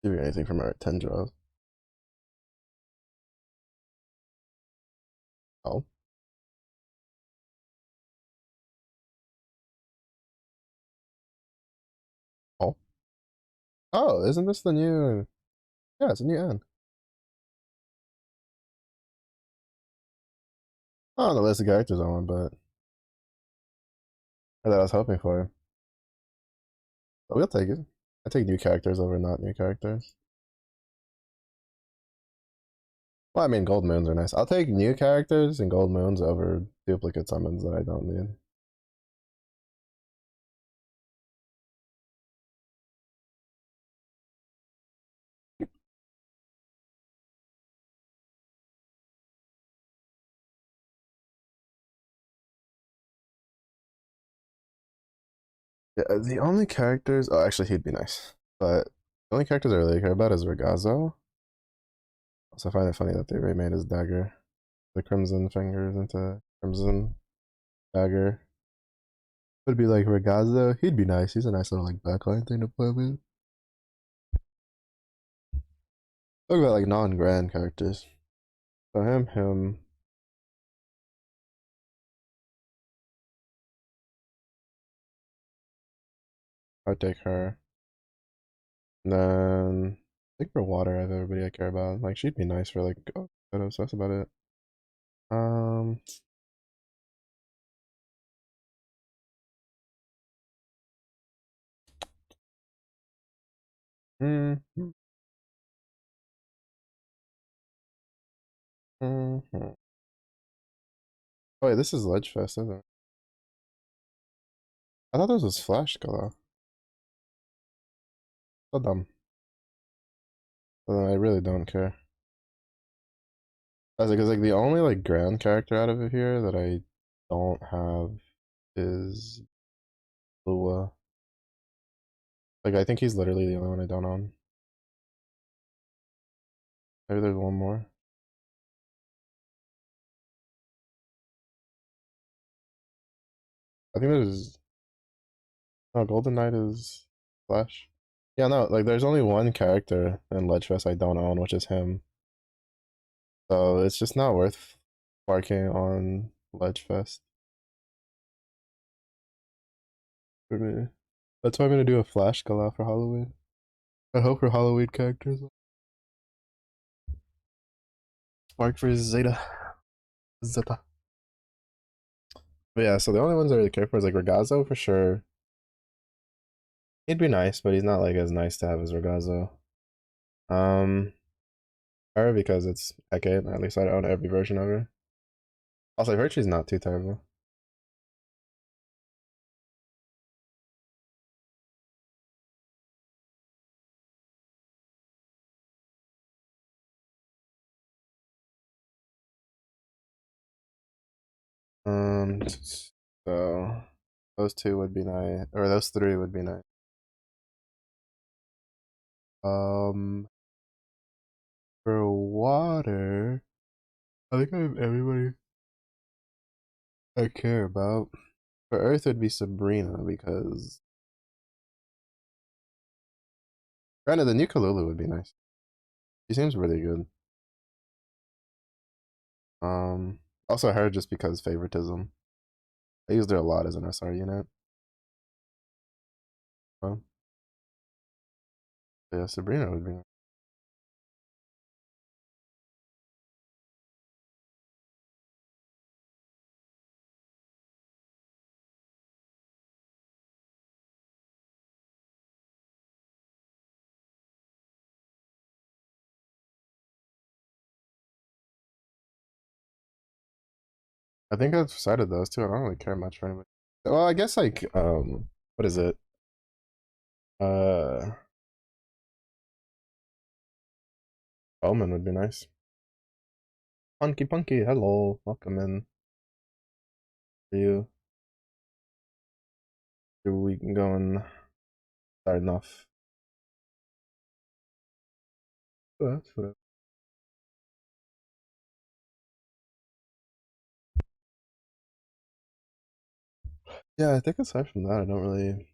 Do anything from our 10 draws. Oh. Oh. Oh, isn't this the new... Yeah, it's a new end. Oh, on the list of characters I want, but... Or that I was hoping for. But we'll take it. I take new characters over not new characters. Well, I mean, gold moons are nice. I'll take new characters and gold moons over duplicate summons that I don't need. Yeah, the only characters... Oh, actually, he'd be nice. But the only characters I really care about is Regazzo. Also, I find it funny that they remade his dagger. The Crimson Fingers into Crimson Dagger. Would be like Regazzo. He'd be nice. He's a nice little like backline thing to play with. Talk about like non-grand characters. So him. I'd take her. And then I think for water, I have everybody I care about. Like she'd be nice for like photos. So that's about it. Um. Mm, oh wait, this is Ledgefest, isn't it? I thought this was Flash Color. So dumb. So then I really don't care. That's because like the only like grand character out of it here that I don't have is Lua. Like I think he's literally the only one I don't own. Maybe there's one more. I think there's no Golden Knight is Flash. Yeah, no, like there's only one character in Ledgefest I don't own, which is him. So it's just not worth barking on Ledgefest for me. That's why I'm gonna do a Flash Gala for Halloween. I hope for Halloween characters. Spark for Zeta. Zeta. But yeah, so the only ones I really care for is like Regazzo for sure. He'd be nice, but he's not like as nice to have as Regazzo. Um, her because it's Hecate. At least I own every version of her. Also, I've heard she's not too terrible. So those two would be nice, or those three would be nice. Um, for water, I think I have everybody I care about. For Earth, it'd be Sabrina because, granted, the new Kalulu would be nice. She seems really good. Also her just because favoritism. I used her a lot as an SR unit. Well, yeah, Sabrina would be nice. I think I've decided those two. I don't really care much for anybody. Well, I guess like what is it? Uh, Bowman would be nice. Punky Punky, hello, welcome in. For you. We can go and start enough. That's whatever. Yeah, I think aside from that, I don't really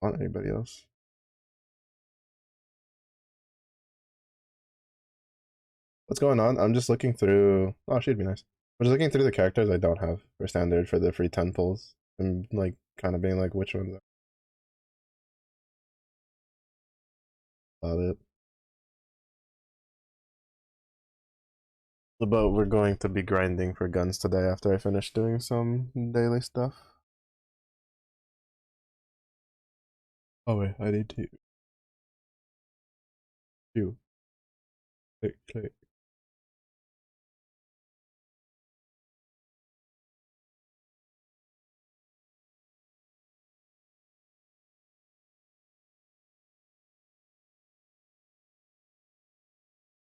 want anybody else. What's going on? I'm just looking through. Oh, she'd be nice. I'm just looking through the characters I don't have for standard for the free 10 pulls. And like kind of being like which ones are it. But we're going to be grinding for guns today after I finish doing some daily stuff. Oh wait, I need to. You. Click, click.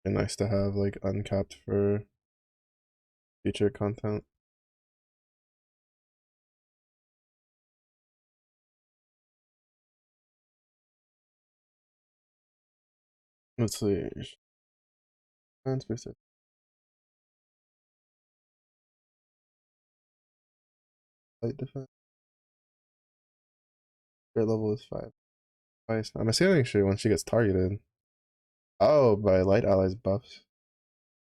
And nice to have like uncapped for future content. Let's see. Specific. Light defense. Their level is 5. Twice. I'm assuming she when she gets targeted. Oh, by light allies buffs.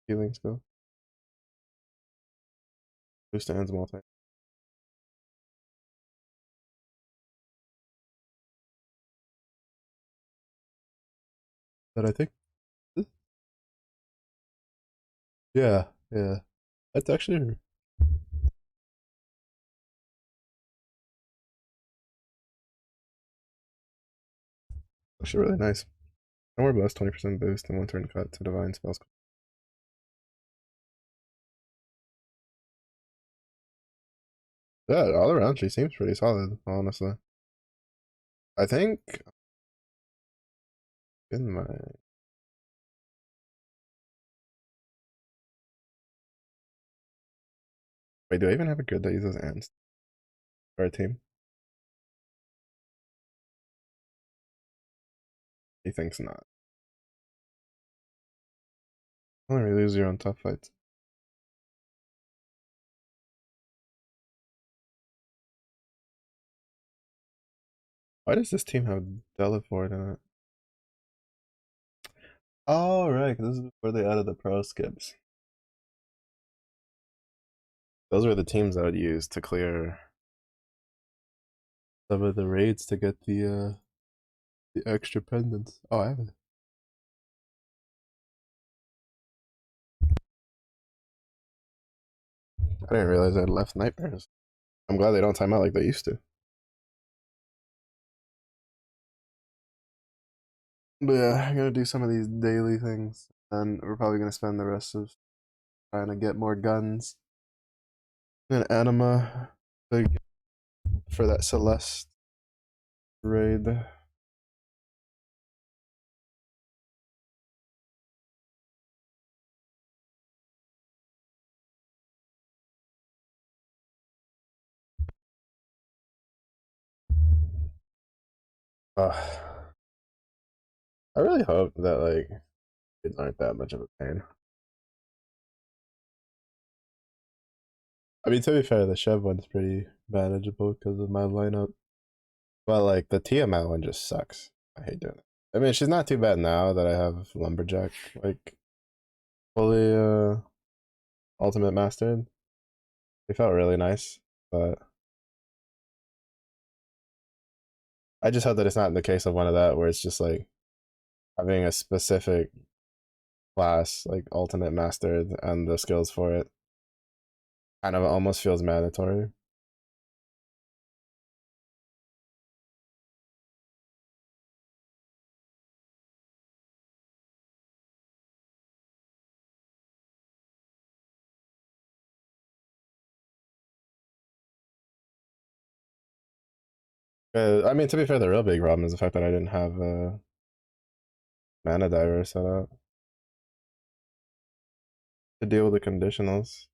Healing skill. Boost to ends multi. That I think. Yeah, yeah. That's actually really nice. And we're blessed 20% boost and 1 turn cut to divine spells. Yeah, all around she seems pretty solid, honestly. I think in my wait, do I even have a grid that uses ants for our team? He thinks not. Only really lose your own tough fights. Why does this team have Delaford in it? Oh right, this is where they added the pro skips. Those were the teams I would use to clear some of the raids to get the extra pendants. Oh, I have it. I didn't realize I had left nightmares. I'm glad they don't time out like they used to. But yeah, I'm gonna do some of these daily things, and we're probably gonna spend the rest of trying to get more guns and anima for that Celeste raid. Uh, I really hope that like kids aren't that much of a pain. I mean, to be fair, the Chev one's pretty manageable because of my lineup, but like the Tiamat one just sucks. I hate doing it. I mean, she's not too bad now that I have Lumberjack like fully ultimate mastered. They felt really nice, but I just hope that it's not in the case of one of that where it's just like having a specific class like ultimate mastered and the skills for it kind of almost feels mandatory. I mean, to be fair, the real big problem is the fact that I didn't have mana diver set up to deal with the conditionals.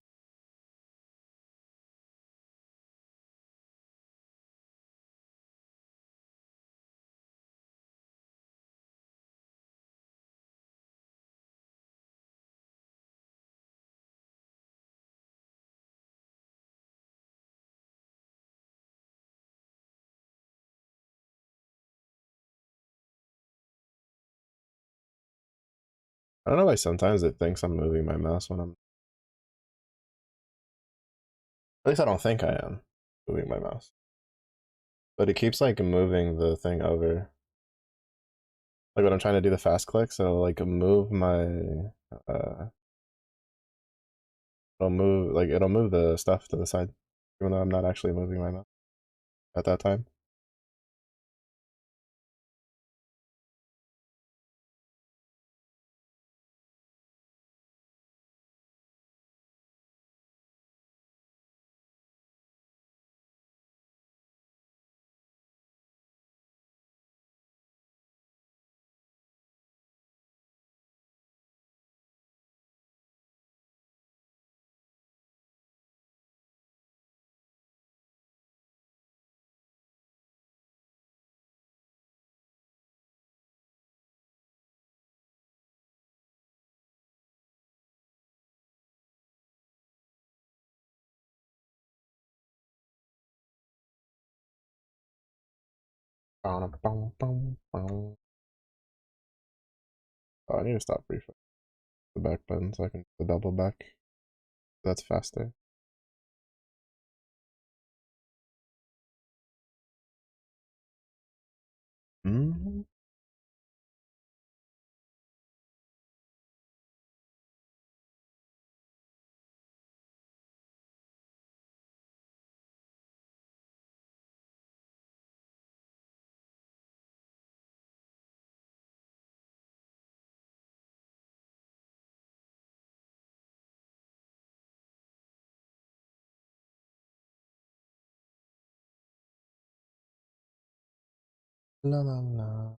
I don't know, like sometimes it thinks I'm moving my mouse when I'm, at least I don't think I am moving my mouse. But it keeps like moving the thing over. Like when I'm trying to do the fast click, so like move my it'll move the stuff to the side, even though I'm not actually moving my mouse at that time. Oh, I need to stop refreshing the back button so I can the double back. That's faster. Mm-hmm. La la la.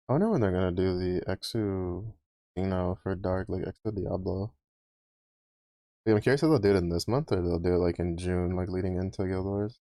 I wonder when they're gonna do the Exu for Dark, like Exu Diablo. Like, I'm curious if they'll do it in this month or they'll do it like in June, like leading into Guild Wars.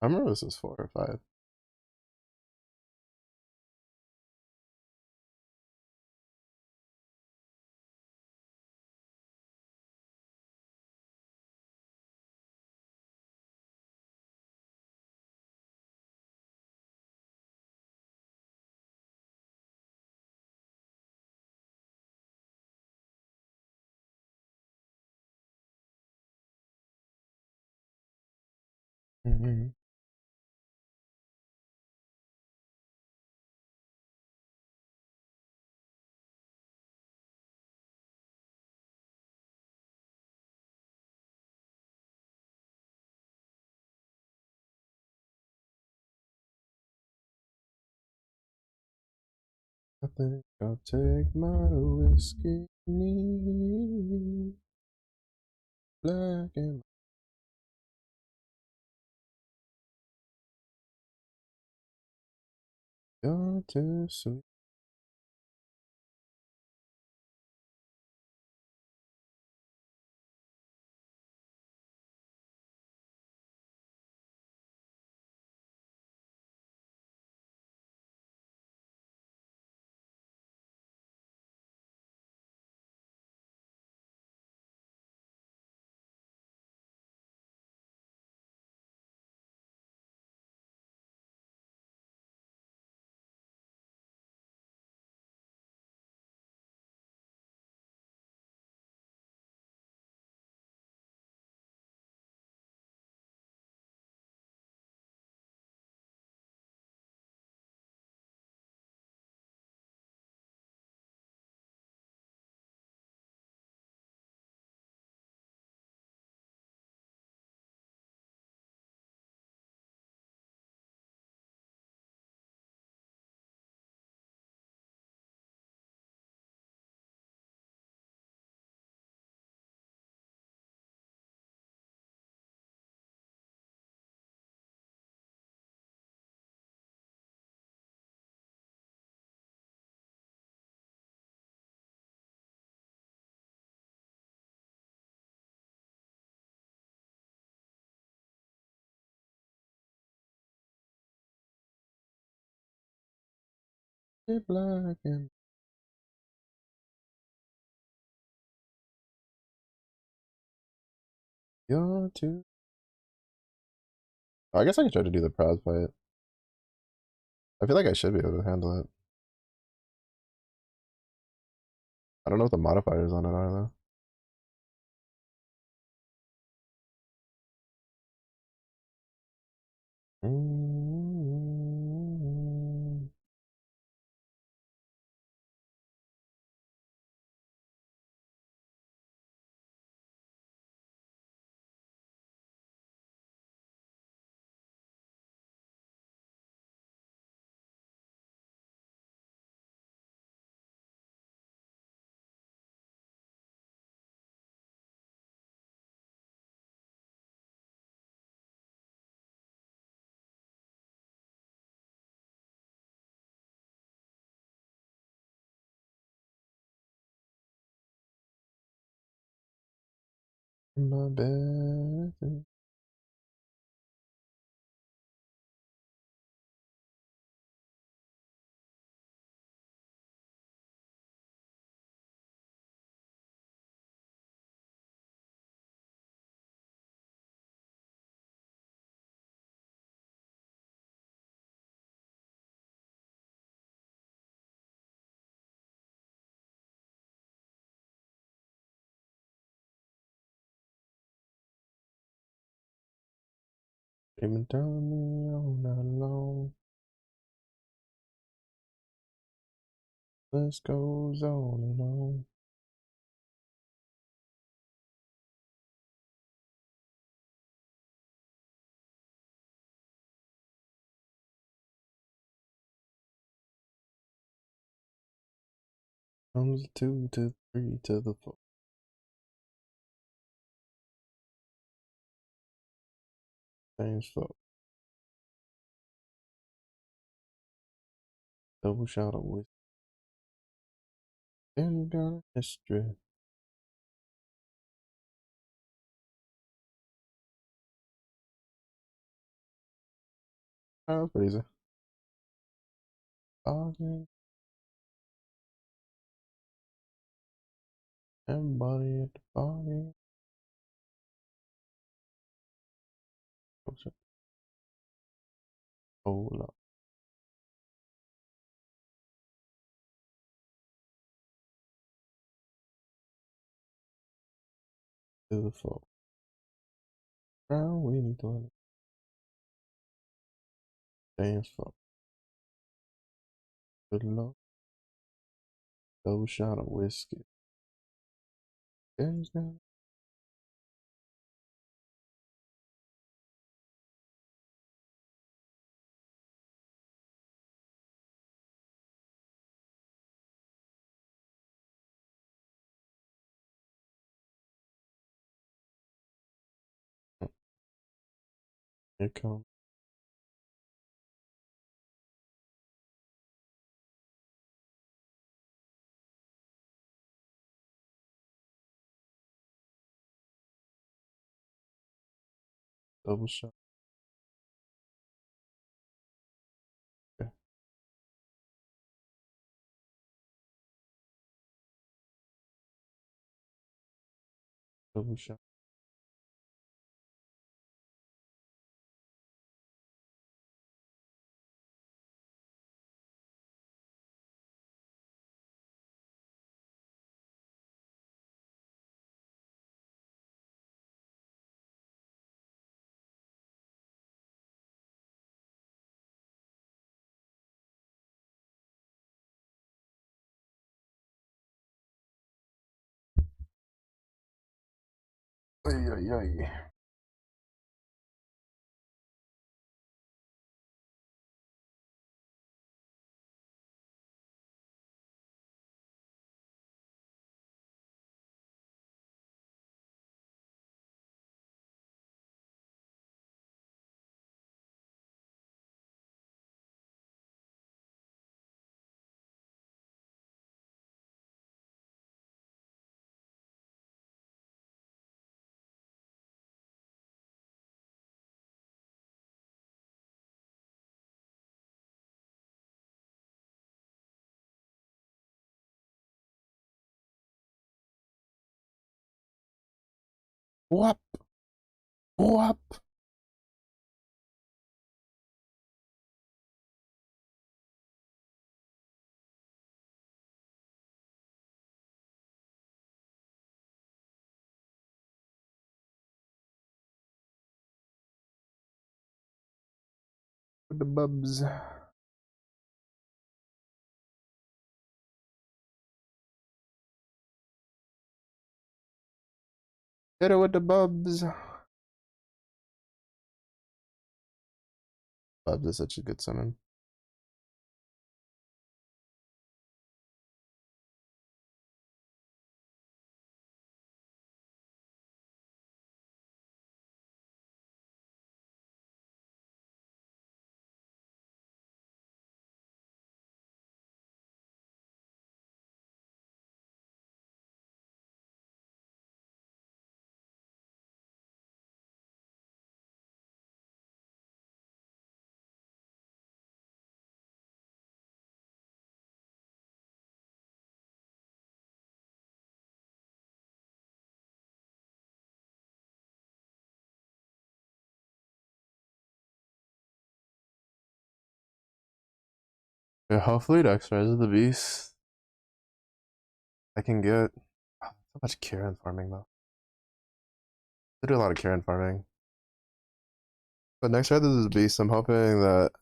I remember this was 4 or 5. Mm-hmm. I think I'll take my whiskey neat, black and you're too sweet. Black and you're too. I guess I can try to do the prize fight. I feel like I should be able to handle it. I don't know what the modifiers on it are though. My bed. You've been telling me all night long. This goes on and on. Comes the 2 to the 3 to the 4. Times 4. Double shot of whiskey. And you got a history. Oh, that's pretty easy. Bargain. Everybody at the bargain. Oh, shit. Hold up to the 4. Round we need to dance for. Good luck. Double shot of whiskey. And you got Here come. Double shot. Okay. Double shot. Ay, ay, ay. Whoop. Whoop. With the bubs. Hit her with the bubs. Bubs is such a good summon. Yeah, hopefully Dex Rise of the Beast. I can get so much Kieran farming though. I do a lot of Kieran farming. But next Rise of the Beast, I'm hoping that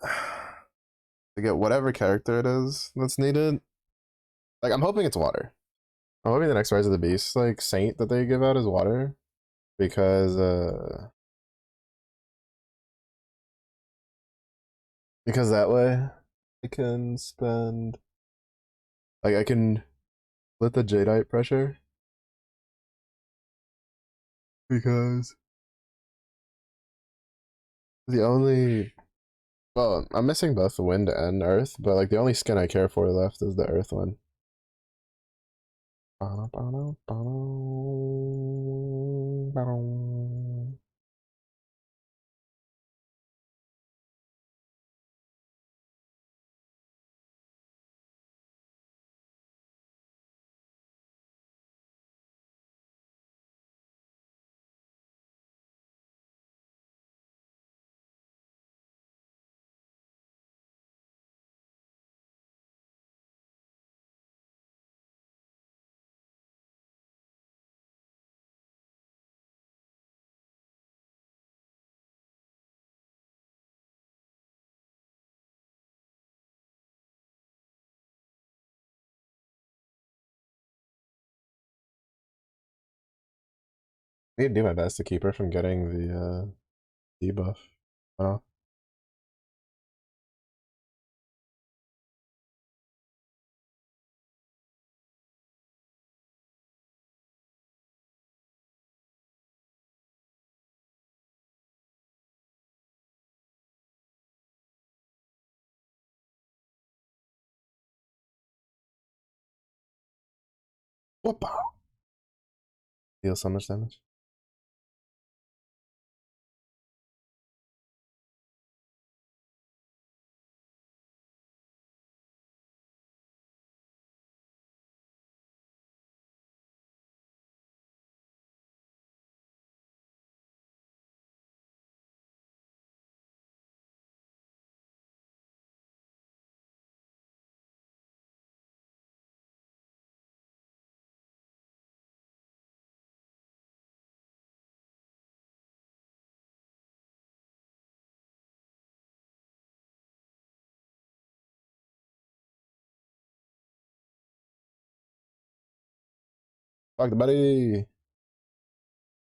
to get whatever character it is that's needed. Like I'm hoping it's water. I'm hoping the next Rise of the Beast, like Saint that they give out is water. Because that way I can spend like I can let the Jadeite pressure because the only well, I'm missing both the wind and earth, but like the only skin I care for left is the earth one. I need to do my best to keep her from getting the debuff. Oh. Whoopa! Deal so much damage. Fuck the buddy.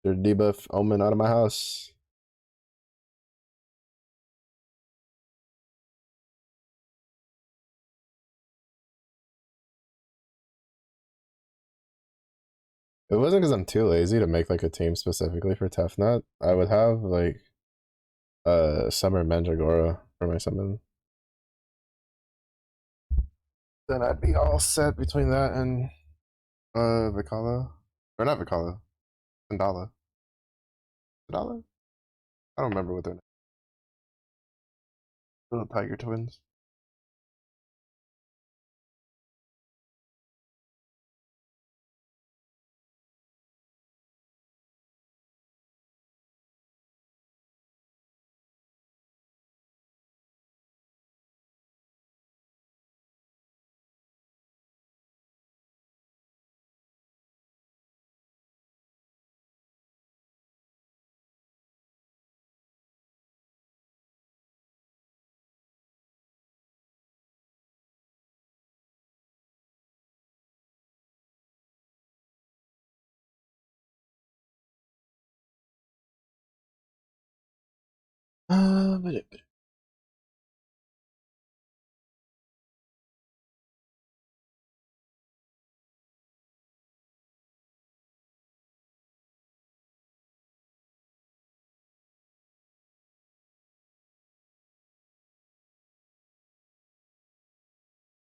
There's debuff omen out of my house. If it wasn't because I'm too lazy to make like a team specifically for Tough Nut, I would have like Summer Mandragora for my summon. Then I'd be all set between that and Vikala. Or not Vikala. Sandala. Sandala? I don't remember what their name. Little Tiger Twins.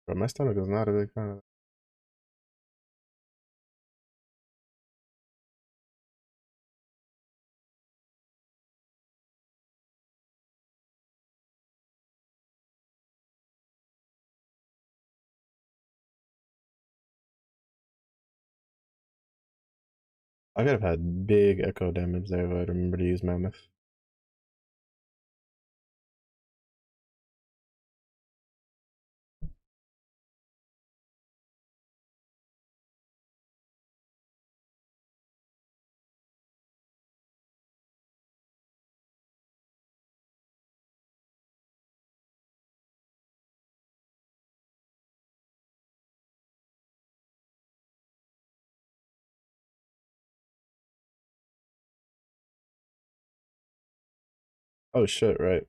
But my stomach is not a big fan of that. I could have had big echo damage there if I'd remember to use Mammoth. Oh shit, right.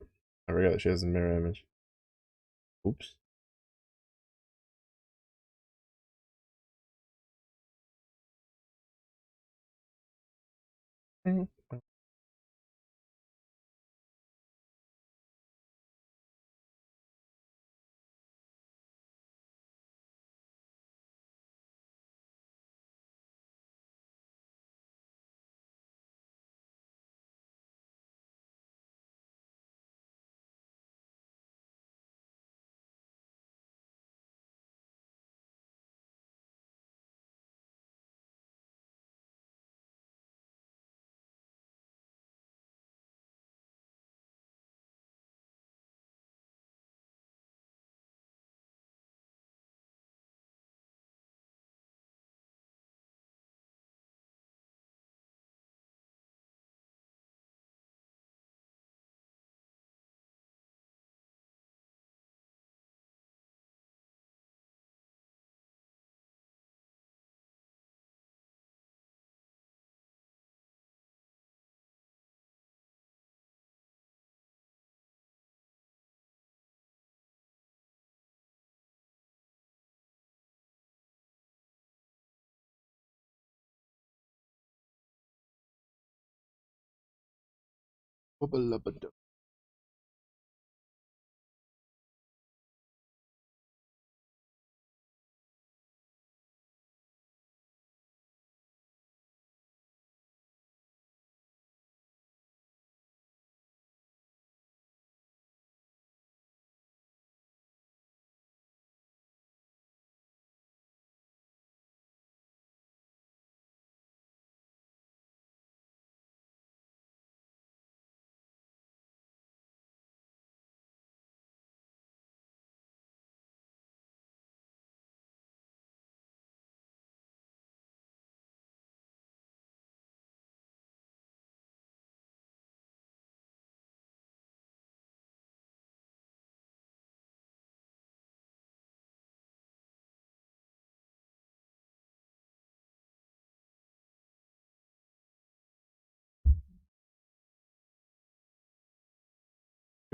I forgot she has a mirror image. Oops. Mhm.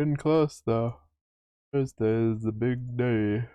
Getting close though. Thursday is the big day.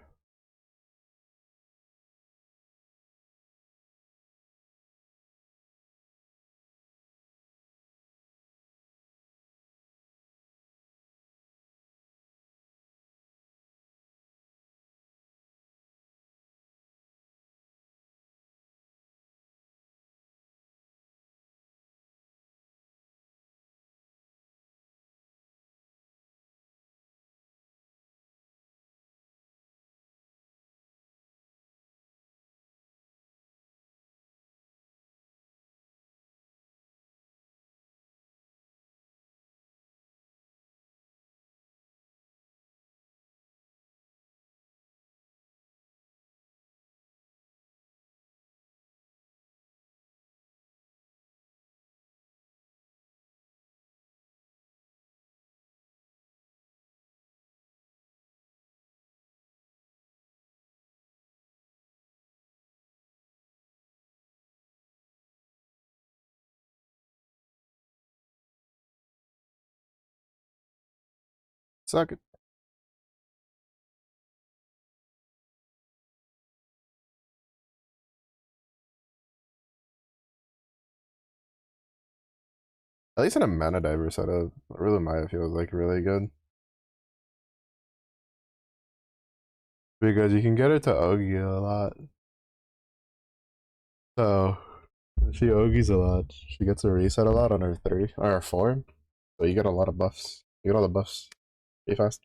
Suck it. At least in a mana diver setup, really Maya feels like really good. Because you can get her to Ogi a lot. So she Ogies a lot. She gets a reset a lot on her 3 or her 4. So you get a lot of buffs. You get all the buffs pretty fast.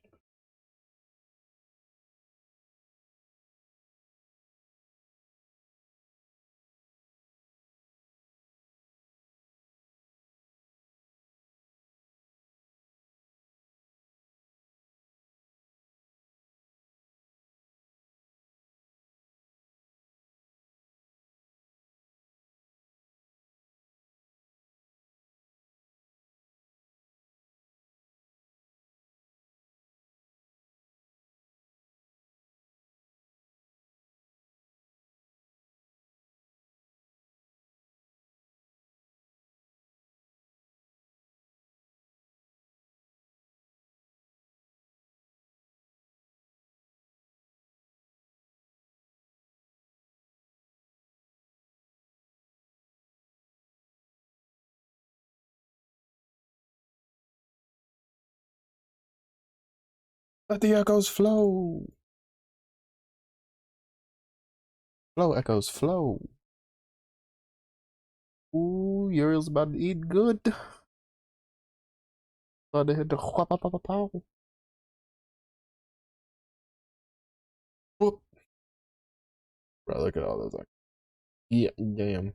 Let the echoes flow. Flow echoes flow. Ooh, Uriel's about to eat good. About to hit the pow. Whoop. Bro, look at all those. Yeah, damn.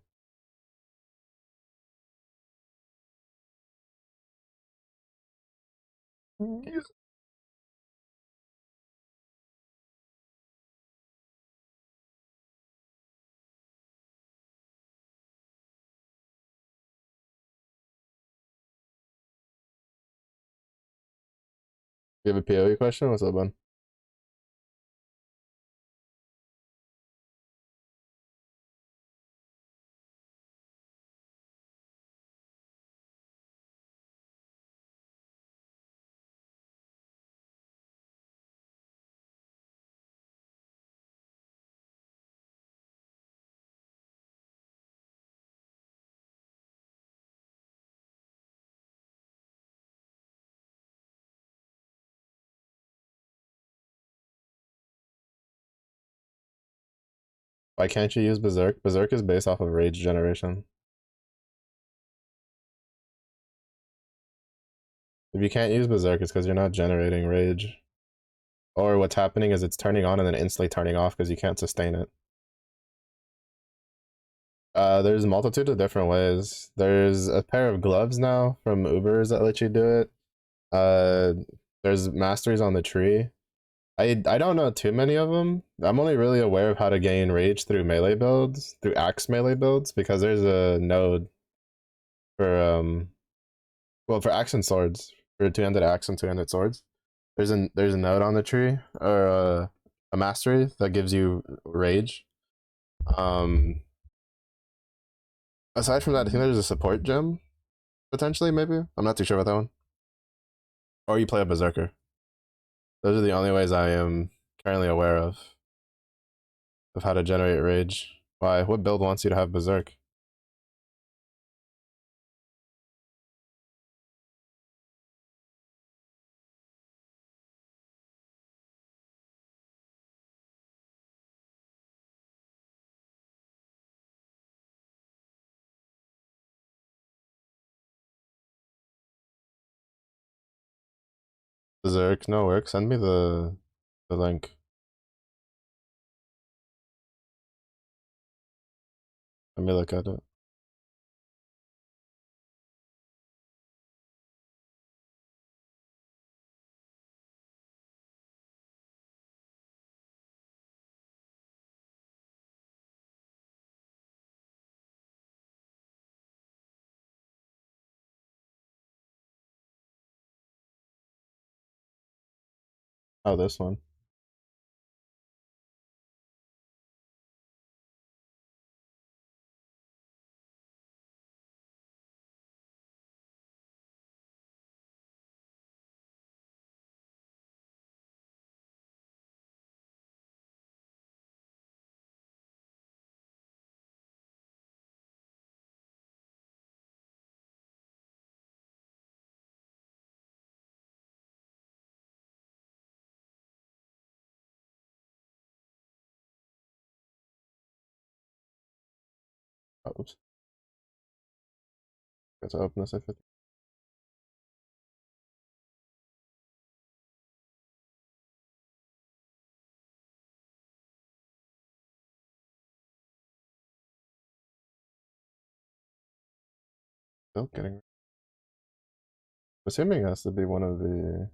You have a PoE question? What's up, bud? Why can't you use Berserk? Berserk is based off of Rage generation. If you can't use Berserk, it's because you're not generating Rage. Or what's happening is it's turning on and then instantly turning off because you can't sustain it. There's a multitude of different ways. There's a pair of gloves now from Ubers that let you do it. Uh, there's masteries on the tree. I don't know too many of them. I'm only really aware of how to gain rage through melee builds, through axe melee builds, because there's a node for well, for axe and swords, for two-handed axe and two-handed swords. There's a node on the tree or a mastery that gives you rage. Um, Aside from that, I think there's a support gem potentially. Maybe I'm not too sure about that one. Or you play a Berserker. Those are the only ways I am currently aware of how to generate rage. Why? What build wants you to have Berserk? Berserk, no work. Send me the link. Let me look at it. Oh, this one. Oh, oops. Got to open this at 50. Still getting. Assuming it has to be one of the.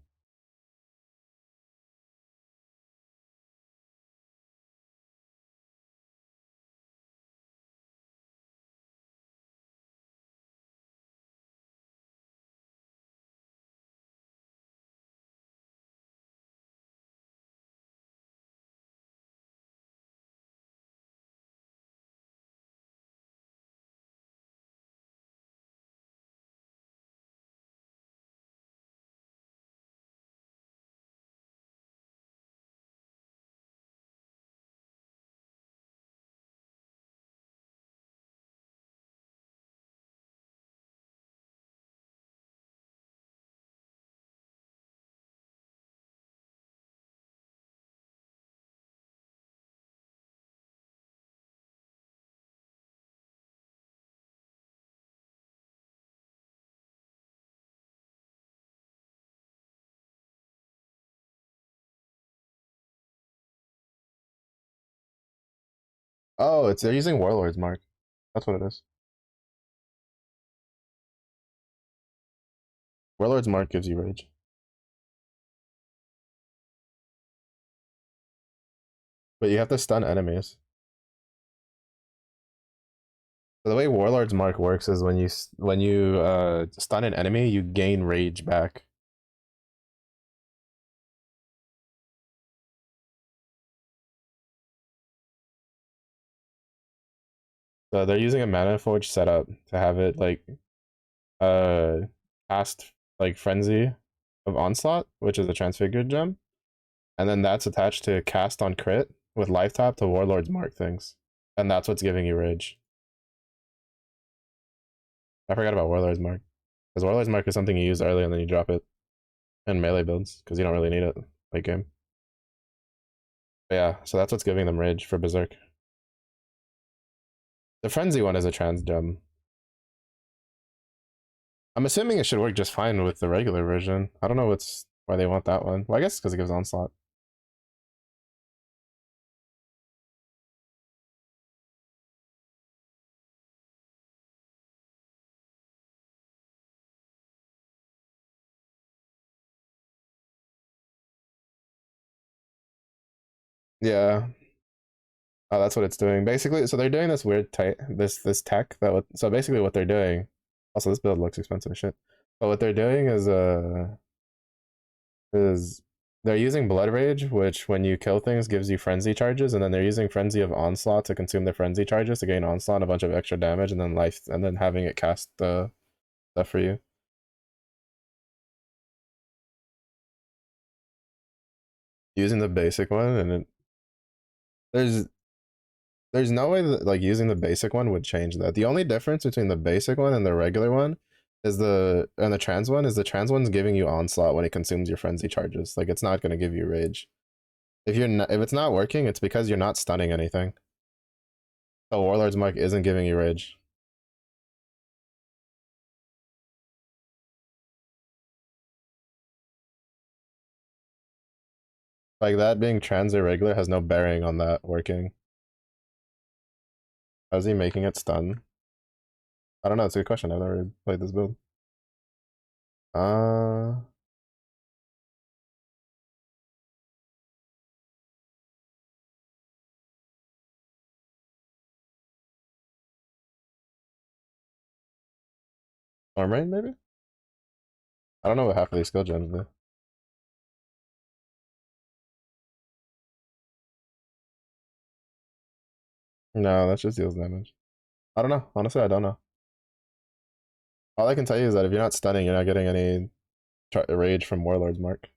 Oh, it's they're using Warlord's Mark. That's what it is. Warlord's Mark gives you rage. But you have to stun enemies. So the way Warlord's Mark works is when you stun an enemy, you gain rage back. So they're using a Mana Forge setup to have it like uh cast like Frenzy of Onslaught, which is a transfigured gem, and then that's attached to cast on crit with life tap to Warlord's Mark things, and that's what's giving you rage. I forgot about Warlord's Mark because Warlord's Mark is something you use early and then you drop it in melee builds because you don't really need it late game. But yeah, so that's what's giving them rage for Berserk. The Frenzy one is a trans gem. I'm assuming it should work just fine with the regular version. I don't know why they want that one. Well, I guess because it gives onslaught. Yeah. Oh, that's what it's doing. Basically, so they're doing this weird this tech so basically what they're doing. Also, this build looks expensive as shit. But what they're doing is they're using Blood Rage, which when you kill things gives you frenzy charges, and then they're using Frenzy of Onslaught to consume the frenzy charges to gain onslaught and a bunch of extra damage, and then life, and then having it cast the stuff for you. using the basic one, and there's there's no way that like using the basic one would change that. The only difference between the basic one and the regular one is the trans one is the trans one's giving you onslaught when it consumes your frenzy charges. Like it's not gonna give you rage. If it's not working, it's because you're not stunning anything. The Warlord's Mark isn't giving you rage. Like that being trans or regular has no bearing on that working. How's he making it stun? I don't know. It's a good question. I've never played this build. Uh, Storm Rain maybe. I don't know what half of these skill gems do. No, that just deals damage. I don't know. Honestly, I don't know. All I can tell you is that if you're not stunning, you're not getting any rage from Warlord's Mark.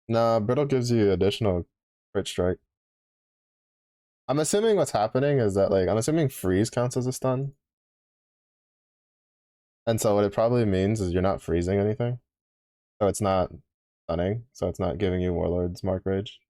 Nah, Brittle gives you additional crit strike. I'm assuming what's happening is that like I'm assuming freeze counts as a stun. And so what it probably means is you're not freezing anything. So it's not stunning. So it's not giving you Warlord's Mark Rage.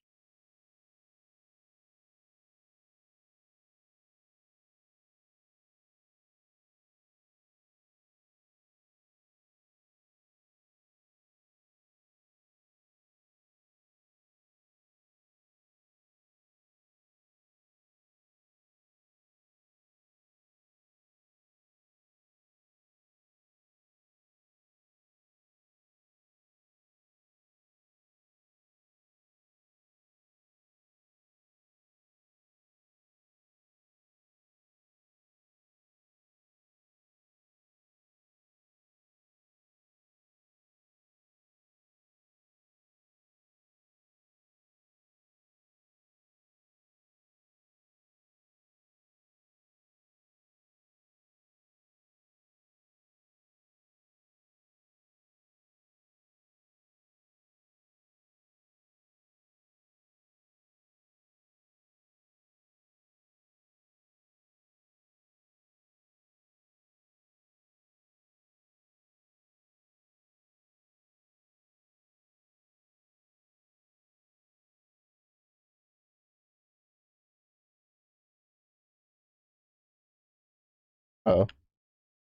Oh,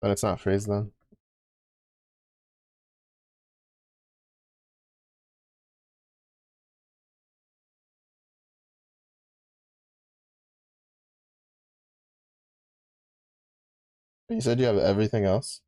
but it's not freeze then. You said you have everything else?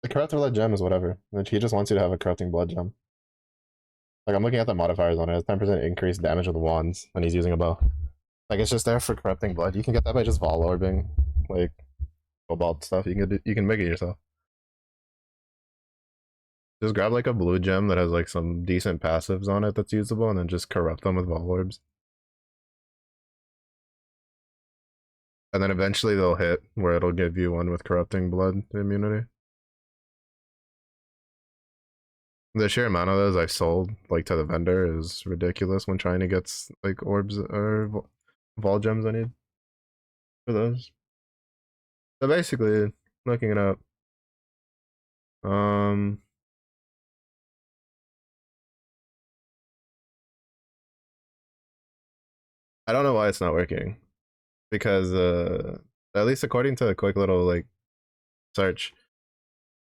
The corrupted blood gem is whatever. He just wants you to have a corrupting blood gem. Like I'm looking at the modifiers on it. It's 10% increased damage with wands when he's using a bow. Like it's just there for corrupting blood. You can get that by just vol orbing, like cobalt stuff. You can make it yourself. Just grab like a blue gem that has like some decent passives on it that's usable, and then just corrupt them with vol orbs. And then eventually they'll hit where it'll give you one with corrupting blood immunity. The sheer amount of those I've sold like to the vendor is ridiculous when trying to get like orbs or vol gems I need for those. So basically, looking it up. Um, I don't know why it's not working because at least according to a quick little like search,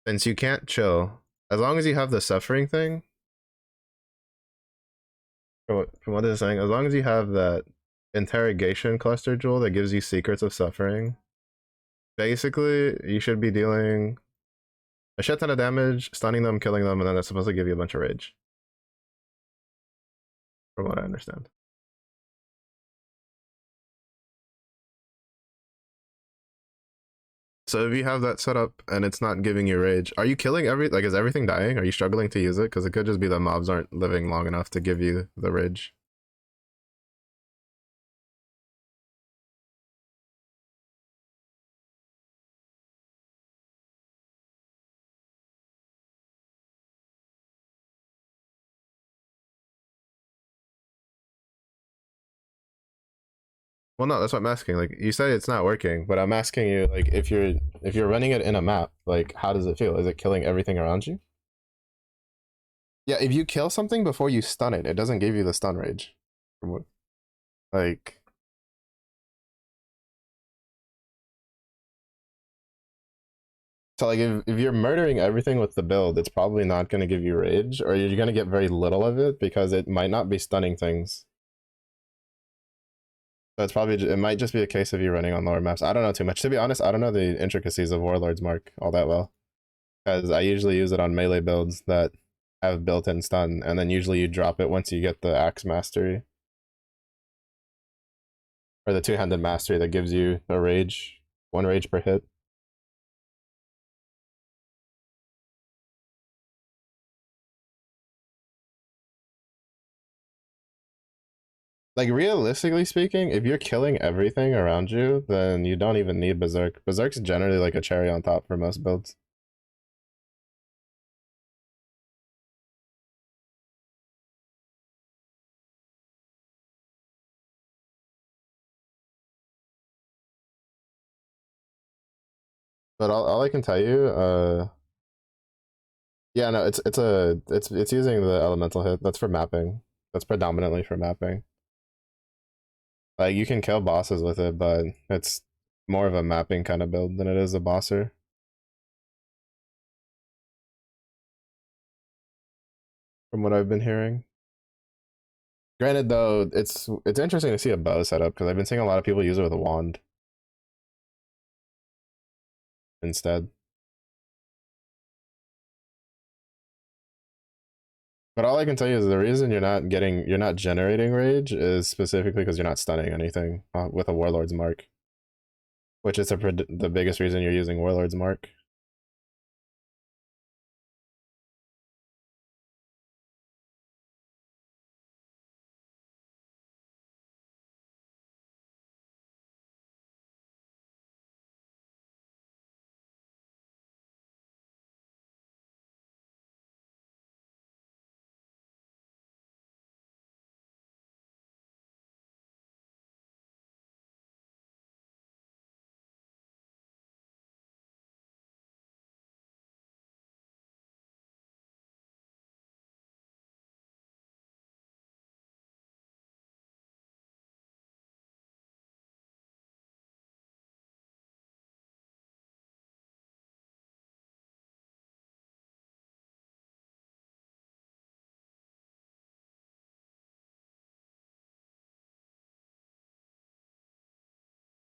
since you can't chill as long as you have the suffering thing. From what it's saying, as long as you have that interrogation cluster jewel that gives you secrets of suffering, basically you should be dealing a shit ton of damage, stunning them, killing them, and then that's supposed to give you a bunch of rage. From what I understand. So if you have that set up and it's not giving you rage, are you killing like is everything dying? Are you struggling to use it? Because it could just be that mobs aren't living long enough to give you the rage. Well, no, that's what I'm asking. Like you said, it's not working, but I'm asking you, like, if you're running it in a map, like, how does it feel? Is it killing everything around you? Yeah, if you kill something before you stun it, it doesn't give you the stun rage. Like, so like if you're murdering everything with the build, it's probably not going to give you rage, or you're going to get very little of it because it might not be stunning things. So it's probably it might just be a case of you running on lower maps. I don't know too much. To be honest, I don't know the intricacies of Warlord's Mark all that well because I usually use it on melee builds that have built-in stun, and then usually you drop it once you get the axe mastery or the two-handed mastery that gives you a rage, one rage per hit. Like realistically speaking, if you're killing everything around you, then you don't even need Berserk. Berserk's generally like a cherry on top for most builds. But all I can tell you, yeah, no, it's using the elemental hit. That's for mapping. That's predominantly for mapping. Like you can kill bosses with it, but it's more of a mapping kind of build than it is a bosser, from what I've been hearing. Granted, though, it's interesting to see a bow setup because I've been seeing a lot of people use it with a wand instead. But all I can tell you is the reason you're not generating rage is specifically because you're not stunning anything with a warlord's mark, which is the biggest reason you're using warlord's mark.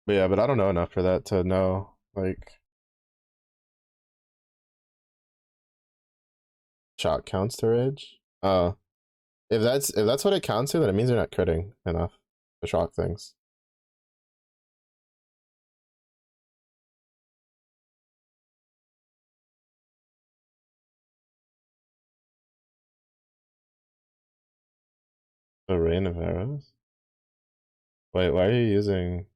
But yeah, but I don't know enough for that to know like shot counts to rage. If that's what it counts to, then it means you're not critting enough to shock things. A rain of arrows. Wait, why are you using?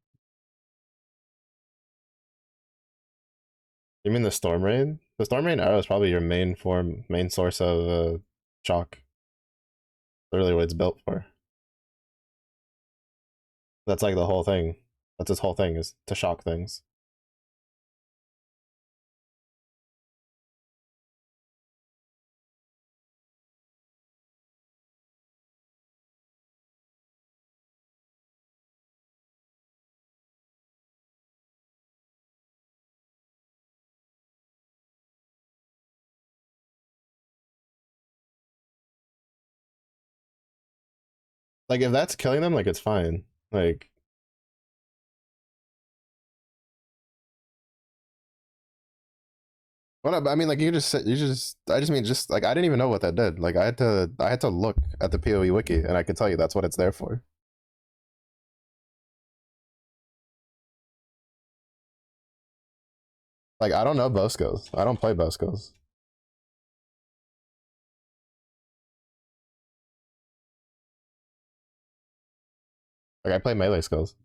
You mean the storm rain? The Storm Rain arrow is probably your main source of shock. Literally what it's built for. That's like the whole thing. That's its whole thing, is to shock things. Like if that's killing them, like it's fine. Like what I mean, like I just mean just like I didn't even know what that did. Like I had to look at the PoE wiki and I could tell you that's what it's there for. Like I don't know Boscos. I don't play Boscos. Like I play melee skills.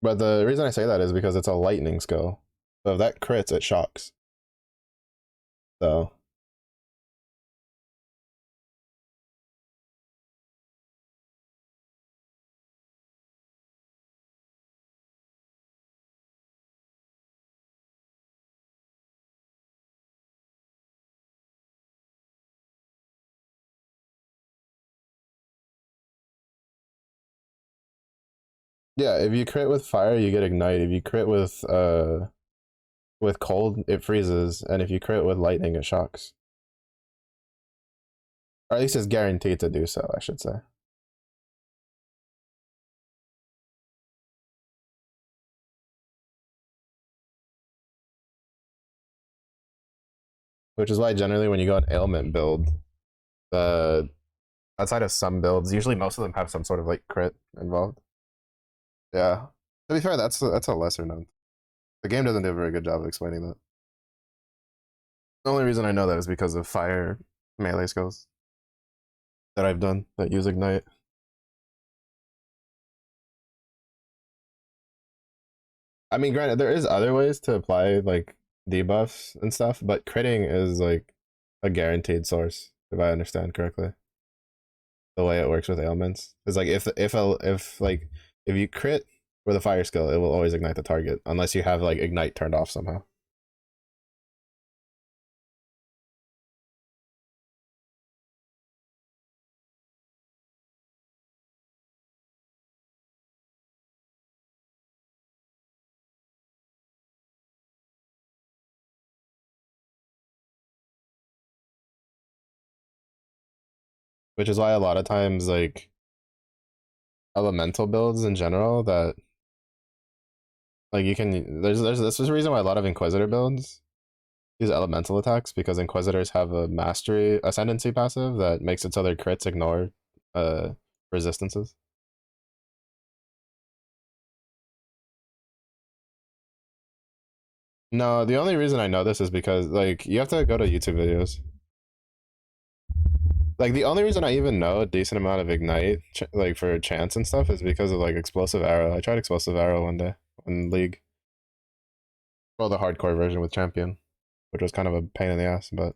But the reason I say that is because it's a lightning skill. So if that crits, it shocks. So yeah, if you crit with fire, you get ignite. If you crit with cold, it freezes, and if you crit with lightning, it shocks. Or at least it's guaranteed to do so, I should say. Which is why generally when you go an ailment build, the outside of some builds, usually most of them have some sort of like crit involved. Yeah. To be fair, that's a lesser known. The game doesn't do a very good job of explaining that. The only reason I know that is because of fire melee skills that I've done that use ignite. I mean, granted, there is other ways to apply like debuffs and stuff, but critting is like a guaranteed source, if I understand correctly. The way it works with ailments is like if you crit with a fire skill, it will always ignite the target unless you have like ignite turned off somehow. Which is why a lot of times like elemental builds in general that like you can there's this is the reason why a lot of Inquisitor builds use elemental attacks, because Inquisitors have a mastery ascendancy passive that makes it so their crits ignore uh resistances. No, the only reason I know this is because like you have to go to YouTube videos. Like the only reason I even know a decent amount of ignite like for chance and stuff is because of like explosive arrow. I tried explosive arrow one day in League. Well, the hardcore version with champion, which was kind of a pain in the ass, but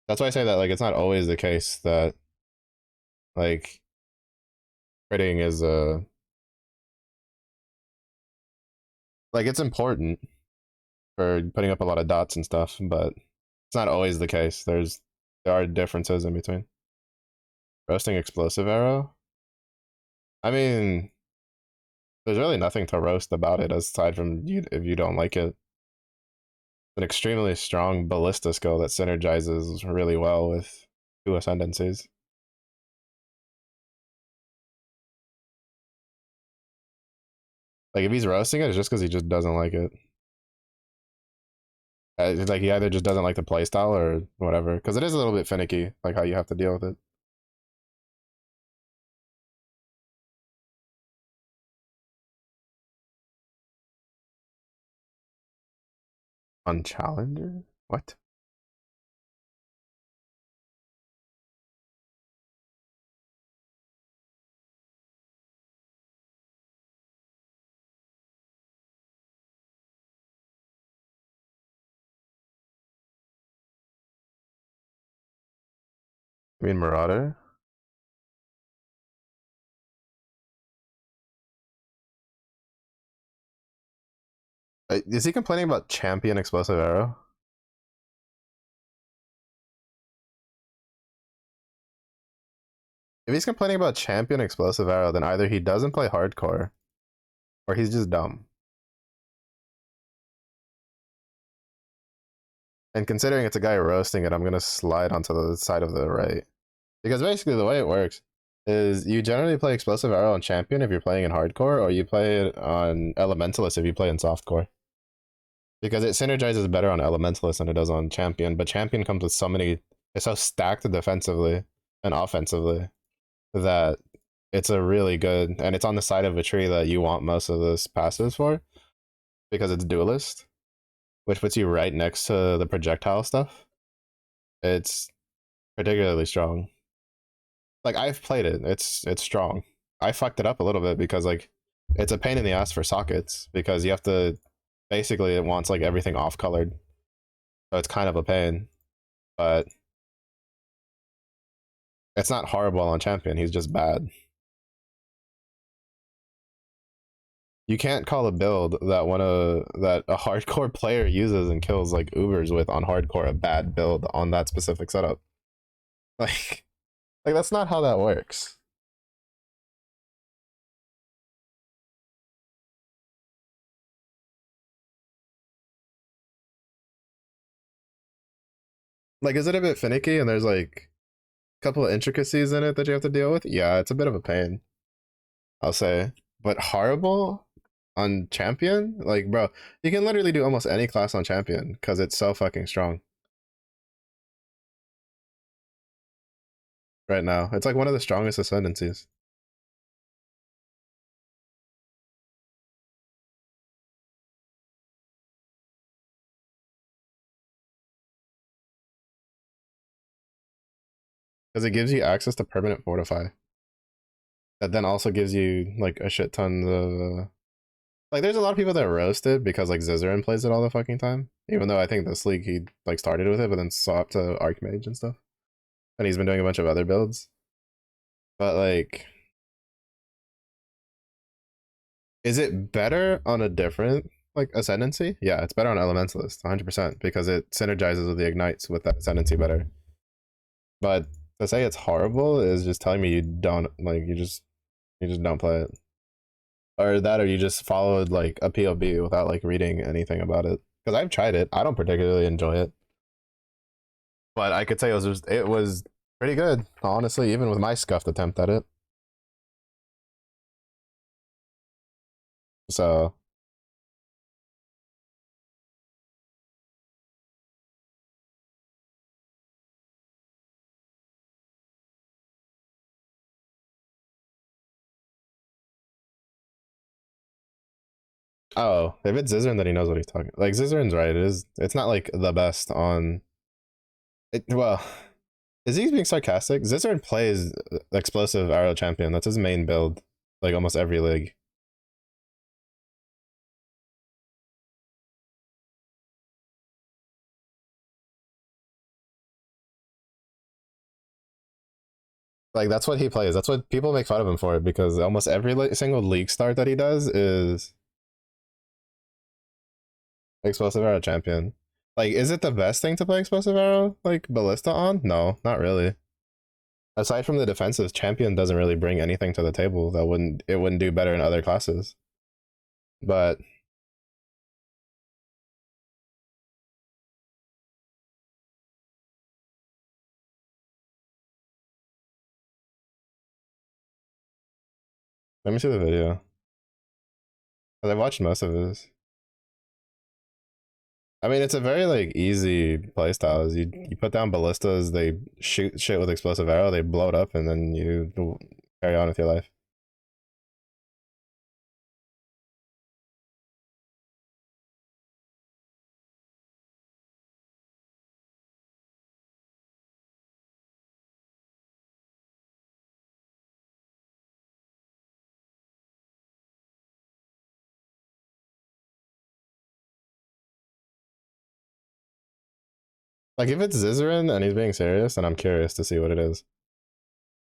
that's why I say that like it's not always the case that like critting is like it's important for putting up a lot of dots and stuff, but it's not always the case. There are differences in between. Roasting explosive arrow. I mean, there's really nothing to roast about it aside from you if you don't like it. It's an extremely strong ballista skill that synergizes really well with two ascendancies. Like if he's roasting it, it's just because he just doesn't like it. It's like he either just doesn't like the playstyle or whatever. Because it is a little bit finicky, like how you have to deal with it. On Challenger? What? I mean Marauder. Is he complaining about champion explosive arrow? If he's complaining about champion explosive arrow, then either he doesn't play hardcore or he's just dumb. And considering it's a guy roasting it, I'm gonna slide onto the side of the right. Because basically the way it works is you generally play explosive arrow on champion if you're playing in hardcore, or you play it on elementalist if you play in softcore. Because it synergizes better on elementalist than it does on champion, but champion comes with so many, it's so stacked defensively and offensively that it's a really good, and it's on the side of a tree that you want most of this passes for because it's duelist, which puts you right next to the projectile stuff. It's particularly strong. Like I've played it, it's strong. I fucked it up a little bit because like it's a pain in the ass for sockets because you have to basically it wants like everything off colored, so it's kind of a pain. But it's not horrible on champion. He's just bad. You can't call a build that that a hardcore player uses and kills like Ubers with on hardcore a bad build on that specific setup. Like, like that's not how that works. Like, is it a bit finicky and there's like a couple of intricacies in it that you have to deal with? Yeah, it's a bit of a pain, I'll say. But horrible on champion? Like, bro, you can literally do almost any class on champion because it's so fucking strong right now. It's like one of the strongest ascendancies. Because it gives you access to permanent fortify. That then also gives you like a shit ton of like there's a lot of people that roast it because like Zizaran plays it all the fucking time. Even though I think this league he like started with it but then swapped to Archmage and stuff. And he's been doing a bunch of other builds. But like is it better on a different like ascendancy? Yeah, it's better on Elementalist, 100%, because it synergizes with the ignites with that ascendancy better. But to say it's horrible is just telling me you don't like you just don't play it. Or that, or you just followed like a POB without like reading anything about it. Because I've tried it, I don't particularly enjoy it, but I could say it was pretty good, honestly, even with my scuffed attempt at it. So, oh, if it's Zizaran, then he knows what he's talking. Like Zizaran's right. It is. It's not like the best on. It, well, is he being sarcastic? Zizaran plays explosive arrow champion. That's his main build. Like almost every league. Like that's what he plays. That's what people make fun of him for because almost every single league start that he does is explosive arrow champion. Like, is it the best thing to play explosive arrow like ballista on? No, not really. Aside from the defensive, champion doesn't really bring anything to the table that wouldn't do better in other classes. But let me see the video. 'Cause I watched most of his. I mean, it's a very like easy playstyle. You put down ballistas, they shoot shit with explosive arrow, they blow it up, and then you carry on with your life. Like if it's Zizarin and he's being serious, then I'm curious to see what it is.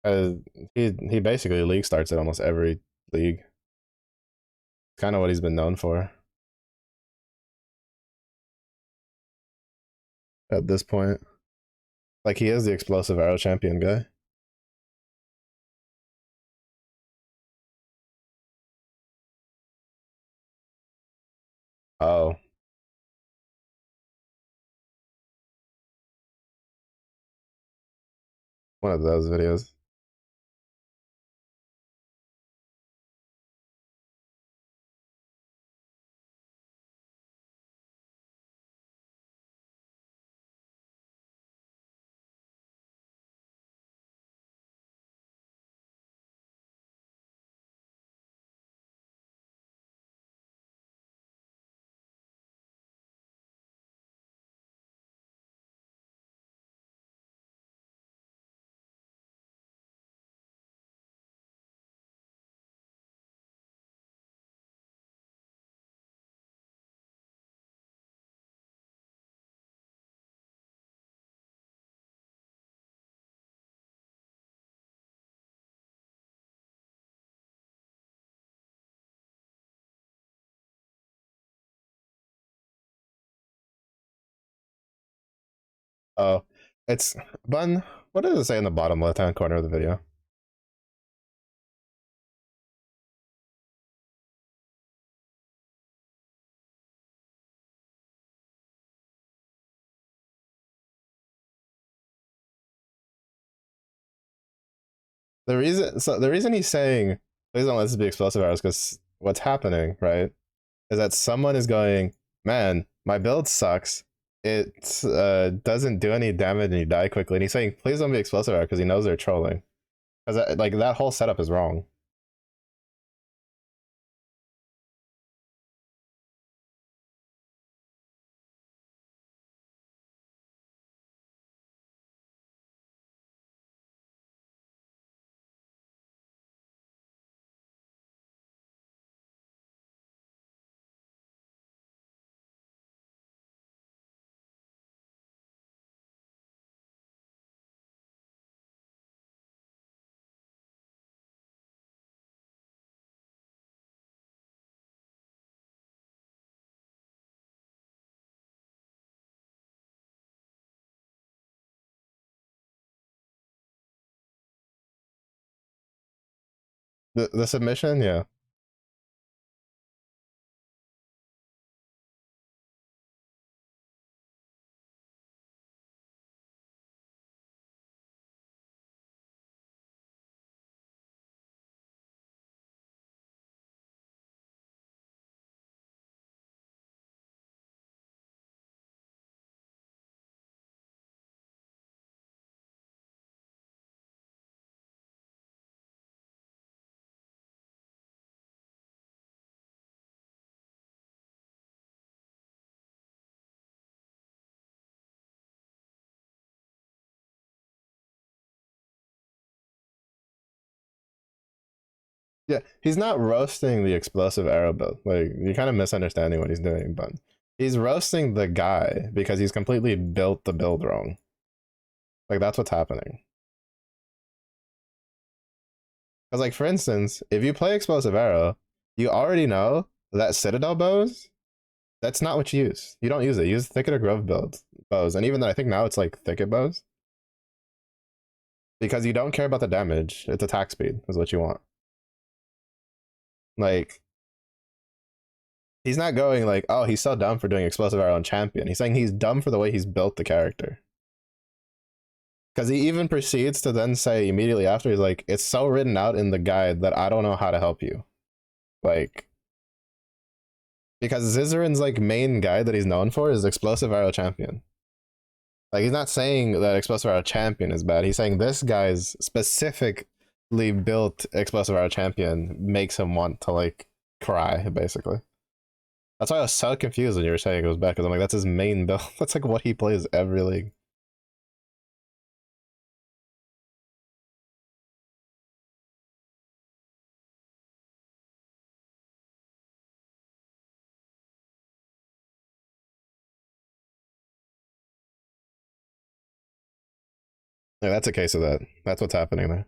Uh, he basically league starts at almost every league. It's kind of what he's been known for at this point. Like he is the explosive arrow champion guy. Oh, one of those videos. Oh, it's bun. What does it say in the bottom left hand corner of the video? The reason he's saying please don't let this be explosive arrows because what's happening, right, is that someone is going, man, my build sucks. It doesn't do any damage and you die quickly. And he's saying, please don't be explosive arrow because he knows they're trolling. Because that, like that whole setup is wrong. The submission, yeah. Yeah, he's not roasting the explosive arrow build. Like you're kind of misunderstanding what he's doing, but he's roasting the guy because he's completely built the build wrong. Like that's what's happening. Because like for instance, if you play explosive arrow, you already know that citadel bows. That's not what you use. You don't use it. You use thicket or grove builds bows, and even though I think now it's like thicket bows because you don't care about the damage. It's attack speed is what you want. Like he's not going like, oh, he's so dumb for doing explosive arrow on champion. He's saying he's dumb for the way he's built the character. Because he even proceeds to then say immediately after, he's like, it's so written out in the guide that I don't know how to help you. Like, because Zizarin's like main guide that he's known for is explosive arrow champion. Like he's not saying that explosive arrow champion is bad. He's saying this guy's specifically built explosive arrow champion makes him want to like cry, basically. That's why I was so confused when you were saying it was bad, because I'm like, that's his main build. That's like what he plays every league. Yeah, that's a case of that. That's what's happening there.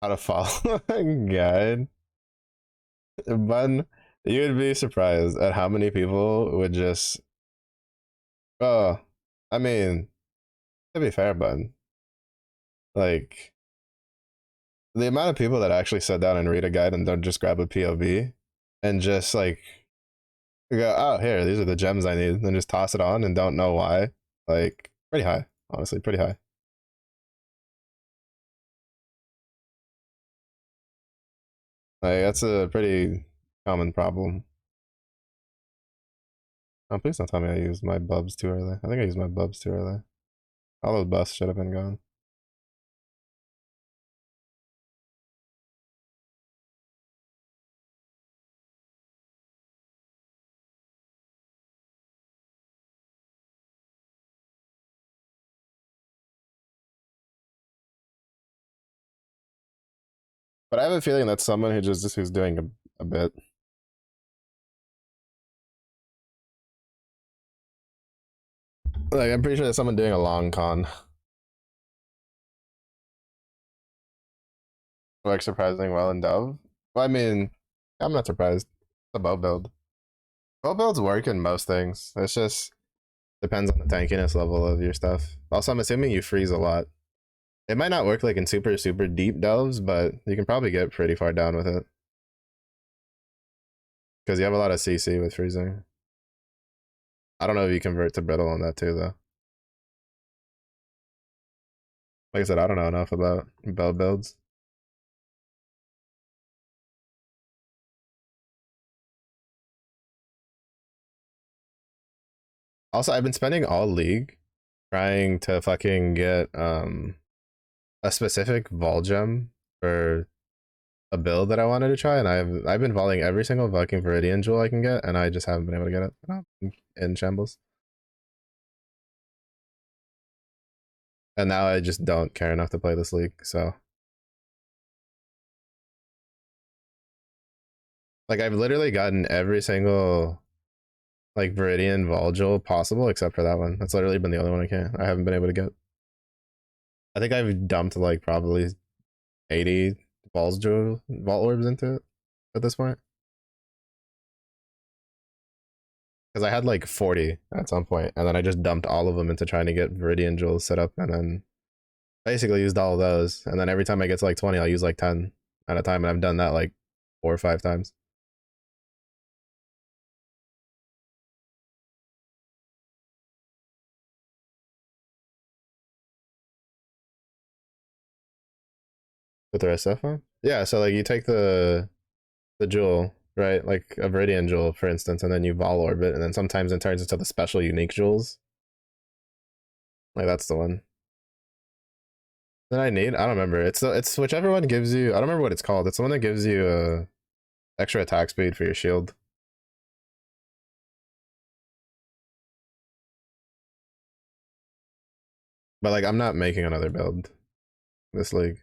How to follow a guide. Bun, you'd be surprised at how many people would just, oh, I mean, to be fair, Bun, like, the amount of people that actually sit down and read a guide and don't just grab a POV and just like go, oh, here, these are the gems I need, and just toss it on and don't know why, like, pretty high, honestly, pretty high. Like, that's a pretty common problem. Oh, please don't tell me I used my bubs too early. I think I used my bubs too early. All those buffs should have been gone. But I have a feeling that's someone who's doing a bit. Like, I'm pretty sure there's someone doing a long con. Like, surprising well in Dove. Well, I mean, I'm not surprised. It's a bow build. Bow builds work in most things. It's just depends on the tankiness level of your stuff. Also, I'm assuming you freeze a lot. It might not work like in super, super deep delves, but you can probably get pretty far down with it. Because you have a lot of CC with freezing. I don't know if you convert to brittle on that too, though. Like I said, I don't know enough about bell builds. Also, I've been spending all league trying to fucking get a specific vol gem for a build that I wanted to try, and I've been volleying every single fucking Viridian jewel I can get, and I just haven't been able to get it in shambles. And now I just don't care enough to play this league, so like I've literally gotten every single like Viridian vol jewel possible except for that one. That's literally been the only one I haven't been able to get. I think I've dumped like probably 80 balls jewel vault orbs into it at this point. Because I had like 40 at some point, and then I just dumped all of them into trying to get Viridian jewels set up, and then basically used all of those. And then every time I get to like 20, I'll use like 10 at a time, and I've done that like 4 or 5 times. With the rest of them, yeah. So like you take the jewel, right? Like a Viridian jewel, for instance, and then you vol orb it, and then sometimes it turns into the special unique jewels. Like that's the one that I need. I don't remember. It's whichever one gives you. I don't remember what it's called. It's the one that gives you extra attack speed for your shield. But like I'm not making another build this league.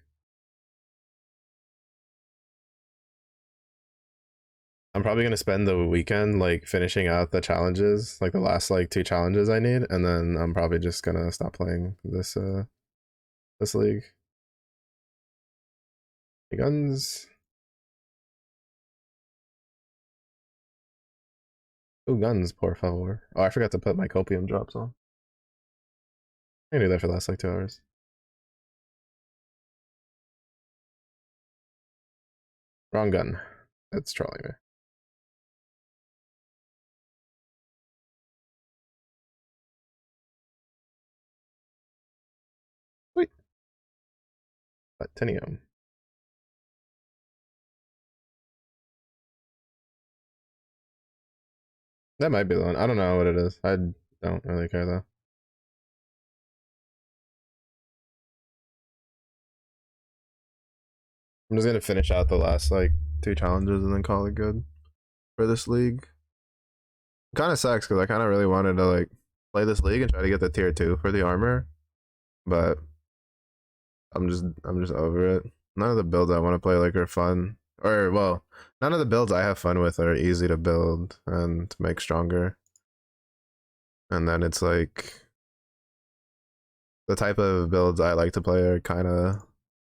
I'm probably gonna spend the weekend like finishing out the challenges, like the last like 2 challenges I need, and then I'm probably just gonna stop playing this league. Guns. Oh, guns, por favor. Oh, I forgot to put my copium drops on. I can do that for the last like 2 hours. Wrong gun. It's trolling me. Wait. Platinum. That might be the one. I don't know what it is. I don't really care though. I'm just gonna finish out the last like 2 challenges and then call it good for this league. Kind of sucks because I kind of really wanted to like play this league and try to get the tier 2 for the armor, but I'm just over it. None of the builds I want to play like are fun, or well, none of the builds I have fun with are easy to build and make stronger. And then it's like the type of builds I like to play are kind of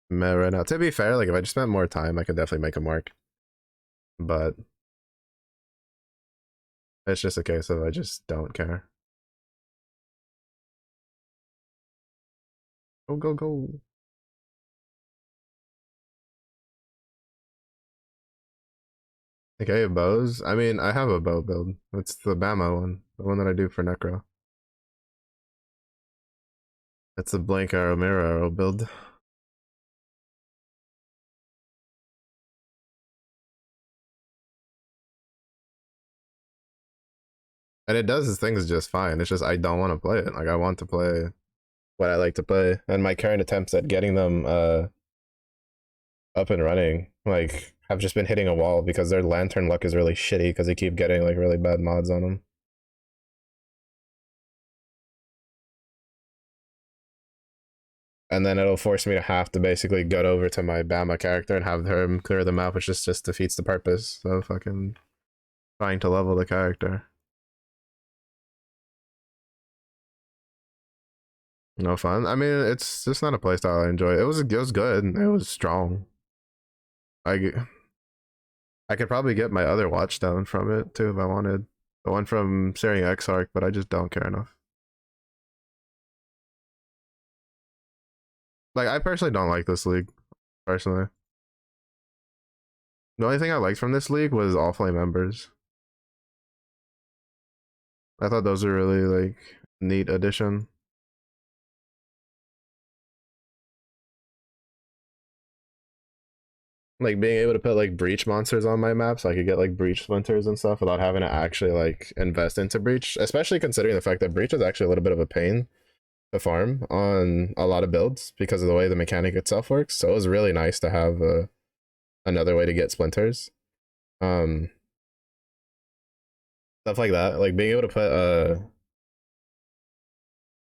meh right now. To be fair, like if I just spent more time, I could definitely make them work. But it's just a case of I just don't care. Go, go, go. Okay, bows. I mean, I have a bow build. It's the Bama one, the one that I do for Necro. It's the blank arrow mirror arrow build. And it does its things just fine. It's just I don't want to play it. Like I want to play what I like to play. And my current attempts at getting them up and running, like, have just been hitting a wall because their lantern luck is really shitty because they keep getting like really bad mods on them. And then it'll force me to have to basically go over to my Bama character and have him clear the map, which just defeats the purpose of fucking trying to level the character. No fun. I mean, it's just not a playstyle I enjoy. It was good. It was strong. I I could probably get my other watchstone from it too if I wanted. The one from Searing Exarch, but I just don't care enough. Like I personally don't like this league. Personally. The only thing I liked from this league was all flame members. I thought those were really like neat addition. Like being able to put like breach monsters on my map so I could get like breach splinters and stuff without having to actually like invest into breach, especially considering the fact that breach is actually a little bit of a pain to farm on a lot of builds because of the way the mechanic itself works. So it was really nice to have another way to get splinters. Um Stuff like that, like being able to put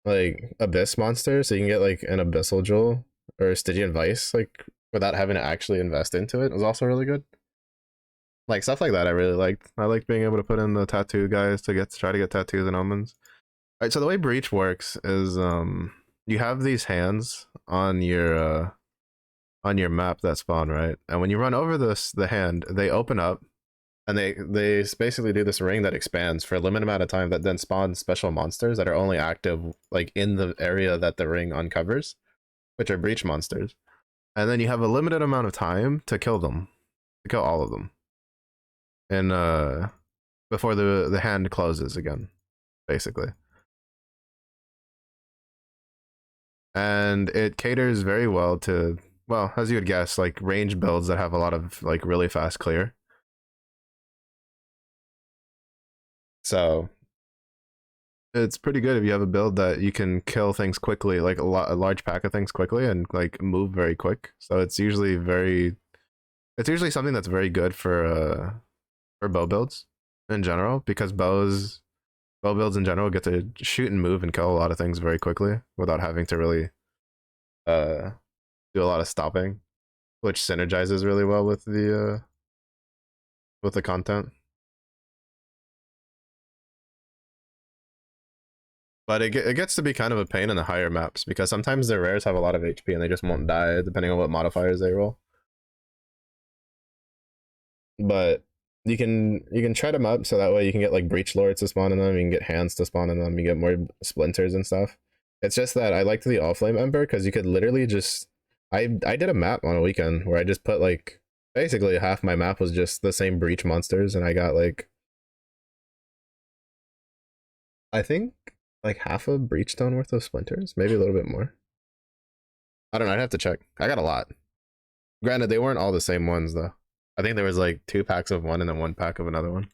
like abyss monster so you can get like an abyssal jewel or Stygian Vice like without having to actually invest into it was also really good. Like stuff like that I really liked. I liked being able to put in the tattoo guys to try to get tattoos and omens. All right, so the way breach works is you have these hands on your map that spawn, right? And when you run over the hand, they open up and they basically do this ring that expands for a limited amount of time that then spawns special monsters that are only active like in the area that the ring uncovers, which are breach monsters. And then you have a limited amount of time to kill them, to kill all of them, and before the hand closes again, basically. And it caters very well to, well, as you would guess, like range builds that have a lot of like really fast clear. So it's pretty good if you have a build that you can kill things quickly, like a large pack of things quickly and like move very quick. So it's usually something that's very good for bow builds in general because bow builds in general get to shoot and move and kill a lot of things very quickly without having to really uh do a lot of stopping, which synergizes really well with the content. But it gets to be kind of a pain in the higher maps because sometimes their rares have a lot of HP and they just won't die depending on what modifiers they roll. But you can try them up so that way you can get like breach lords to spawn in them, you can get hands to spawn in them, you get more splinters and stuff. It's just that I liked the all flame ember because you could literally just I did a map on a weekend where I just put like basically half my map was just the same breach monsters and I got like I think like half a breach stone worth of splinters, maybe a little bit more. I don't know, I'd have to check. I got a lot. Granted, they weren't all the same ones though. I think there was like 2 packs of one and then 1 pack of another one.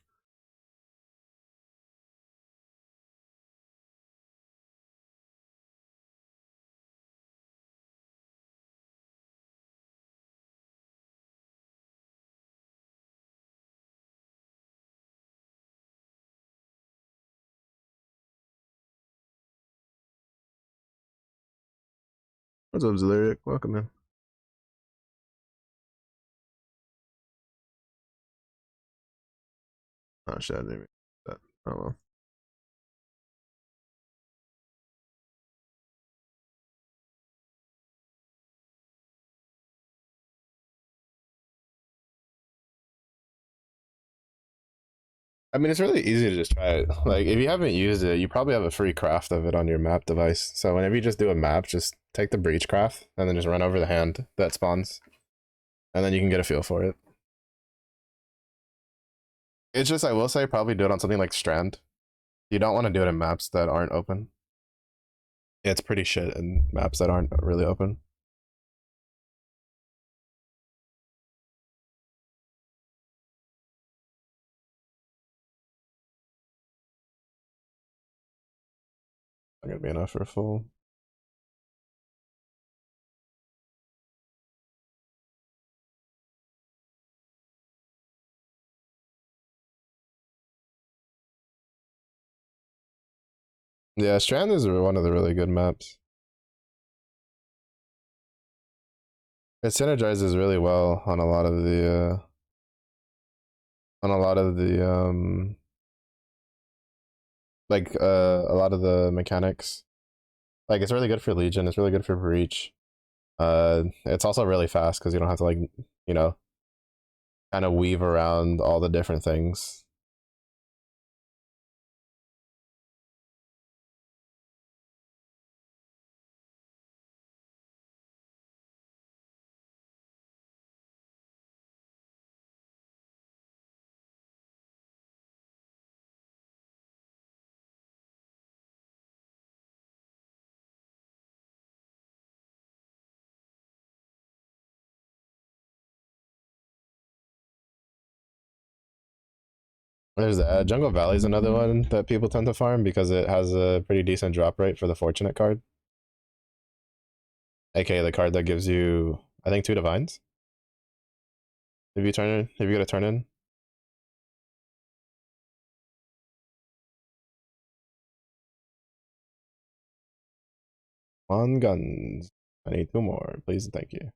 What's up, Zelyric? Welcome in. Oh shit, I didn't even that. Oh well. I mean, it's really easy to just try it. Like, if you haven't used it, you probably have a free craft of it on your map device. So whenever you just do a map, just take the breach craft and then just run over the hand that spawns, and then you can get a feel for it. It's just, I will say, probably do it on something like Strand. You don't want to do it in maps that aren't open. It's pretty shit in maps that aren't really open. Not gonna be enough for a full. Yeah, Strand is one of the really good maps. It synergizes really well on a lot of the like a lot of the mechanics. Like, it's really good for Legion. It's really good for Breach. It's also really fast because you don't have to, like, you know, kind of weave around all the different things. There's that. Jungle Valley is another one that people tend to farm because it has a pretty decent drop rate for the Fortunate card, aka the card that gives you, I think, 2 divines if you turn in, if you get a turn in. On guns. I need 2 more, please and thank you.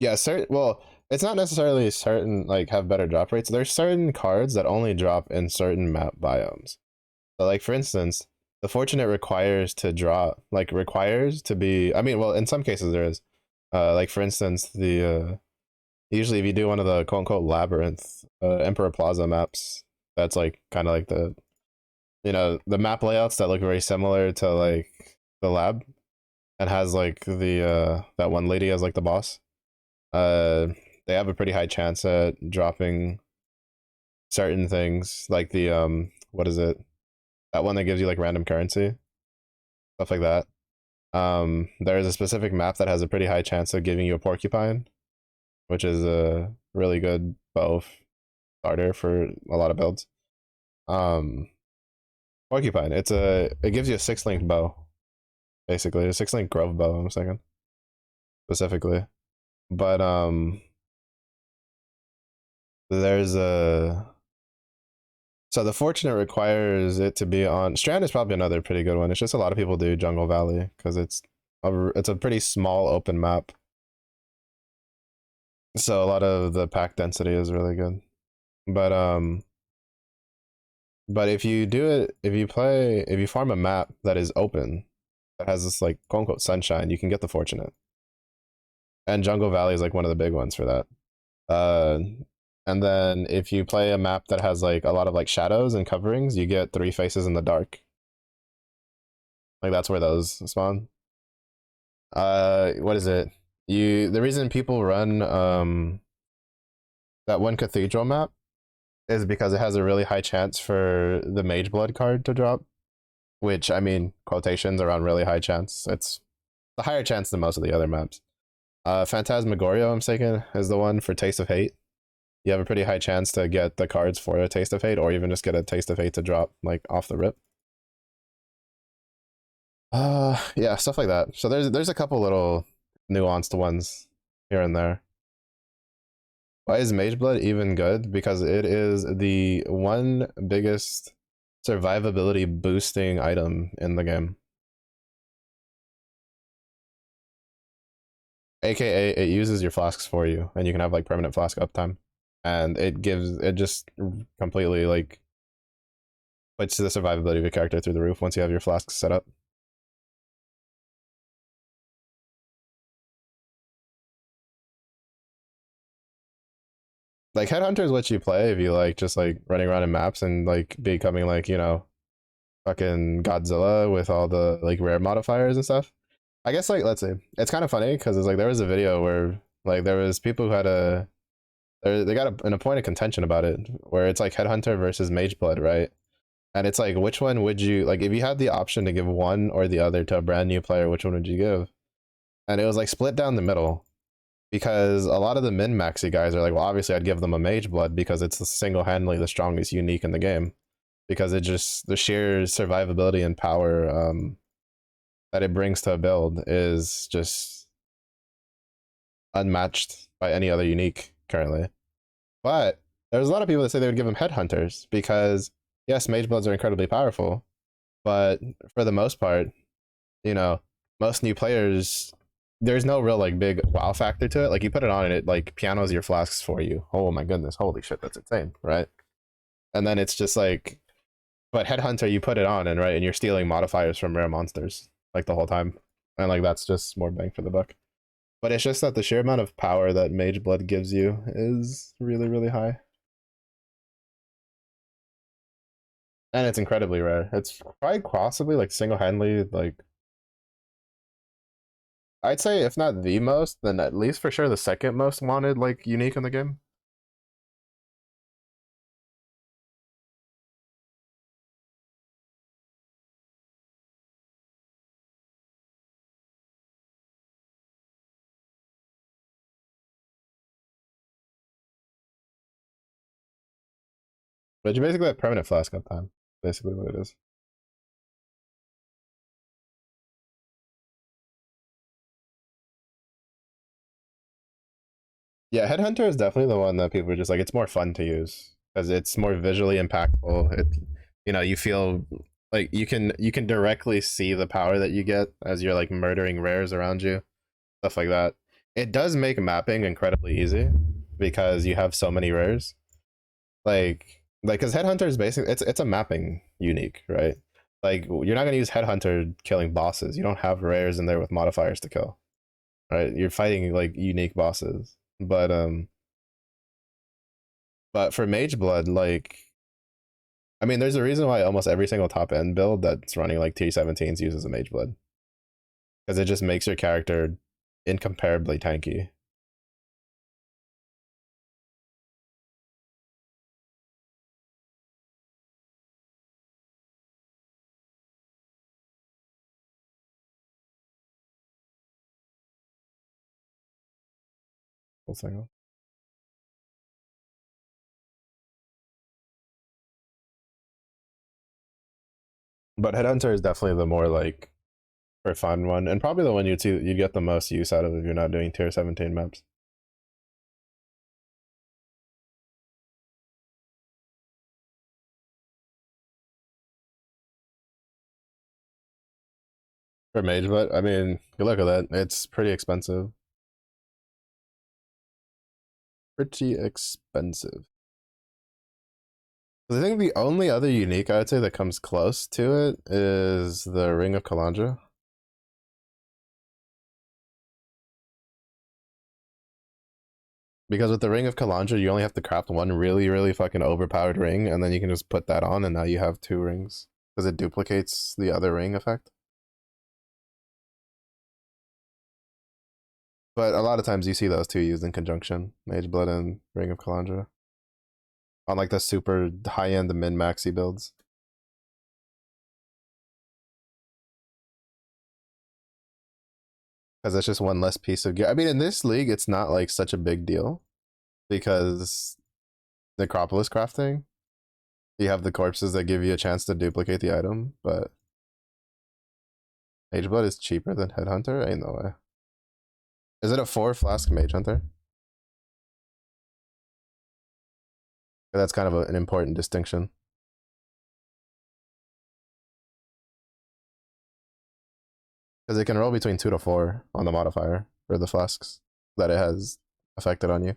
Yeah, certain. Well, it's not necessarily certain like have better drop rates. There's certain cards that only drop in certain map biomes. So, like, for instance, the Fortunate requires to drop, like, requires to be. I mean, well, in some cases there is. Like, for instance, the usually if you do one of the quote unquote labyrinth Emperor Plaza maps, that's like kind of like the, you know, the map layouts that look very similar to like the lab, and has like the that one lady as like the boss. Uh, they have a pretty high chance at dropping certain things, like the what is it? That one that gives you like random currency, stuff like that. There is a specific map that has a pretty high chance of giving you a porcupine, which is a really good bow starter for a lot of builds. Um, Porcupine. It gives you a 6 link bow, basically a 6 link grove bow. I'm saying specifically, but there's a, so the Fortunate requires it to be on Strand is probably another pretty good one. It's just a lot of people do Jungle Valley because it's a pretty small open map, so a lot of the pack density is really good. But if you do it, if you farm a map that is open, that has this like quote unquote sunshine, you can get the Fortunate. And Jungle Valley is like one of the big ones for that. Uh, and then if you play a map that has like a lot of like shadows and coverings, you get 3 faces in the dark. Like, that's where those spawn. What is it? The reason people run that one cathedral map is because it has a really high chance for the Mage Blood card to drop, which, I mean, quotations around really high chance. It's a higher chance than most of the other maps. Phantasmagoria, I'm thinking, is the one for Taste of Hate. You have a pretty high chance to get the cards for a Taste of Hate, or even just get a Taste of Hate to drop like off the rip. Yeah, stuff like that. So there's a couple little nuanced ones here and there. Why is Mage Blood even good? Because it is the one biggest survivability boosting item in the game. AKA, it uses your flasks for you, and you can have like permanent flask uptime, and it just completely like puts the survivability of your character through the roof once you have your flasks set up. Like Headhunter is what you play if you like just like running around in maps and like becoming like, you know, fucking Godzilla with all the like rare modifiers and stuff. I guess like let's see. It's kind of funny because it's like there was a video where like there was people who had they got an point of contention about it where it's like Headhunter versus Mageblood, right? And it's like which one would you like if you had the option to give one or the other to a brand new player, which one would you give? And it was like split down the middle because a lot of the min maxi guys are like, well, obviously I'd give them a Mageblood because it's single handedly the strongest unique in the game because it just the sheer survivability and power that it brings to a build is just unmatched by any other unique currently. But there's a lot of people that say they would give them headhunters because yes, mage bloods are incredibly powerful, but for the most part, you know, most new players there's no real like big wow factor to it. Like you put it on and it like pianos your flasks for you. Oh my goodness, holy shit, that's insane, right? And then it's just like but headhunter you put it on and right and you're stealing modifiers from rare monsters like the whole time. And like that's just more bang for the buck. But it's just that the sheer amount of power that Mage Blood gives you is really, really high. And it's incredibly rare. It's probably possibly like single-handedly, like I'd say if not the most, then at least for sure the second most wanted like unique in the game. But you basically have permanent flask uptime. Basically what it is. Yeah, Headhunter is definitely the one that people are just like it's more fun to use because it's more visually impactful. It you know, you feel like you can directly see the power that you get as you're like murdering rares around you, stuff like that. It does make mapping incredibly easy because you have so many rares. Like because Headhunter is basically it's a mapping unique, right? Like you're not gonna use Headhunter killing bosses. You don't have rares in there with modifiers to kill, right? You're fighting like unique bosses. But for Mage Blood, like I mean, there's a reason why almost every single top end build that's running like T17s uses a Mage Blood because it just makes your character incomparably tanky. Full single. But Headhunter is definitely the more like for fun one, and probably the one you get the most use out of if you're not doing tier 17 maps. For Mage, but I mean, you look at that, it's pretty expensive. Pretty expensive. I think the only other unique I would say that comes close to it is the Ring of Kalandra. Because with the Ring of Kalandra, you only have to craft one really, really fucking overpowered ring, and then you can just put that on, and now you have two rings. Because it duplicates the other ring effect. But a lot of times you see those two used in conjunction, Mage Blood and Ring of Kalandra. On like the super high-end min-maxi builds. Because it's just one less piece of gear. I mean, in this league, it's not like such a big deal because necropolis crafting, you have the corpses that give you a chance to duplicate the item, but Mage Blood is cheaper than Headhunter? Ain't no way. Is it a 4 flask Mage Hunter? That's kind of an important distinction. Because it can roll between 2 to 4 on the modifier for the flasks that it has affected on you.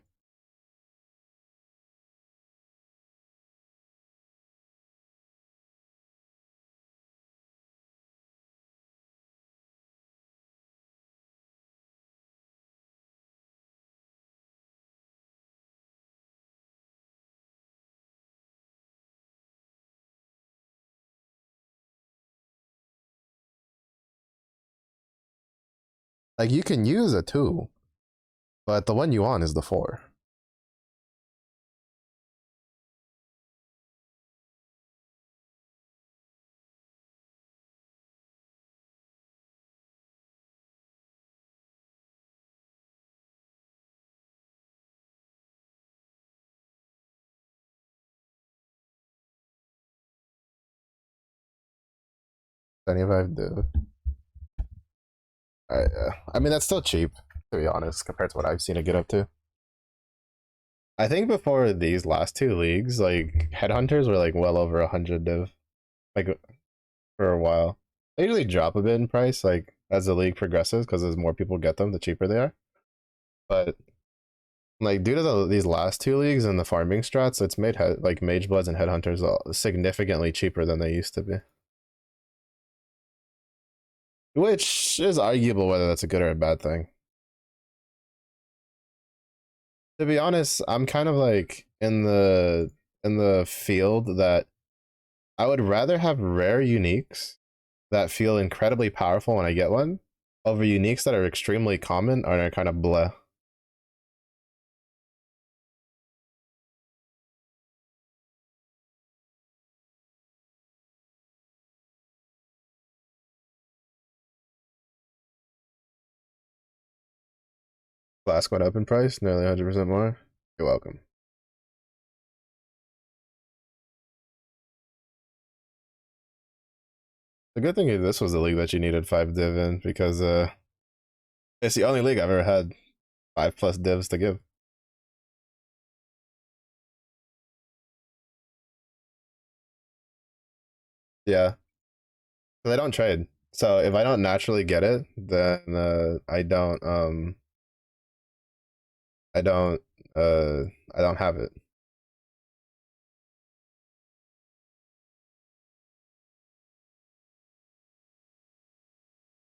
Like you can use a 2, but the one you want is the 4. $25 div. Alright, yeah. I mean that's still cheap, to be honest, compared to what I've seen it get up to. I think before these last 2 leagues, like headhunters were like well over 100 div, like for a while. They usually drop a bit in price, like as the league progresses, because as more people get them, the cheaper they are. But like due to these last 2 leagues and the farming strats, it's made like mage bloods and headhunters significantly cheaper than they used to be. Which is arguable whether that's a good or a bad thing. To be honest, I'm kind of like in the field that I would rather have rare uniques that feel incredibly powerful when I get one over uniques that are extremely common and are kind of bleh. Last one up in price, nearly 100% more. You're welcome. The good thing is this was the league that you needed 5 div in because it's the only league I've ever had 5+ divs to give. Yeah, because I don't trade. So if I don't naturally get it, then I don't uh I don't have it.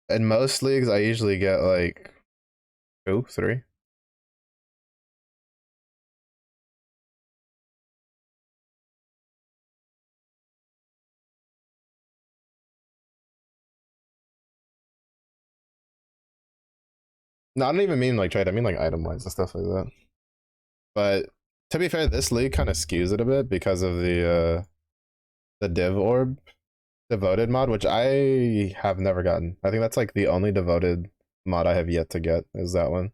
In most leagues, I usually get like 2, 3. No, I don't even mean like trade. I mean like item wise and stuff like that. But to be fair, this league kind of skews it a bit because of the div orb devoted mod, which I have never gotten. I think that's like the only devoted mod I have yet to get is that one.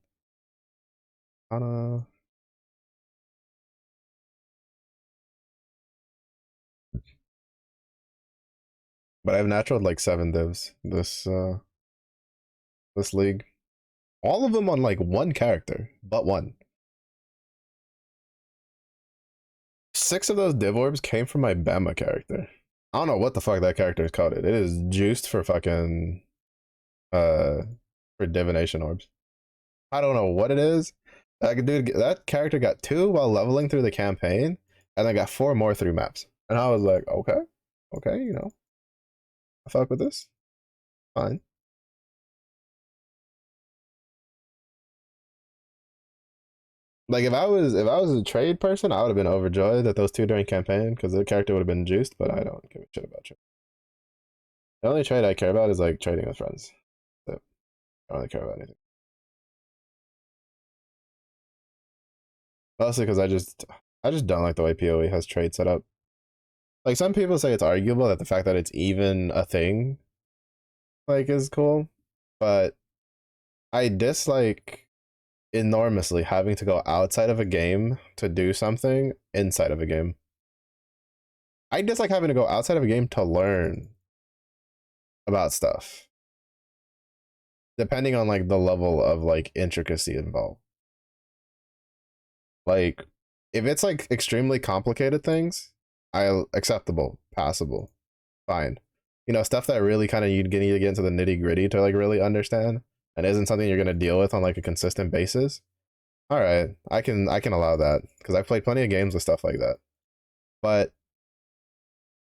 But I've naturaled like 7 divs this league. All of them on like one character, but one. 6 of those div orbs came from my Bama character. I don't know what the fuck that character is called. It is juiced for fucking uh for divination orbs. I don't know what it is. That dude, that character got 2 while leveling through the campaign, and I got 4 more through maps. And I was like, okay, okay, you know, I fuck with this. Fine. Like if I was a trade person, I would have been overjoyed that those 2 during campaign because the character would have been juiced. But I don't give a shit about trade. The only trade I care about is like trading with friends. So I don't really care about anything. Mostly because I just don't like the way PoE has trade set up. Like some people say it's arguable that the fact that it's even a thing like is cool, but I dislike enormously having to go outside of a game to do something inside of a game. I dislike having to go outside of a game to learn about stuff, depending on like the level of like intricacy involved. Like if it's like extremely complicated things, I acceptable, passable, fine. You know, stuff that really kind of you need to get into the nitty gritty to like really understand and isn't something you're gonna deal with on like a consistent basis. All right, I can allow that because I've played plenty of games with stuff like that. But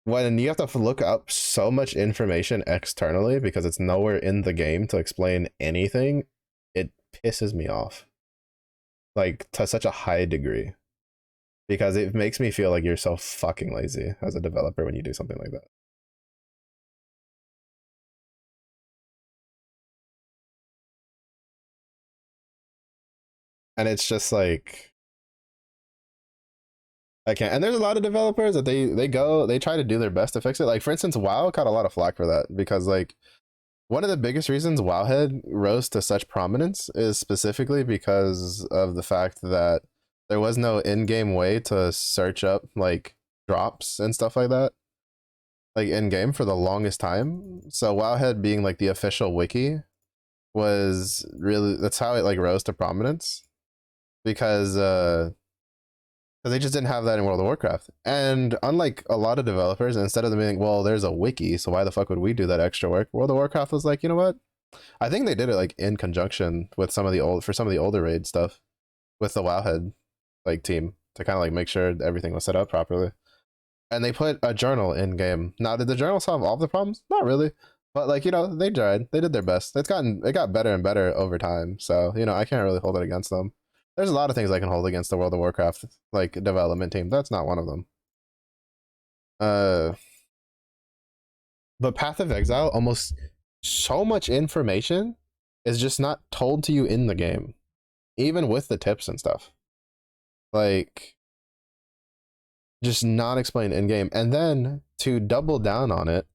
when you have to look up so much information externally because it's nowhere in the game to explain anything, it pisses me off. Like to such a high degree. Because it makes me feel like you're so fucking lazy as a developer when you do something like that. And it's just like I can't. And there's a lot of developers that they try to do their best to fix it. Like for instance, WoW got a lot of flack for that because like one of the biggest reasons Wowhead rose to such prominence is specifically because of the fact that there was no in-game way to search up like drops and stuff like that, like in-game for the longest time. So Wowhead being like the official wiki was really that's how it like rose to prominence because they just didn't have that in World of Warcraft. And unlike a lot of developers, instead of them being, well, there's a wiki, so why the fuck would we do that extra work? World of Warcraft was like, you know what? I think they did it like in conjunction with some of the older raid stuff with the Wowhead like team to kind of like make sure everything was set up properly. And they put a journal in game. Now, did the journal solve all the problems? Not really. But like, you know, they tried. They did their best. It got better and better over time. So, you know, I can't really hold it against them. There's a lot of things I can hold against the World of Warcraft like development team. That's not one of them. Uh but Path of Exile, almost so much information is just not told to you in the game, even with the tips and stuff. Like just not explained in game. And then to double down on it,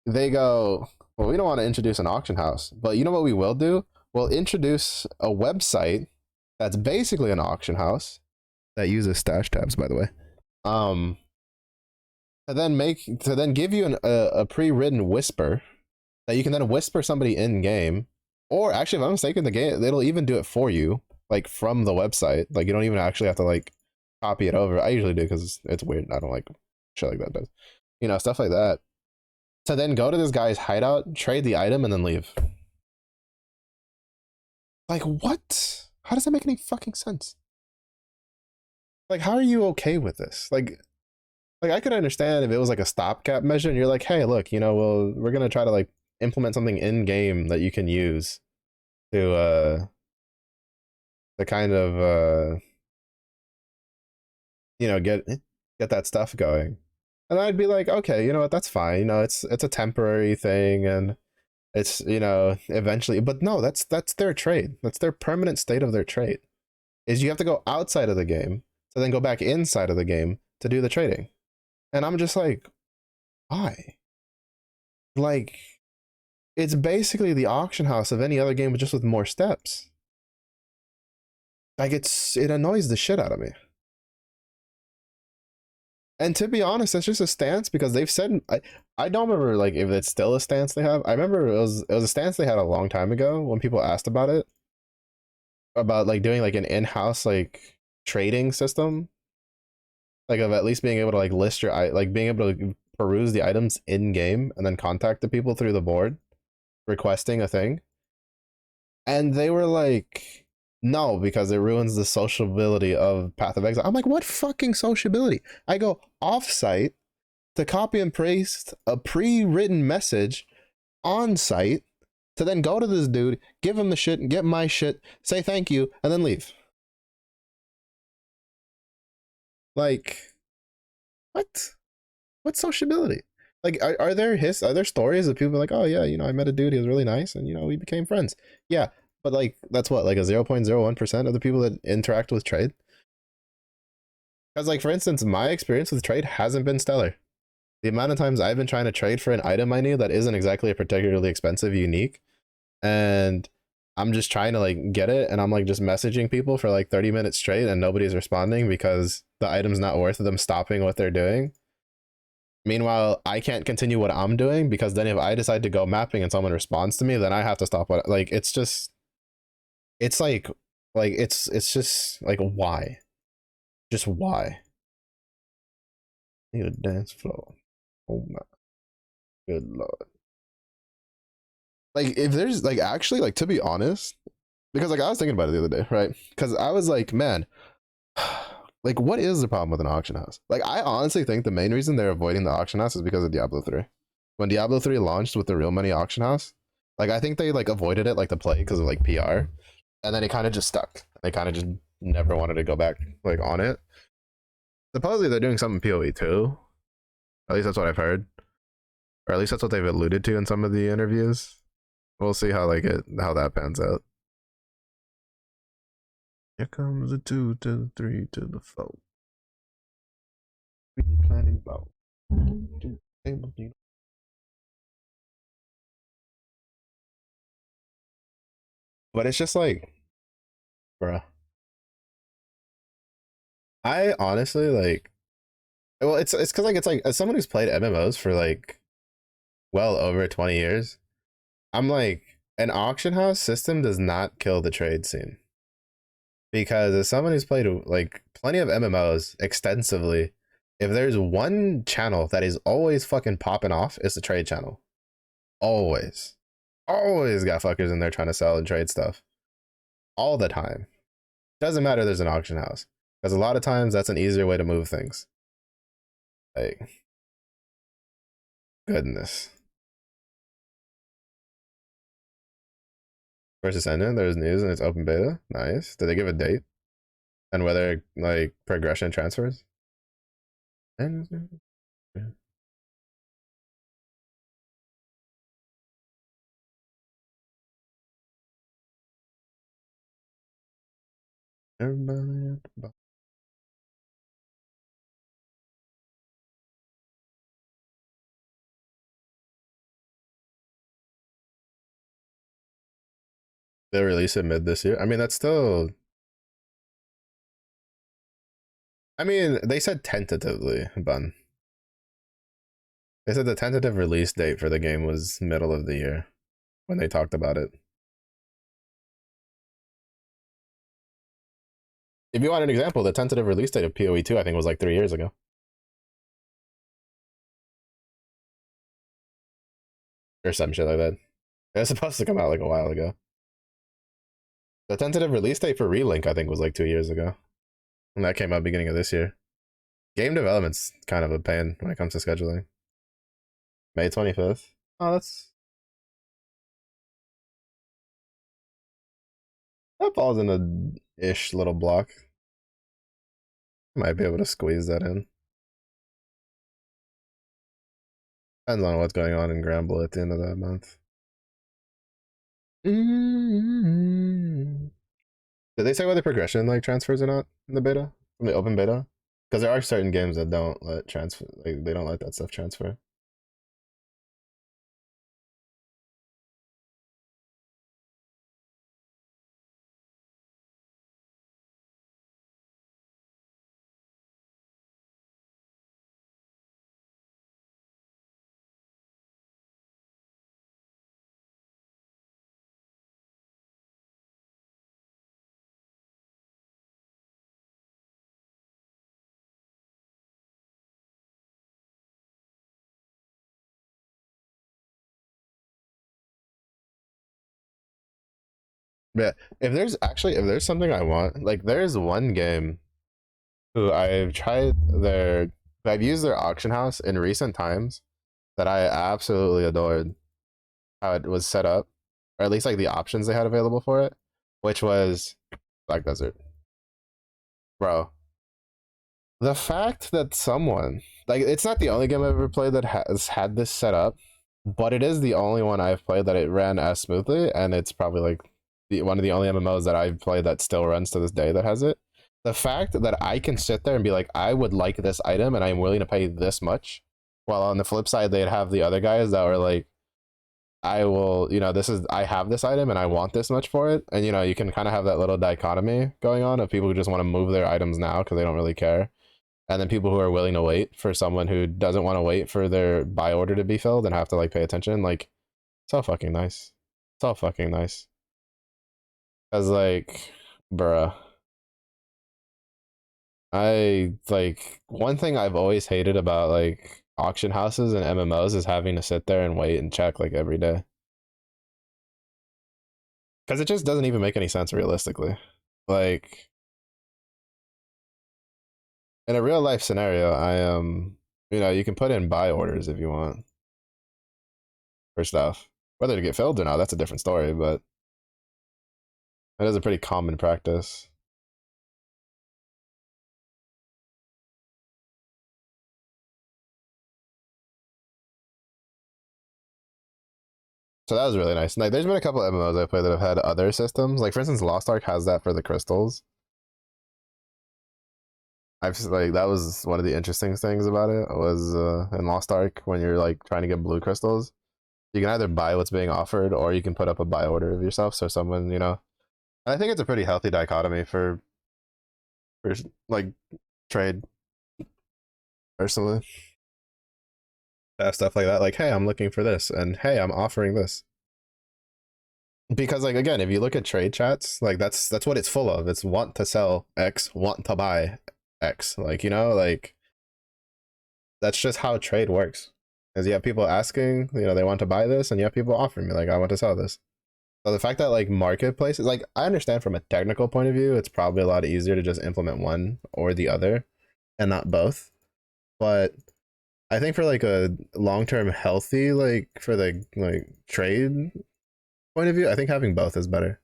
they go, well, we don't want to introduce an auction house, but you know what we will do? We'll introduce a website that's basically an auction house that uses stash tabs, by the way. Um, to then give you a pre-written whisper that you can then whisper somebody in game, or actually, if I'm mistaken, the game it'll even do it for you, like from the website. Like you don't even actually have to like copy it over. I usually do because it's weird. I don't like shit like that does, you know, stuff like that. To then go to this guy's hideout, trade the item, and then leave. Like what? How does that make any fucking sense? Like, how are you okay with this? Like I could understand if it was like a stopgap measure, and you're like, hey, look, you know, well, we're gonna try to like implement something in game that you can use to kind of you know get that stuff going. And I'd be like, okay, you know what, that's fine. You know, it's a temporary thing, and it's you know eventually. But no, that's their trade. That's their permanent state of their trade. Is you have to go outside of the game to then go back inside of the game to do the trading. And I'm just like, why? Like, it's basically the auction house of any other game, but just with more steps. Like, it annoys the shit out of me. And to be honest, that's just a stance because they've said I don't remember like if it's still a stance they have. I remember it was a stance they had a long time ago when people asked about it, about like doing like an in-house like trading system, like of at least being able to like list your like being able to peruse the items in game and then contact the people through the board requesting a thing. And they were like, no, because it ruins the sociability of Path of Exile. I'm like, what fucking sociability? I go offsite to copy and paste a pre-written message on site to then go to this dude, give him the shit, get my shit, say thank you, and then leave. Like, what? What sociability? Like, are there stories of people like, oh yeah, you know, I met a dude, he was really nice, and you know, we became friends. Yeah, but like, that's what, like a 0.01% of the people that interact with trade. Because like, for instance, my experience with trade hasn't been stellar. The amount of times I've been trying to trade for an item I need that isn't exactly a particularly expensive unique, and I'm just trying to like get it, and I'm like just messaging people for like 30 minutes straight, and nobody's responding because the item's not worth them stopping what they're doing. Meanwhile, I can't continue what I'm doing because then if I decide to go mapping and someone responds to me, then I have to stop what like it's just it's like it's just like why? Just why? Need a dance floor. Oh my good lord. Like if there's like actually like to be honest, because like I was thinking about it the other day, right? Because I was like, man, like what is the problem with an auction house? Like I honestly think the main reason they're avoiding the auction house is because of Diablo 3. When Diablo 3 launched with the real money auction house, like I think they like avoided it like the play because of like PR. And then it kind of just stuck. They kind of just never wanted to go back like on it. Supposedly they're doing something PoE too. At least that's what I've heard. Or at least that's what they've alluded to in some of the interviews. We'll see how like how that pans out. Here comes the 2 to the 3 to the 4. We planning about. But it's just like, bruh. I honestly like. Well, it's because like it's like as someone who's played MMOs for like well over 20 years, I'm like an auction house system does not kill the trade scene because as someone who's played like plenty of MMOs extensively, if there's one channel that is always fucking popping off, it's the trade channel. Always, always got fuckers in there trying to sell and trade stuff all the time. Doesn't matter. There's an auction house because a lot of times that's an easier way to move things. Like goodness. Versus Ending, there's news and it's open beta. Nice. Did they give a date and whether like progression transfers? And everybody at the bottom. They'll release it mid this year. I mean, that's still. I mean, they said tentatively, Bun. They said the tentative release date for the game was middle of the year when they talked about it. If you want an example, the tentative release date of PoE 2, I think, was like 3 years ago. Or some shit like that. It was supposed to come out like a while ago. The tentative release date for Relink, I think, was like 2 years ago. And that came out beginning of this year. Game development's kind of a pain when it comes to scheduling. May 25th. Oh, that falls in a ish little block. Might be able to squeeze that in. Depends on what's going on in Gramble at the end of that month. Mm-hmm. Did they say whether progression like transfers or not in the beta? From the open beta? Because there are certain games that don't let transfer, like they don't let that stuff transfer. But if there's something I want, like there's one game who I've used their auction house in recent times that I absolutely adored how it was set up, or at least like the options they had available for it, which was Black Desert. Bro, the fact that someone like it's not the only game I've ever played that has had this set up, but it is the only one I've played that it ran as smoothly, and it's probably like one of the only MMOs that I've played that still runs to this day that has it. The fact that I can sit there and be like, I would like this item and I'm willing to pay this much, while on the flip side they'd have the other guys that were like, I will, I have this item and I want this much for it, and you can kind of have that little dichotomy going on of people who just want to move their items now because they don't really care, and then people who are willing to wait for someone who doesn't want to wait for their buy order to be filled and have to like pay attention. Like, it's all fucking nice. It's all fucking nice. Cause like, bruh, I like one thing I've always hated about like auction houses and MMOs is having to sit there and wait and check like every day. Cause it just doesn't even make any sense realistically. Like in a real life scenario, I am, you can put in buy orders if you want for stuff. Whether to get filled or not, that's a different story, but it is a pretty common practice. So that was really nice. Like, there's been a couple of MMOs I played that have had other systems. Like, for instance, Lost Ark has that for the crystals. like that was one of the interesting things about it was in Lost Ark when you're like trying to get blue crystals, you can either buy what's being offered or you can put up a buy order of yourself. So someone, I think it's a pretty healthy dichotomy for like trade personally. To have stuff like that, like, hey, I'm looking for this, and hey, I'm offering this. Because like again, if you look at trade chats, like that's what it's full of. It's want to sell X, want to buy X. Like, like that's just how trade works. Because you have people asking, they want to buy this, and you have people offering me, like, I want to sell this. So the fact that like marketplaces, like I understand from a technical point of view, it's probably a lot easier to just implement one or the other and not both. But I think for like a long term healthy, like for the like trade point of view, I think having both is better.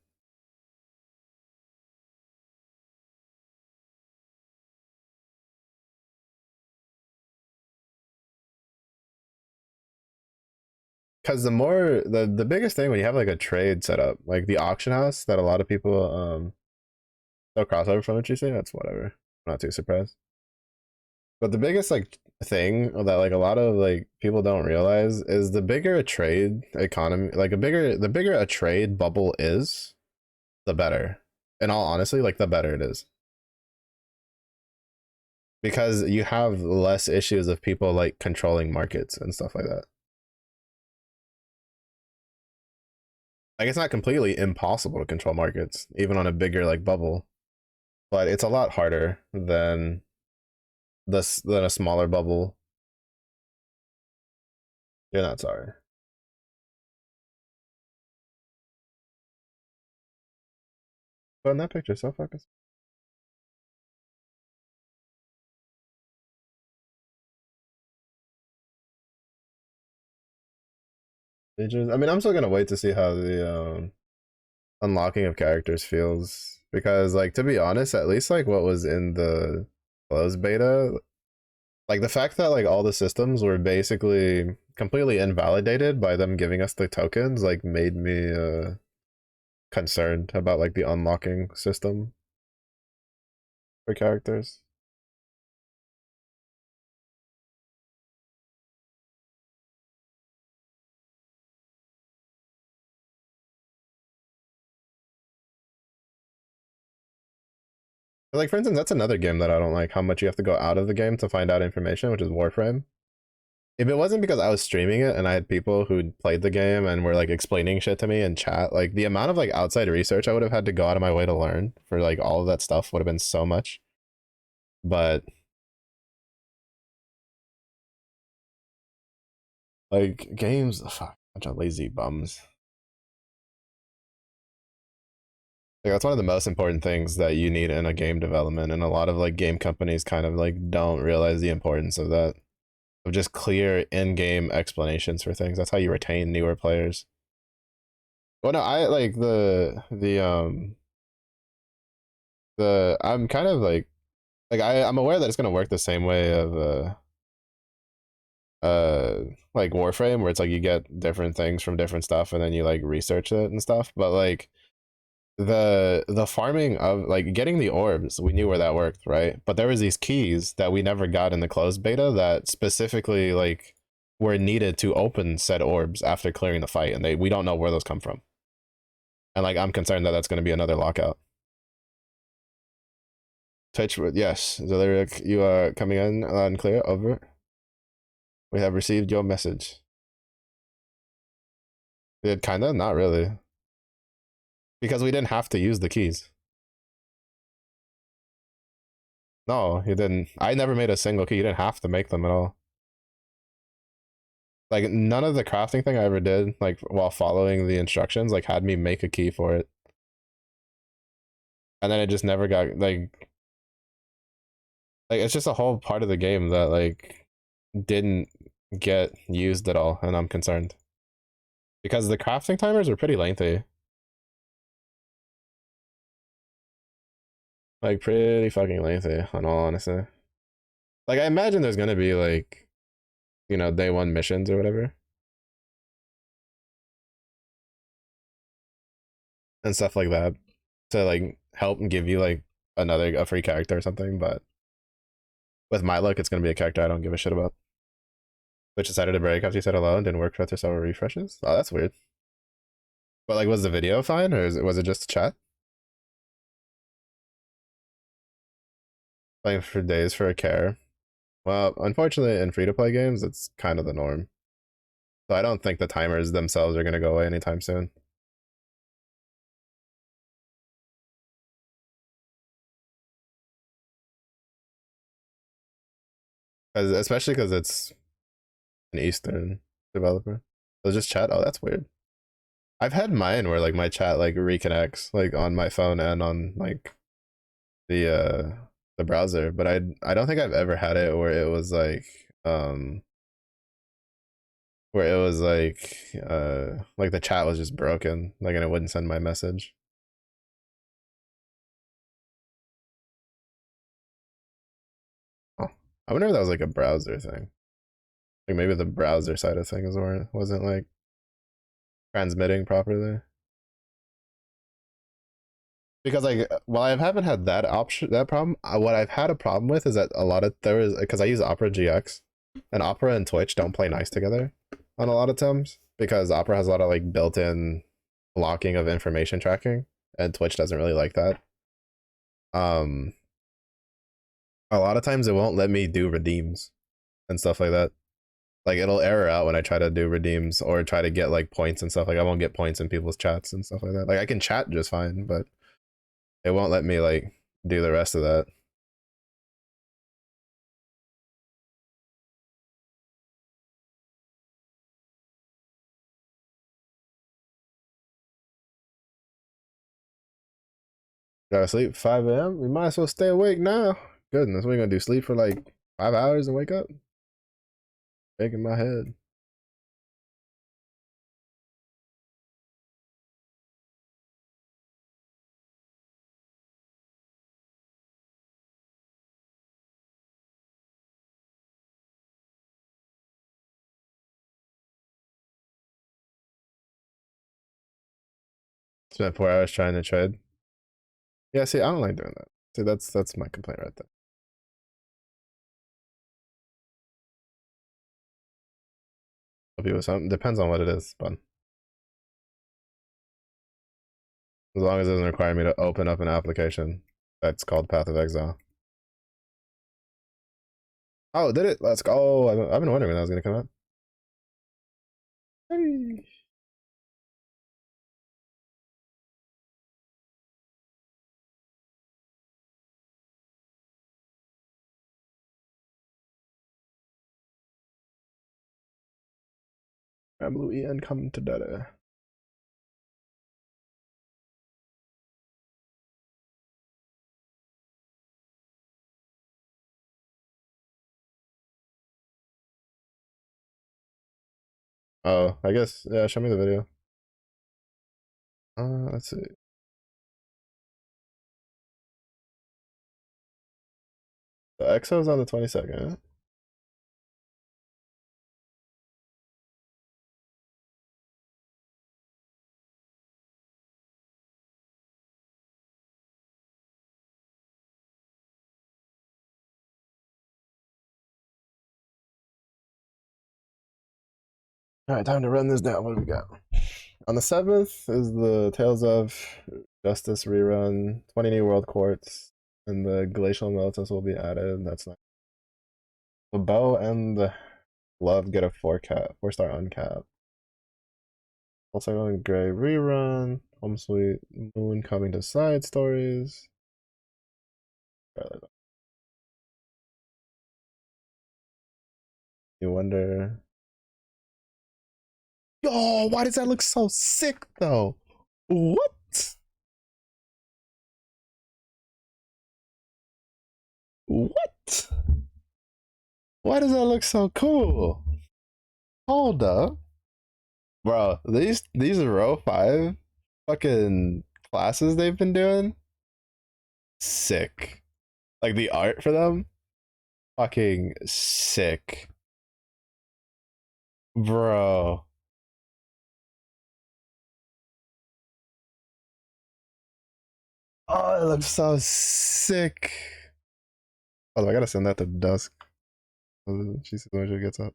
Because the biggest thing when you have like a trade set up, like the auction house that a lot of people they'll crossover from, what you say, that's whatever. I'm not too surprised. But the biggest like thing that like a lot of like people don't realize is the bigger a trade economy, like the bigger a trade bubble is, the better. In all honesty, like the better it is. Because you have less issues of people like controlling markets and stuff like that. Like it's not completely impossible to control markets, even on a bigger like bubble, but it's a lot harder than a smaller bubble. You're not sorry. But in that picture, so focused. I mean, I'm still gonna wait to see how the unlocking of characters feels because, like, to be honest, at least like what was in the closed beta, like the fact that like all the systems were basically completely invalidated by them giving us the tokens, like made me concerned about like the unlocking system for characters. Like for instance, that's another game that I don't like, how much you have to go out of the game to find out information, which is Warframe. If it wasn't because I was streaming it and I had people who played the game and were like explaining shit to me in chat, like the amount of like outside research I would have had to go out of my way to learn for like all of that stuff would have been so much. But like games, fuck, bunch of lazy bums. Like that's one of the most important things that you need in a game development, and a lot of like game companies kind of like don't realize the importance of that. Of just clear in-game explanations for things. That's how you retain newer players. Well, no, I like the I'm kind of I'm aware that it's gonna work the same way of like Warframe, where it's like you get different things from different stuff and then you like research it and stuff. But like the farming of like getting the orbs, we knew where that worked, right? But there was these keys that we never got in the closed beta that specifically like were needed to open said orbs after clearing the fight, and we don't know where those come from. And like I'm concerned that that's going to be another lockout. Twitch, yes, the lyric, you are coming in loud and clear. Over. We have received your message. It kind of, not really, because we didn't have to use the keys. No, you didn't. I never made a single key. You didn't have to make them at all. Like none of the crafting thing I ever did, like while following the instructions, like had me make a key for it. And then it just never got like it's just a whole part of the game that like didn't get used at all, and I'm concerned. Because the crafting timers were pretty lengthy. Like pretty fucking lengthy, in all honesty. Like I imagine there's gonna be like, day one missions or whatever. And stuff like that to like help and give you like a free character or something, but With my luck, it's gonna be a character I don't give a shit about. Which decided to break after you said hello and didn't work after several refreshes. Oh, that's weird. But like, was the video fine, or was it just a chat? Playing for days for a care. Well, unfortunately, in free to play games, it's kind of the norm. So I don't think the timers themselves are gonna go away anytime soon. Especially because it's an Eastern developer. So just chat. Oh, that's weird. I've had mine where like my chat like reconnects like on my phone and on like the browser, but I don't think I've ever had it um where it was like the chat was just broken, like, and it wouldn't send my message. Oh, I wonder if that was like a browser thing. Like maybe the browser side of things wasn't like transmitting properly. Because like while I haven't had that problem, what I've had a problem with is that a lot of there is because I use Opera GX, and Opera and Twitch don't play nice together on a lot of times because Opera has a lot of like built-in blocking of information tracking, and Twitch doesn't really like that. Um, a lot of times it won't let me do redeems and stuff like that. Like it'll error out when I try to do redeems or try to get like points and stuff. Like I won't get points in people's chats and stuff like that. Like I can chat just fine, but it won't let me like do the rest of that. Gotta sleep 5 a.m. We might as well stay awake now. Goodness, we're gonna do sleep for like 5 hours and wake up. Shaking my head. Spent 4 hours trying to trade. Yeah, see, I don't like doing that. See, that's my complaint right there. Help you with something. Depends on what it is, but as long as it doesn't require me to open up an application that's called Path of Exile. Oh, did it? Let's go. I've been wondering when that was gonna come out. Hey. Blue EN coming to data. Oh, I guess, yeah, show me the video. Let's see. The EXO's on the 22nd. All right, time to run this down. What do we got? On the 7th is the Tales of Justice rerun, 20 new world courts, and the Glacial Meltas will be added. That's nice. The bow and the glove get a 4-star uncap. Also going Gray rerun, Home Sweet Moon coming to side stories. You wonder. Yo, why does that look so sick though? What? What? Why does that look so cool? Hold up. Bro, these row 5 fucking classes they've been doing, sick. Like the art for them, fucking sick. Bro. Oh, it looks so sick. Oh, I gotta send that to Dusk. She sees when she gets up.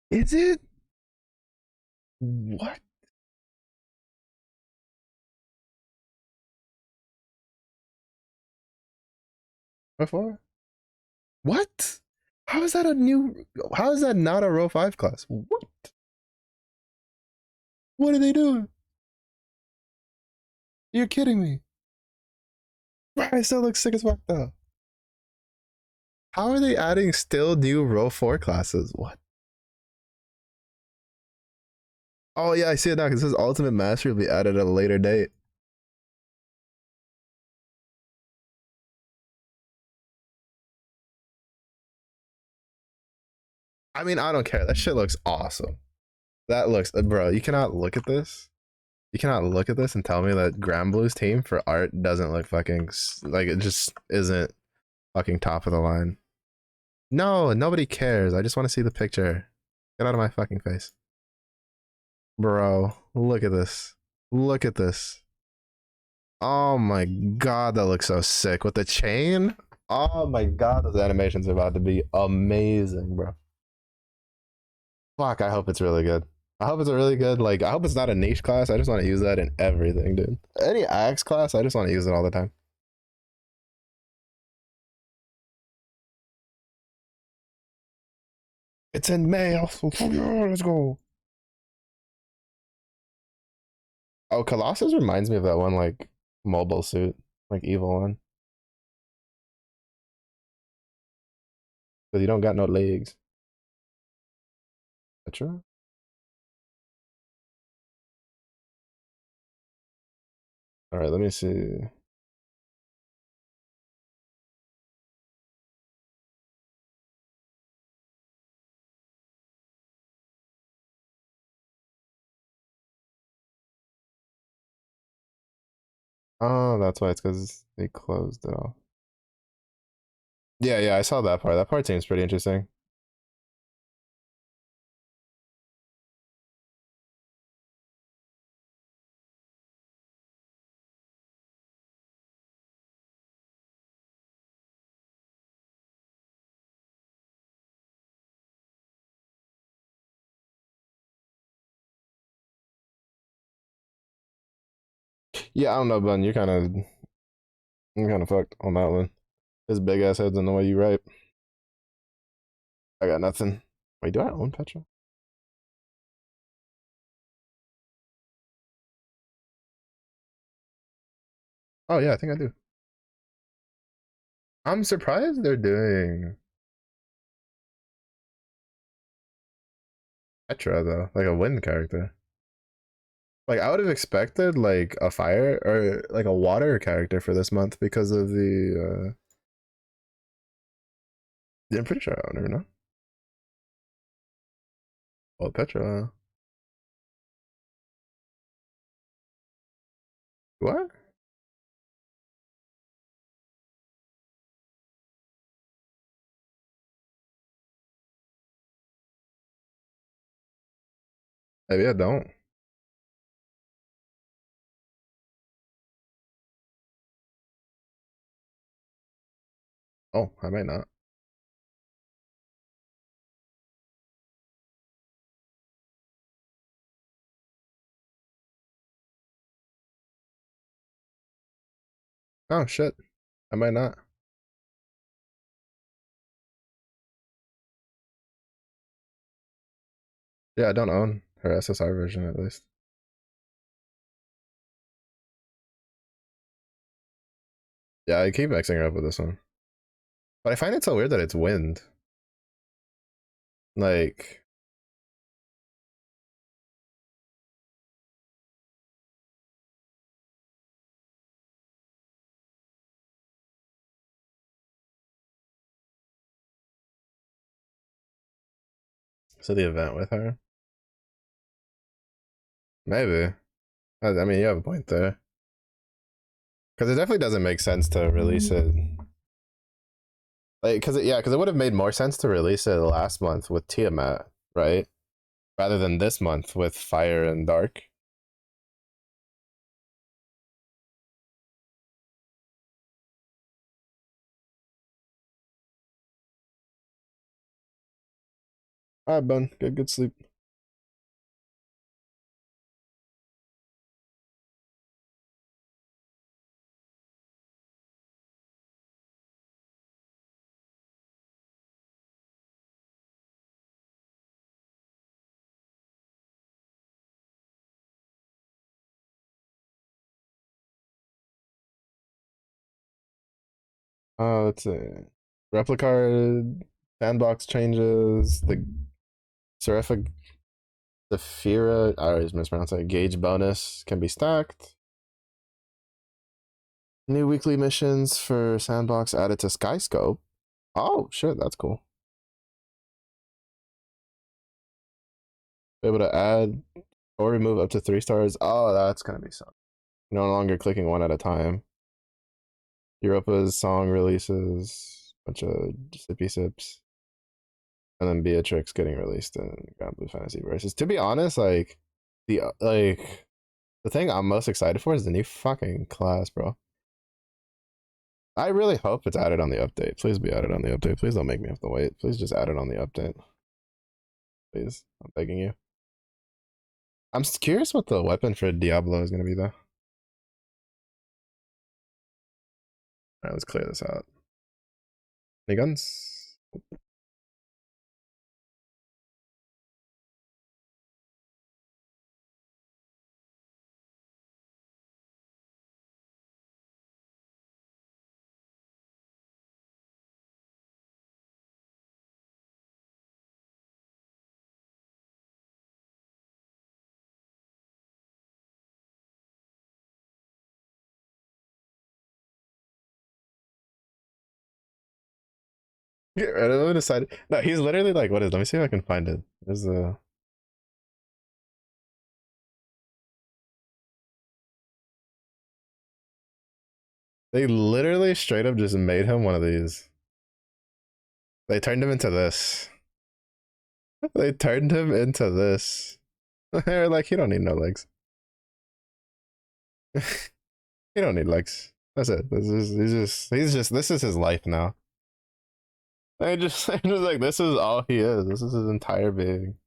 Is it? What? Before? What? How is that a new? How is that not a row 5 class? What? What are they doing? You're kidding me. I still look sick as fuck though. How are they adding still new row 4 classes? What? Oh yeah, I see it now because it says Ultimate Mastery will be added at a later date. I mean, I don't care. That shit looks awesome. That looks, bro. You cannot look at this. You cannot look at this and tell me that Grand Blue's team for art doesn't look fucking like it just isn't fucking top of the line. No, nobody cares. I just want to see the picture. Get out of my fucking face. Bro, look at this. Look at this. Oh my god, that looks so sick. With the chain? Oh my god, those animations are about to be amazing, bro. Fuck, I hope it's really good. I hope it's a really good, like, I hope it's not a niche class. I just want to use that in everything, dude. Any axe class, I just want to use it all the time. It's in May. Also. Let's go. Oh, Colossus reminds me of that one, like, mobile suit, like, evil one. Because you don't got no legs. Petra? All right, let me see. Oh, that's why it's because they closed it off. Yeah, yeah, I saw that part. That part seems pretty interesting. Yeah, I don't know, Ben. You're kind of fucked on that one. His big ass head's in the way you write. I got nothing. Wait, do I own Petra? Oh yeah, I think I do. I'm surprised they're doing Petra though, like a wind character. Like I would have expected like a fire or like a water character for this month because of the. Yeah, I'm pretty sure I own her. No, well, Petra. What? Maybe I don't. Oh, I might not. Oh shit, I might not. Yeah, I don't own her SSR version at least. Yeah, I keep mixing her up with this one. But I find it so weird that it's wind. Like, so the event with her? Maybe. I mean, you have a point there. Because it definitely doesn't make sense to release it. Like, because it would have made more sense to release it last month with Tiamat, right? rather than this month with fire and dark. All right, Bun. Good sleep. Let's see. Replica sandbox changes. The Seraphic Saphira, I always mispronounce it. Gauge bonus can be stacked. New weekly missions for sandbox added to Skyscope. Oh shit, that's cool. Be able to add or remove up to 3 stars. Oh, that's gonna be something. No longer clicking one at a time. Europa's song releases, bunch of sippy sips, and then Beatrix getting released in Grand Blue Fantasy Versus. To be honest, the thing I'm most excited for is the new fucking class, bro. I really hope it's added on the update. Please be added on the update. Please don't make me have to wait. Please just add it on the update. Please, I'm begging you. I'm curious what the weapon for Diablo is gonna be though. All right, let's clear this out. Any guns? Get rid of him. Decided. No, he's literally like, what is? Let me see if I can find it. There's a. They literally straight up just made him one of these. They turned him into this. They turned him into this. They're like, you don't need no legs. You don't need legs. That's it. This is his life now. I just like, this is all he is. This is his entire being.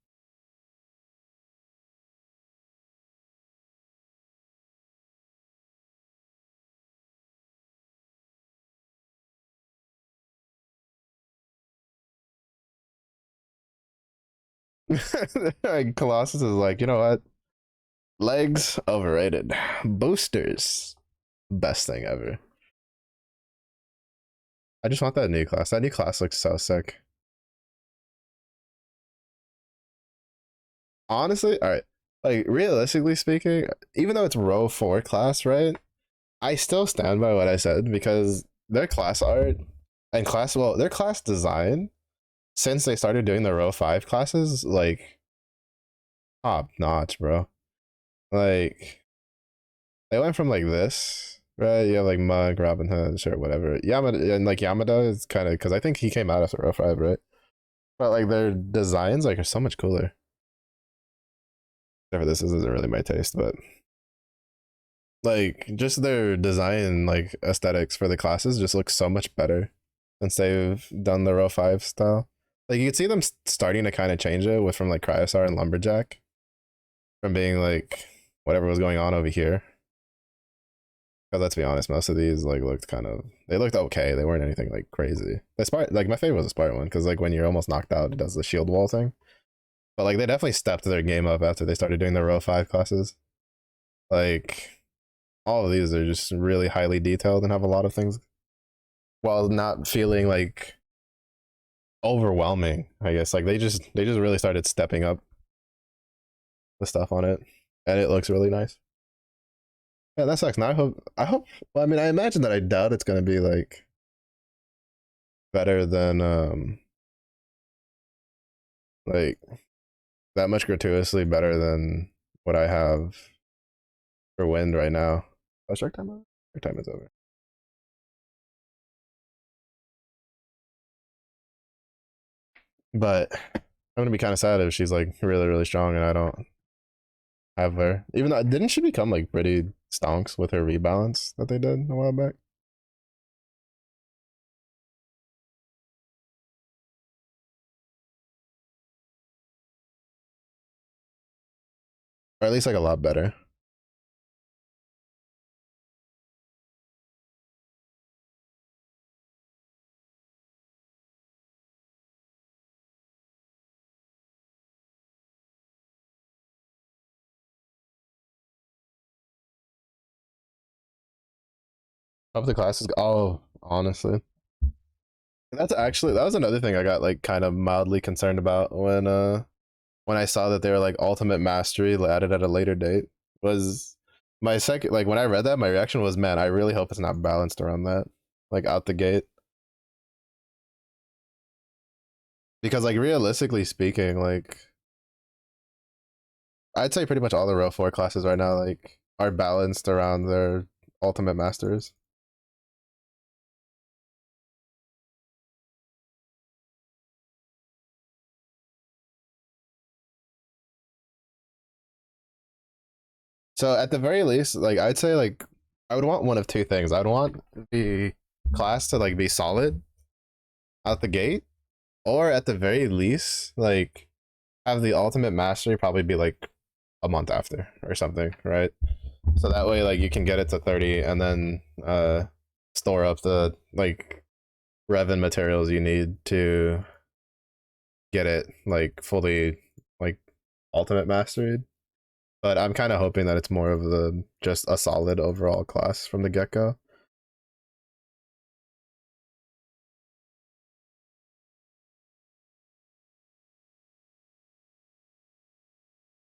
Like, Colossus is like, you know what? Legs overrated. Boosters, best thing ever. I just want that new class. That new class looks so sick. Honestly, all right. Like, realistically speaking, even though it's row 4 class, right? I still stand by what I said because their class art and their class design since they started doing the row 5 classes, like, top notch, bro. Like, they went from like this, right? You have like Mug, Robin Hood, sure, whatever. Yamada, and like Yamada is kind of, because I think he came out after row 5, right? But like their designs like are so much cooler. Except for this isn't really my taste, but like just their design, like aesthetics for the classes just looks so much better since they've done the row 5 style. Like you could see them starting to kind of change it with from like Cryosar and Lumberjack from being like whatever was going on over here. Because let's be honest, most of these like looked kind of, they looked okay. They weren't anything like crazy. The Spartan, like my favorite was a Spartan one because like when you're almost knocked out, it does the shield wall thing. But like they definitely stepped their game up after they started doing the row 5 classes. Like all of these are just really highly detailed and have a lot of things while not feeling like overwhelming. I guess like they just really started stepping up the stuff on it, and it looks really nice. Yeah, that sucks. Now I hope. Well, I mean, I imagine that I doubt it's gonna be like better than like that much gratuitously better than what I have for wind right now. Oh, shark time over? Shark time is over. But I'm gonna be kind of sad if she's like really really strong and I don't have her. Even though didn't she become like pretty stonks with her rebalance that they did a while back? Or at least like a lot better. Hope the class is. Oh, honestly, that's actually that was another thing I got like kind of mildly concerned about when I saw that they were like ultimate mastery added at a later date. Was my second like when I read that, my reaction was, man, I really hope it's not balanced around that, like out the gate. Because like realistically speaking, like I'd say pretty much all the row 4 classes right now like are balanced around their ultimate masters. So at the very least, like I'd say like I would want one of two things. I'd want the class to like be solid out the gate, or at the very least, like have the ultimate mastery probably be like a month after or something, right? So that way like you can get it to 30 and then store up the like Revan materials you need to get it like fully like ultimate mastered. But I'm kind of hoping that it's more of the just a solid overall class from the get go.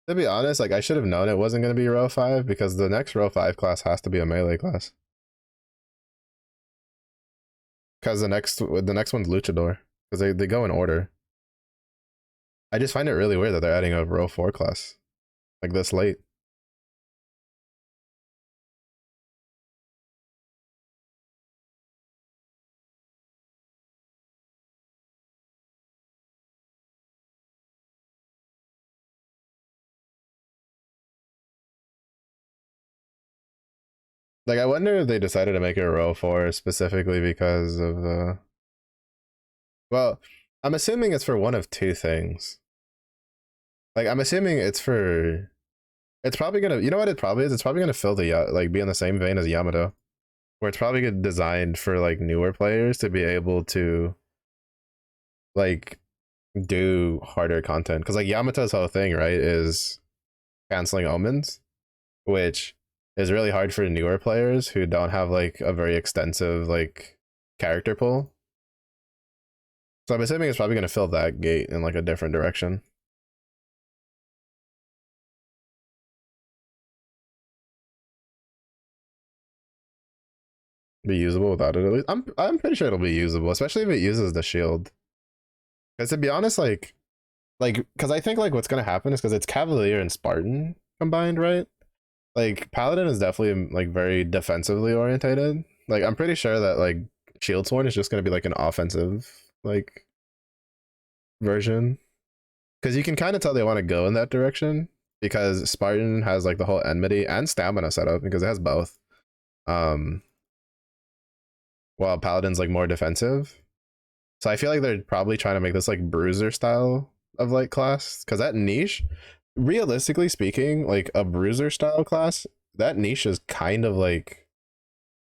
To be honest, like I should have known it wasn't going to be row 5 because the next row 5 class has to be a melee class. Because the next one's luchador because they go in order. I just find it really weird that they're adding a row 4 class like this late. Like I wonder if they decided to make it a row 4 specifically because of well, I'm assuming it's for one of two things. Like I'm assuming it's probably gonna, you know what it probably is? It's probably gonna fill the like be in the same vein as Yamato, where it's probably designed for like newer players to be able to like do harder content. Because like Yamato's whole thing, right, is canceling omens, which is really hard for newer players who don't have like a very extensive like character pool. So I'm assuming it's probably gonna fill that gate in like a different direction. Be usable without it at least. I'm pretty sure it'll be usable, especially if it uses the shield. Because to be honest, like because I think like what's gonna happen is because it's Cavalier and Spartan combined, right? Like Paladin is definitely like very defensively orientated. Like I'm pretty sure that like Shieldsworn is just gonna be like an offensive like version. Because you can kind of tell they want to go in that direction because Spartan has like the whole enmity and stamina setup because it has both. Um while Paladin's like more defensive. So I feel like they're probably trying to make this like bruiser style of like class because that niche, realistically speaking, like a bruiser style class, that niche is kind of like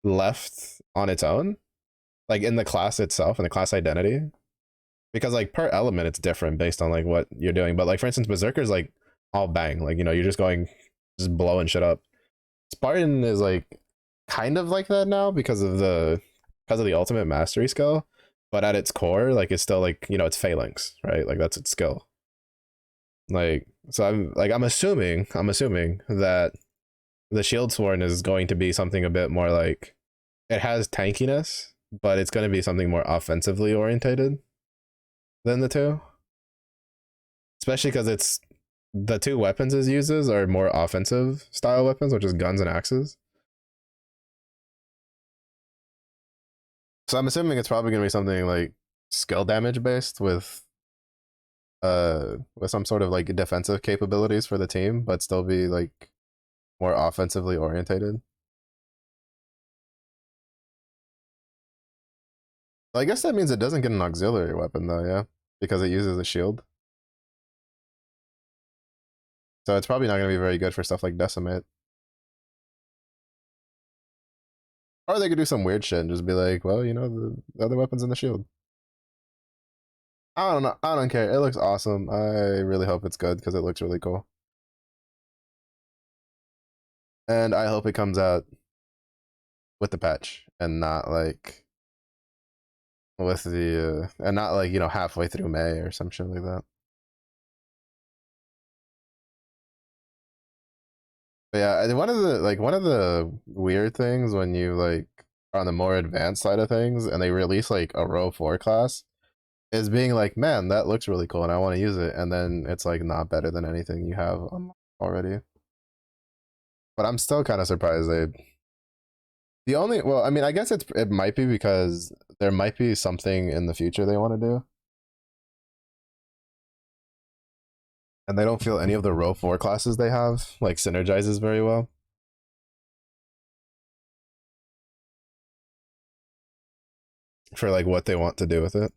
left on its own, like in the class itself and the class identity. Because like per element, it's different based on like what you're doing. But like for instance, Berserker's like all bang, like you know, you're just blowing shit up. Spartan is like kind of like that now because of the ultimate mastery skill, but at its core, like it's still like you know it's phalanx, right? Like that's its skill. Like so, I'm assuming that the shield sworn is going to be something a bit more like it has tankiness, but it's going to be something more offensively orientated than the two, especially because it's the two weapons it uses are more offensive style weapons, which is guns and axes. So I'm assuming it's probably going to be something like skill damage based with with some sort of like defensive capabilities for the team, but still be like more offensively orientated. I guess that means it doesn't get an auxiliary weapon though, yeah, because it uses a shield. So it's probably not going to be very good for stuff like decimate. Or they could do some weird shit and just be like, well, you know, the other weapons in the shield. I don't know. I don't care. It looks awesome. I really hope it's good because it looks really cool. And I hope it comes out with the patch and not like with the and not like, you know, halfway through May or some shit like that. But yeah, one of the weird things when you like are on the more advanced side of things and they release like a row 4 class is being like, man, that looks really cool and I want to use it, and then it's like not better than anything you have already. But I'm still kind of surprised they. The only, well, I mean, I guess it might be because there might be something in the future they want to do, and they don't feel any of the row 4 classes they have like synergizes very well for like what they want to do with it.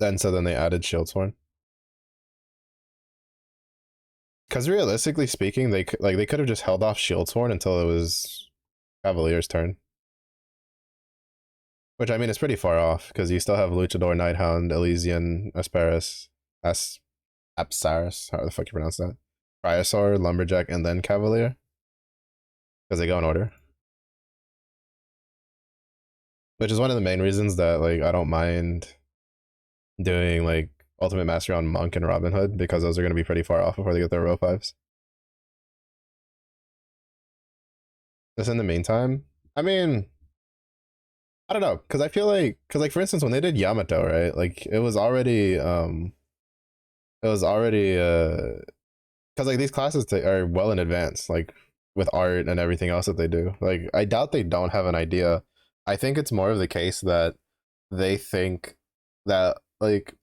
Then so then they added Shieldsworn. Because realistically speaking, they could have just held off Shieldsworn until it was Cavalier's turn. Which I mean is pretty far off because you still have Luchador, Nighthound, Elysian, Asperis, Apsaris, how the fuck you pronounce that? Cryosaur, Lumberjack, and then Cavalier. Because they go in order. Which is one of the main reasons that like I don't mind doing like Ultimate Mastery on Monk and Robin Hood, because those are gonna be pretty far off before they get their row 5s. Just in the meantime, I mean, I don't know, because I feel like, because like for instance, when they did Yamato, right? Like it was already because like these classes are well in advance, like with art and everything else that they do. Like I doubt they don't have an idea. I think it's more of the case that they think that like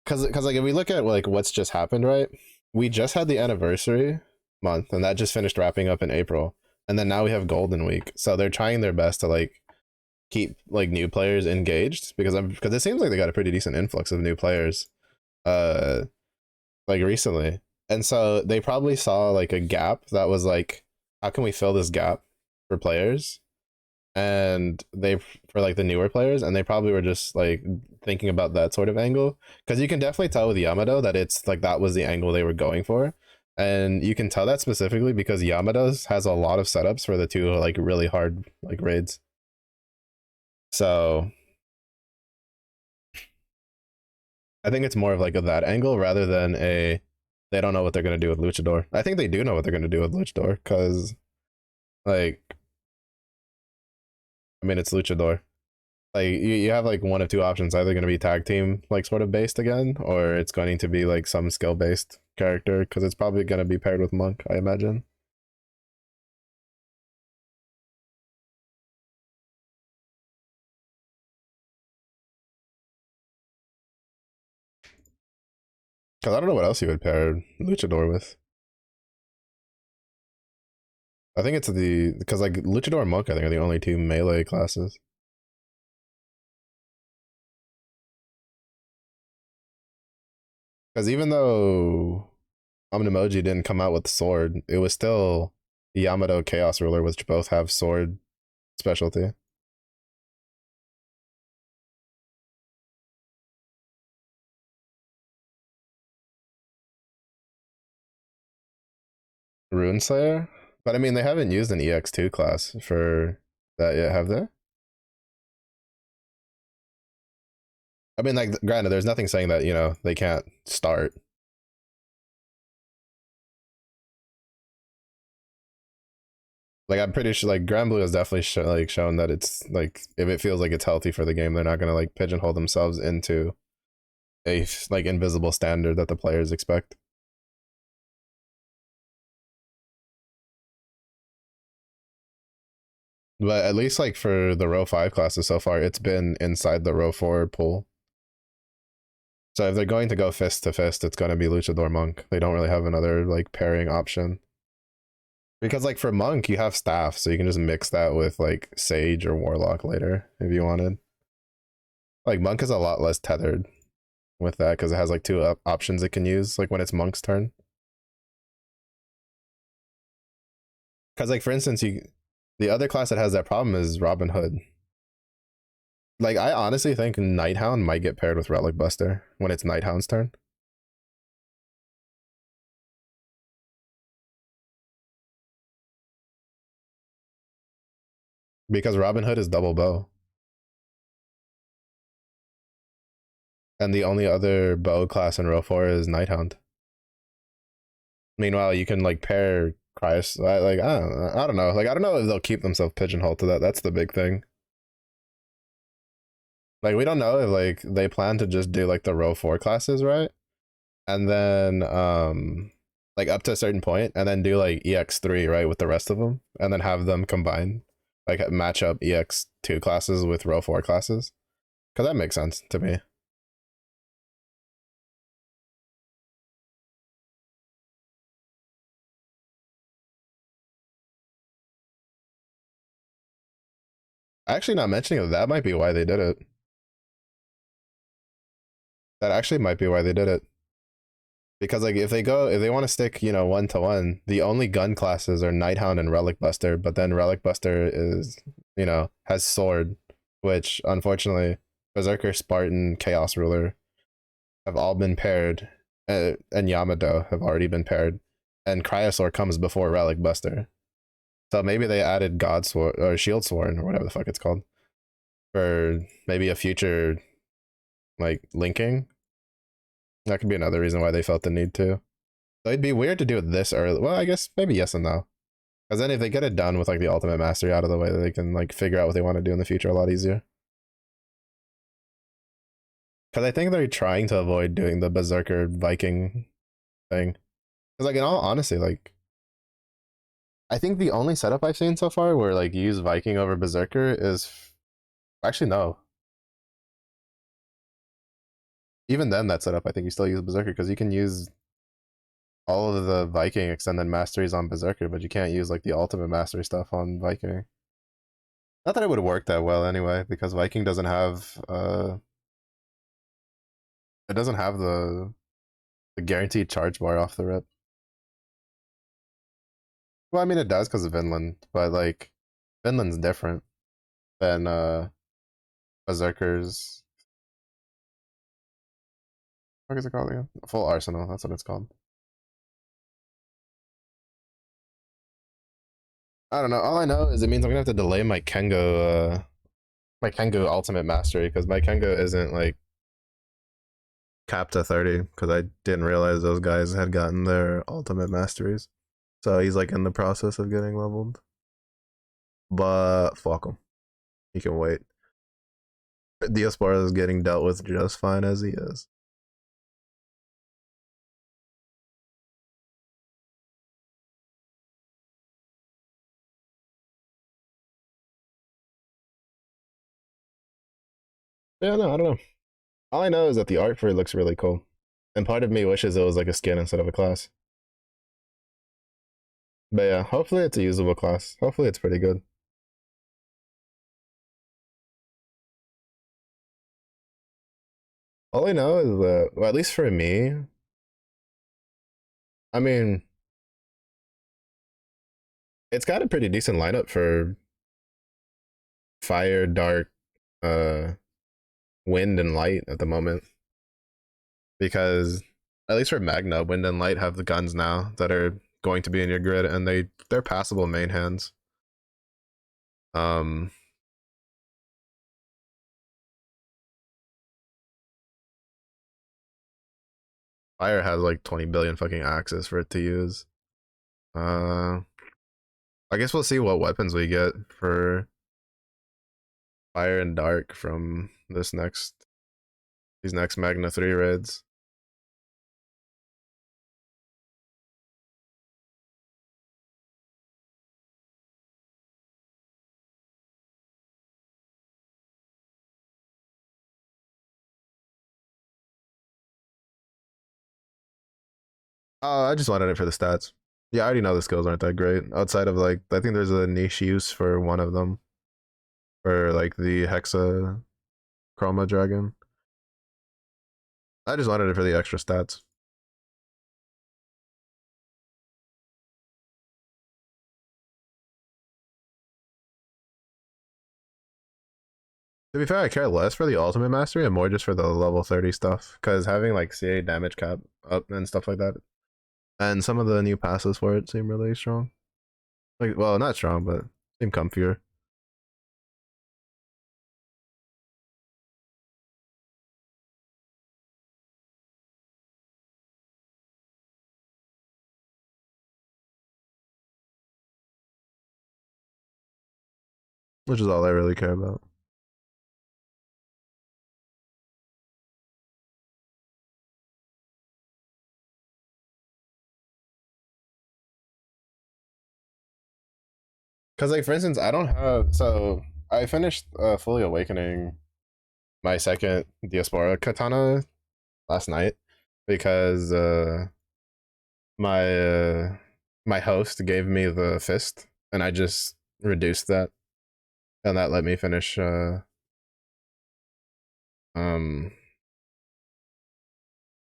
because like if we look at like what's just happened, right? We just had the anniversary month, and that just finished wrapping up in April, and then now we have Golden Week. So they're trying their best to like keep like new players engaged because it seems like they got a pretty decent influx of new players uh like recently. And so they probably saw like a gap that was like, how can we fill this gap for players? And they for like the newer players, and they probably were just like thinking about that sort of angle, because you can definitely tell with Yamato that it's like that was the angle they were going for. And you can tell that specifically because Yamato's has a lot of setups for the two like really hard like raids. So I think it's more of like a that angle rather than a they don't know what they're gonna do with Luchador. I think they do know what they're gonna do with Luchador because like I mean it's Luchador. Like you have like one of two options: either going to be tag team like sort of based again, or it's going to be like some skill based character, because it's probably going to be paired with Monk, I imagine. Because I don't know what else you would pair Luchador with. I think it's the because like Luchador and Monk I think are the only two melee classes. Because even though Omnimoji didn't come out with sword, it was still Yamato Chaos Ruler, which both have sword specialty. Rune Slayer, but I mean they haven't used an EX2 class for that yet, have they? I mean, like, granted, there's nothing saying that, you know, they can't start. Like, I'm pretty sure, like, Grand Blue has definitely like shown that it's like if it feels like it's healthy for the game, they're not gonna like pigeonhole themselves into a like invisible standard that the players expect. But at least like for the row 5 classes so far, it's been inside the row 4 pool. So if they're going to go fist to fist, it's going to be Luchador Monk. They don't really have another like pairing option. Because like for Monk, you have staff, so you can just mix that with like Sage or Warlock later if you wanted. Like Monk is a lot less tethered with that because it has like two options it can use like when it's Monk's turn. Because like for instance, the other class that has that problem is Robin Hood. Like I honestly think Nighthound might get paired with Relic Buster when it's Nighthound's turn. Because Robin Hood is double bow. And the only other bow class in row 4 is Nighthound. Meanwhile, you can like pair Cryos. Like I don't know. Like I don't know if they'll keep themselves pigeonholed to that. That's the big thing. Like we don't know if like they plan to just do like the row 4 classes, right? And then like up to a certain point, and then do like EX3 right with the rest of them, and then have them combine, like match up EX2 classes with row 4 classes. Because that makes sense to me. Actually, not mentioning it, that might be why they did it. That actually might be why they did it. Because like if they want to stick, you know, 1-to-1, the only gun classes are Nighthound and Relic Buster, but then Relic Buster is, you know, has sword, which unfortunately Berserker, Spartan, Chaos Ruler have all been paired, and Yamato have already been paired, and Cryosaur comes before Relic Buster. So maybe they added God Sword or Shield Sworn or whatever the fuck it's called for maybe a future like linking. That could be another reason why they felt the need to. So it'd be weird to do it this early. Well, I guess maybe yes and no. Because then if they get it done with like the ultimate mastery out of the way, they can like figure out what they want to do in the future a lot easier. Because I think they're trying to avoid doing the Berserker Viking thing. Because like in all honesty, like I think the only setup I've seen so far where like you use Viking over Berserker is actually no. Even then, that setup I think you still use Berserker because you can use all of the Viking extended masteries on Berserker, but you can't use like the ultimate mastery stuff on Viking. Not that it would work that well anyway, because Viking doesn't have it doesn't have the guaranteed charge bar off the rip. Well, I mean it does because of Vinland, but like Vinland's different than Berserker's, what is it called again? Full Arsenal, that's what it's called. I don't know. All I know is it means I'm gonna have to delay my Kengo ultimate mastery because my Kengo isn't like capped to 30 because I didn't realize those guys had gotten their ultimate masteries. So he's like in the process of getting leveled. But fuck him. He can wait. Diaspora is getting dealt with just fine as he is. Yeah, no, I don't know. All I know is that the art for it looks really cool. And part of me wishes it was like a skin instead of a class. But yeah, hopefully it's a usable class. Hopefully it's pretty good. All I know is that, well, at least for me, I mean, it's got a pretty decent lineup for fire, dark, uh, wind, and light at the moment. Because at least for Magna, wind and light have the guns now that are going to be in your grid, and they're passable main hands. Um, fire has like 20 billion fucking axes for it to use. Uh, I guess we'll see what weapons we get for fire and dark from these next Magna 3 raids. I just wanted it for the stats. Yeah, I already know the skills aren't that great. Outside of like, I think there's a niche use for one of them, for like the Hexa Chroma Dragon. I just wanted it for the extra stats. To be fair, I care less for the ultimate mastery and more just for the level 30 stuff. Because having like CA damage cap up and stuff like that, and some of the new passes for it seem really strong. Like, well, not strong, but seem comfier. Which is all I really care about. Because, like, for instance, I don't have. So, I finished fully awakening my second Diaspora katana last night because my my host gave me the fist and I just reduced that and that let me finish um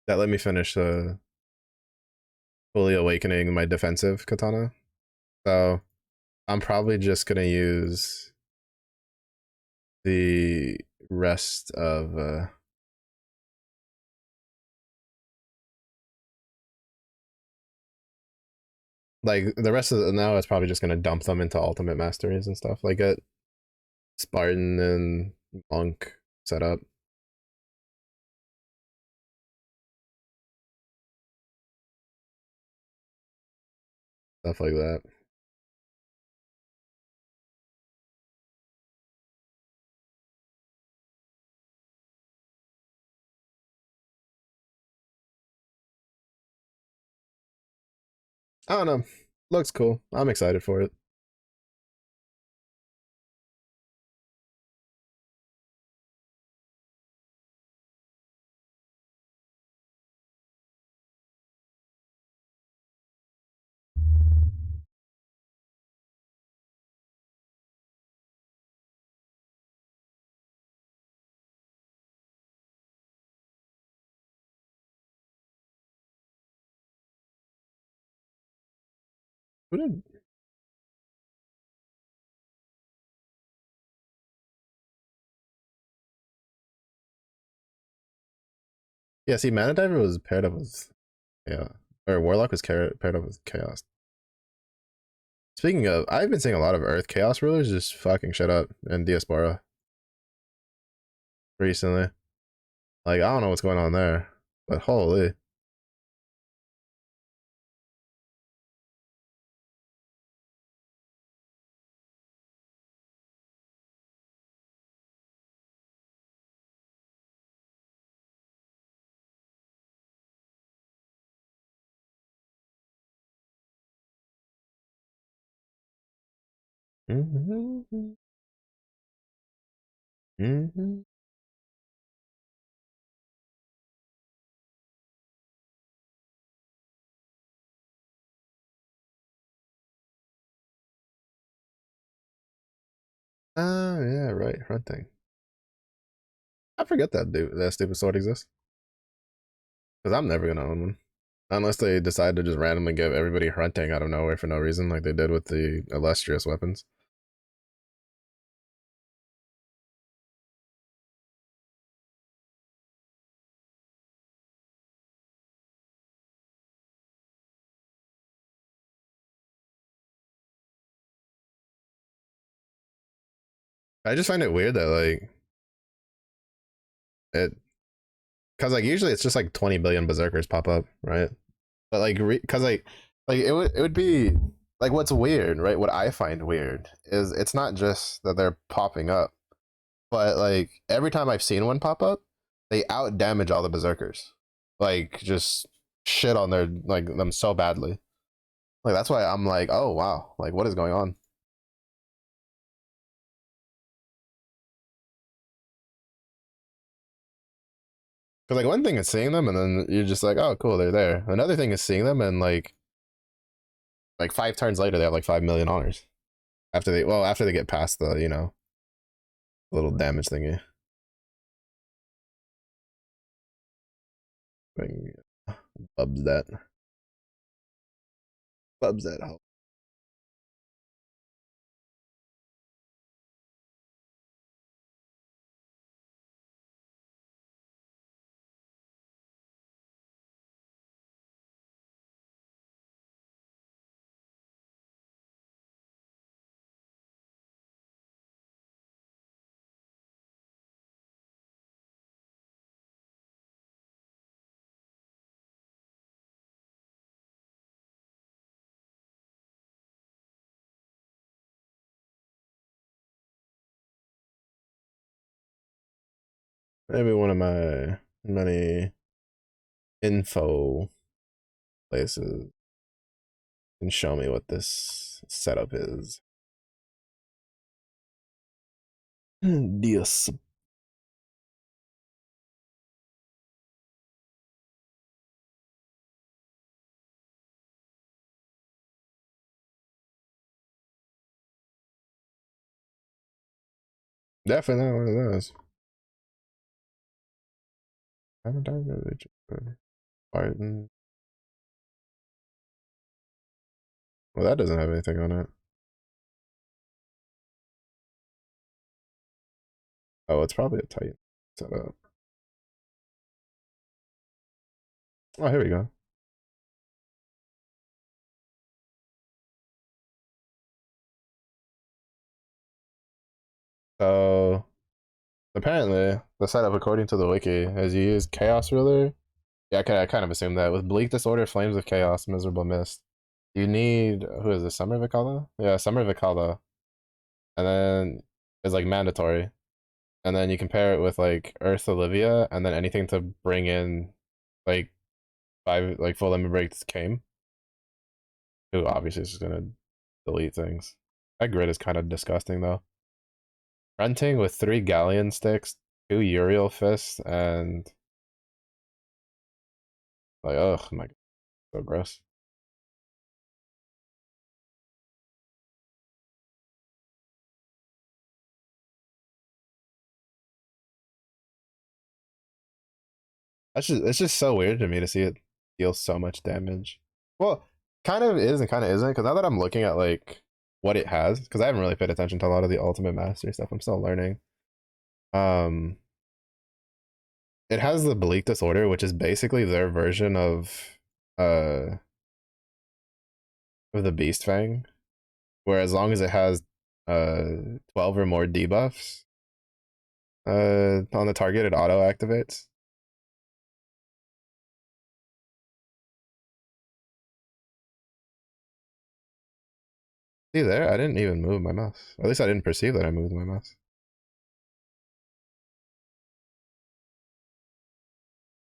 that let me finish fully awakening my defensive katana. So I'm probably just gonna use the rest of like the rest of the, now it's probably just gonna dump them into ultimate masteries and stuff like it Spartan and monk setup, stuff like that. I don't know. Looks cool. I'm excited for it. Who did? Yeah, see, Mana Diver was paired up with yeah, or Warlock was paired up with Chaos. Speaking of, I've been seeing a lot of Earth Chaos rulers just fucking shit up in Diaspora recently. Like, I don't know what's going on there, but holy. Mm-hmm. Mm-hmm. Oh, yeah, right. Hunting. I forget that dude, that stupid sword exists. Because I'm never gonna own one. Unless they decide to just randomly give everybody hunting out of nowhere for no reason, like they did with the illustrious weapons. I just find it weird that like it, because like usually it's just like 20 billion berserkers pop up, right? But like, because like it would be like what's weird, right? What I find weird is it's not just that they're popping up, but like every time I've seen one pop up, they out damage all the berserkers, like just shit on their like them so badly. Like that's why I'm like, oh wow, like what is going on? like one thing is seeing them and then you're just like, oh cool, they're there. Another thing is seeing them and like 5 turns later they have like 5 million honors after they get past the little damage thingy. Bubs that. Bubs that help. Maybe one of my many info places can show me what this setup is. Dios. Definitely not one of those. Biden. Well, that doesn't have anything on it. Oh, it's probably a tight setup. Oh, here we go. So apparently, the setup according to the wiki is you use Chaos Ruler. Yeah, I kind of assumed that with Bleak Disorder, Flames of Chaos, Miserable Mist. You need who is this? Summer Vicala? Yeah, Summer Vicala, and then it's like mandatory. And then you compare it with like Earth Olivia, and then anything to bring in like 5 like full limit breaks came. Who obviously is just gonna delete things. That grid is kind of disgusting though. Renting with 3 Galleon sticks, 2 Uriel fists, and like ugh my god, so gross. It's just so weird to me to see it deal so much damage. Well, kind of is and kind of isn't, because now that I'm looking at like what it has, because I haven't really paid attention to a lot of the Ultimate Mastery stuff. I'm still learning. Um, it has the Bleak Disorder, which is basically their version uh of the Beast Fang, where as long as it has 12 or more debuffs on the target, it auto activates. See there, I didn't even move my mouse. At least I didn't perceive that I moved my mouse.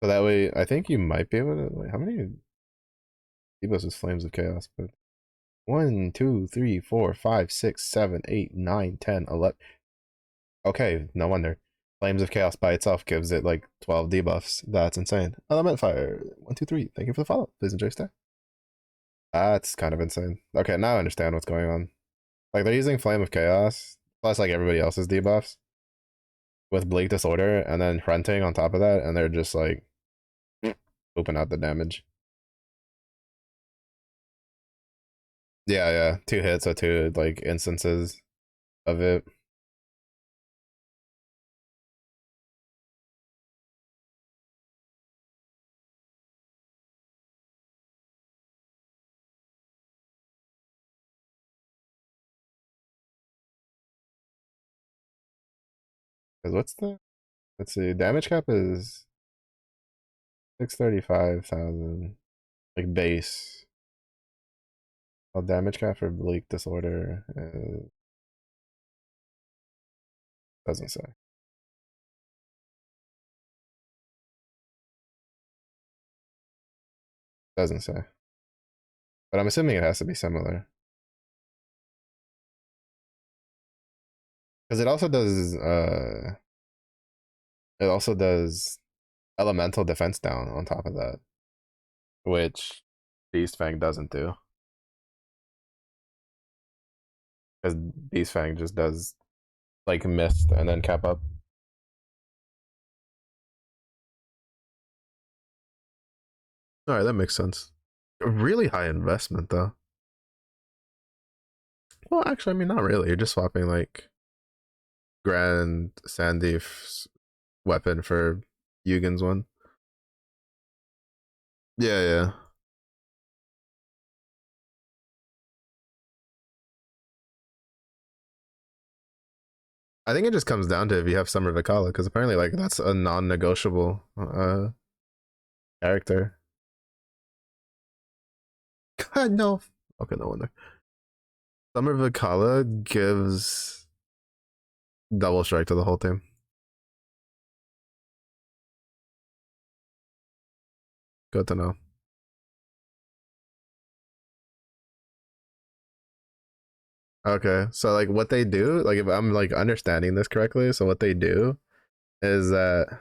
So that way, I think you might be able to. Wait, how many debuffs is Flames of Chaos? But 1, 2, 3, 4, 5, 6, 7, 8, 9, 10, 11. Okay, no wonder. Flames of Chaos by itself gives it like 12 debuffs. That's insane. Element Fire. 1, 2, 3. Thank you for the follow. Please enjoy stay. That's kind of insane. Okay, now I understand what's going on. Like they're using Flame of Chaos plus like everybody else's debuffs with Bleak Disorder and then Renting on top of that, and they're just like open out the damage. Yeah, yeah. 2 hits or 2 like instances of it. Cause what's the let's see, damage cap is 635,000. Like base. Well, damage cap for Bleak Disorder doesn't say. Doesn't say. But I'm assuming it has to be similar. Because it also does elemental defense down on top of that, which Beast Fang doesn't do. Because Beast Fang just does like mist and then cap up. All right, that makes sense. A really high investment though. Well, actually, I mean, not really. You're just swapping like Grand Sandif's weapon for Yugen's one. Yeah, yeah. I think it just comes down to if you have Summer Vikala, because apparently, like, that's a non-negotiable character. God no. Okay, no wonder. Summer Vikala gives double strike to the whole team. Good to know. Okay, so like what they do, like if I'm like understanding this correctly, so what they do is that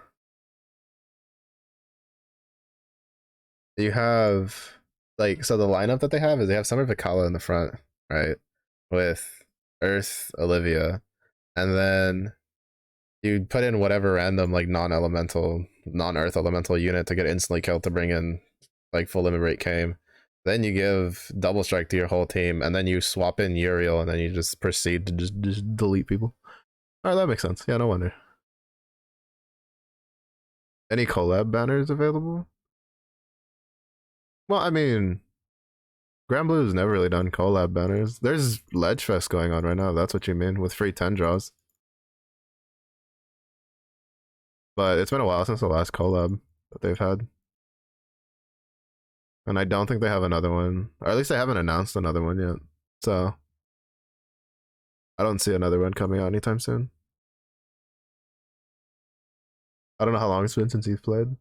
you have like so the lineup that they have is they have Summer Vikala in the front, right? With Earth Olivia, and then you put in whatever random like non-elemental, non-Earth elemental unit to get instantly killed to bring in like full limit break came. Then you give double strike to your whole team, and then you swap in Uriel, and then you just proceed to just delete people. All right, that makes sense. Yeah, no wonder. Any collab banners available? Well, I mean, Grand Blue's never really done collab banners. There's Ledge Fest going on right now. That's what you mean with free 10 draws. But it's been a while since the last collab that they've had. And I don't think they have another one. Or at least they haven't announced another one yet. So I don't see another one coming out anytime soon. I don't know how long it's been since he's played.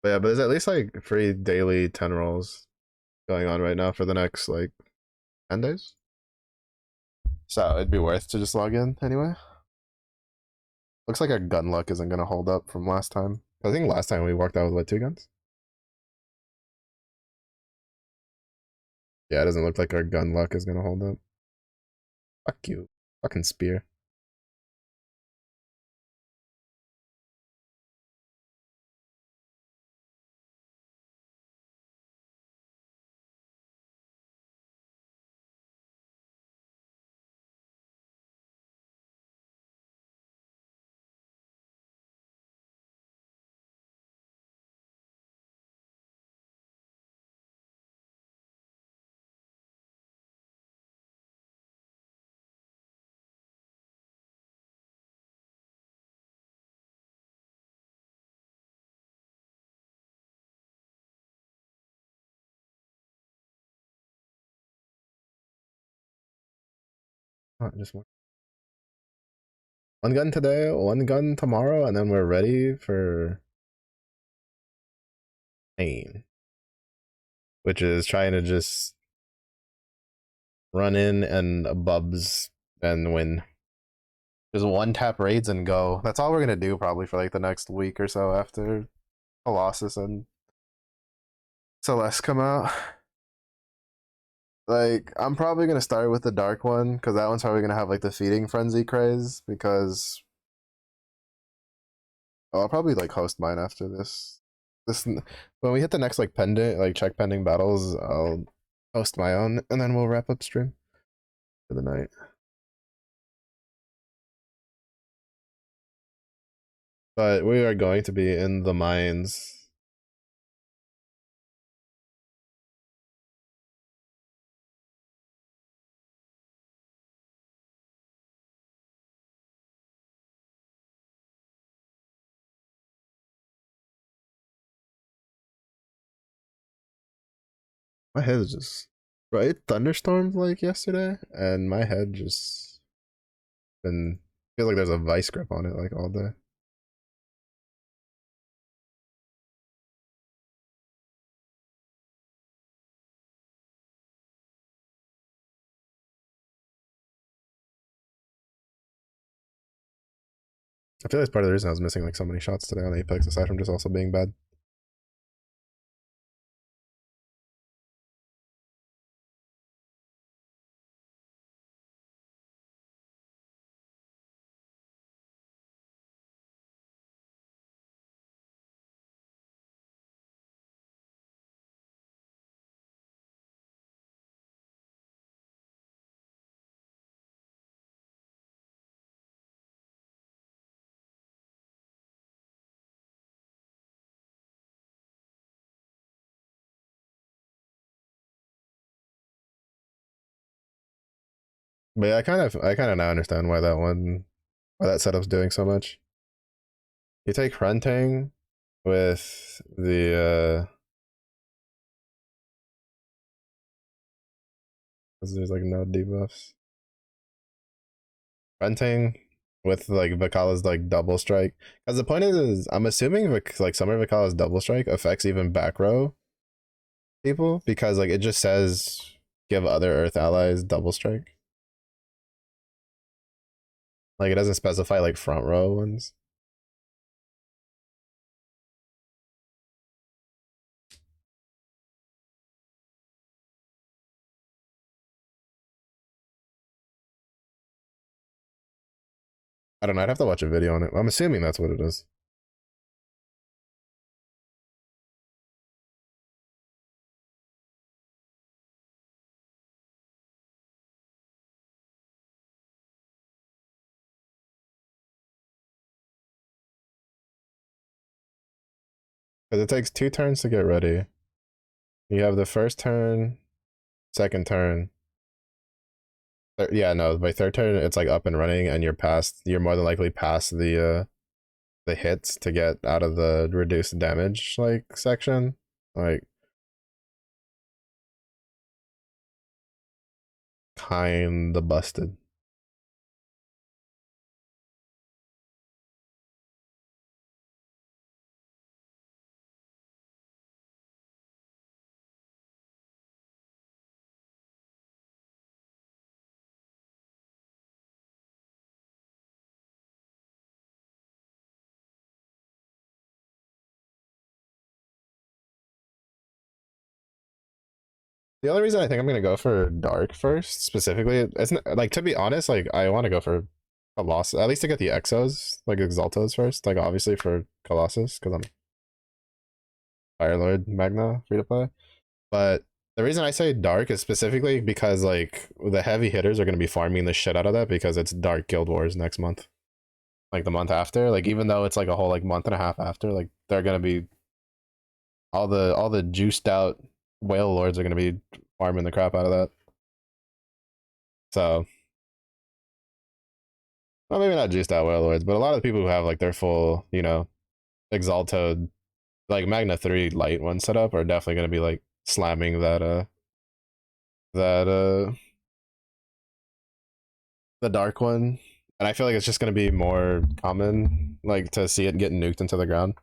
But yeah, but there's at least like free daily 10 rolls going on right now for the next like 10 days. So it'd be worth to just log in anyway. Looks like our gun luck isn't gonna hold up from last time. I think last time we walked out with what, 2 guns? Yeah, it doesn't look like our gun luck is gonna hold up. Fuck you. Fucking spear. Oh, just one gun today, one gun tomorrow, and then we're ready for pain, which is trying to just run in and bubs and win. Just one tap raids and go. That's all we're gonna do probably for like the next week or so after Colossus and Celeste come out. Like, I'm probably gonna start with the dark one because that one's probably gonna have like the feeding frenzy craze. Because I'll probably like host mine after this. When we hit the next like pendant, like check pending battles, I'll host my own, and then we'll wrap up stream for the night. But we are going to be in the mines. My head is just right. It thunderstormed like yesterday, and my head just been feels like there's a vice grip on it like all day. I feel like it's part of the reason I was missing like so many shots today on Apex, aside from just also being bad. But yeah, I kind of now understand why that setup's doing so much. You take renting with the 'cause there's like no debuffs. Renting with like Vicala's like double strike. Because the point is, I'm assuming like some of Vicala's double strike affects even back row people because like it just says give other Earth allies double strike. Like it doesn't specify like front row ones. I don't know. I'd have to watch a video on it. I'm assuming that's what it is. Because it takes 2 turns to get ready. You have the first turn, second turn. Yeah, no, by third turn it's like up and running, and You're more than likely past the hits to get out of the reduced damage like section. Like kinda busted. The only reason I think I'm gonna go for Dark first, specifically, it's not, like to be honest, like I want to go for Colossus at least to get the Exos, like Exaltos first, like obviously for Colossus because I'm Fire Lord Magna free to play. But the reason I say Dark is specifically because like the heavy hitters are gonna be farming the shit out of that because it's Dark Guild Wars next month, like the month after. Like even though it's like a whole like month and a half after, like they're gonna be all the juiced out whale lords are gonna be farming the crap out of that. So, well, maybe not juiced out whale lords, but a lot of the people who have like their full, Exalted, like Magna 3 light one set up are definitely gonna be like slamming that the dark one. And I feel like it's just gonna be more common, like to see it get nuked into the ground.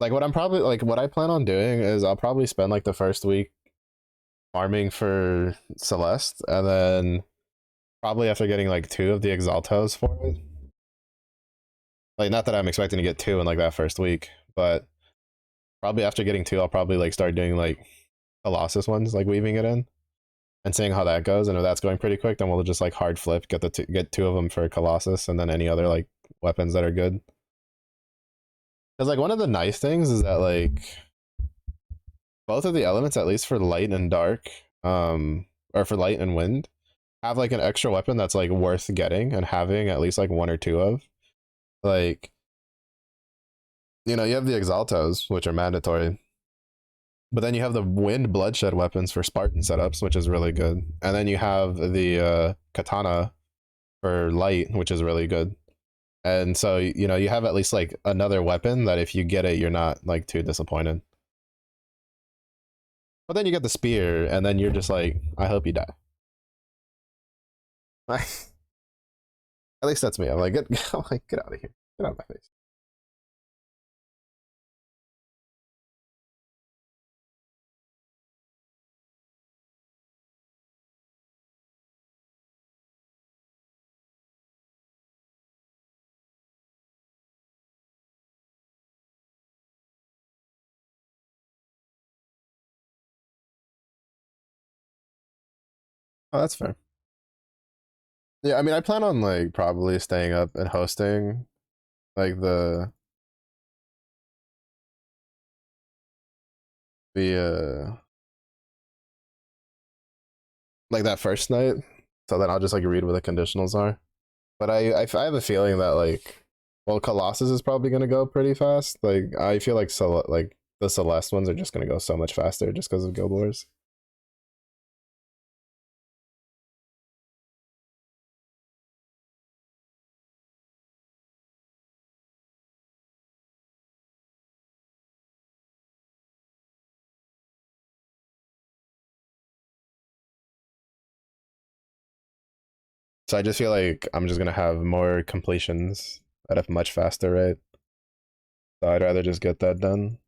Like what I plan on doing is I'll probably spend like the first week farming for Celeste, and then probably after getting like 2 of the Exaltos for it. Like not that I'm expecting to get 2 in like that first week, but probably after getting 2, I'll probably like start doing like Colossus ones, like weaving it in and seeing how that goes. And if that's going pretty quick, then we'll just like hard flip, get 2 of them for Colossus, and then any other like weapons that are good. Because like one of the nice things is that like both of the elements, at least for light and dark, or for light and wind, have like an extra weapon that's like worth getting and having at least like 1 or 2 of. Like, you have the Exaltos, which are mandatory, but then you have the wind bloodshed weapons for Spartan setups, which is really good. And then you have the katana for light, which is really good. And so, you have at least like another weapon that if you get it, you're not like too disappointed. But then you get the spear, and then you're just like, I hope you die. At least that's me. I'm like, I'm like, get out of here. Get out of my face. Oh, that's fair. Yeah, I mean, I plan on like probably staying up and hosting like the like that first night. So then I'll just like read what the conditionals are. But I have a feeling that like, well, Colossus is probably gonna go pretty fast. Like I feel like like the Celeste ones are just gonna go so much faster just because of Guild Wars. So I just feel like I'm just gonna have more completions at a much faster rate. So I'd rather just get that done.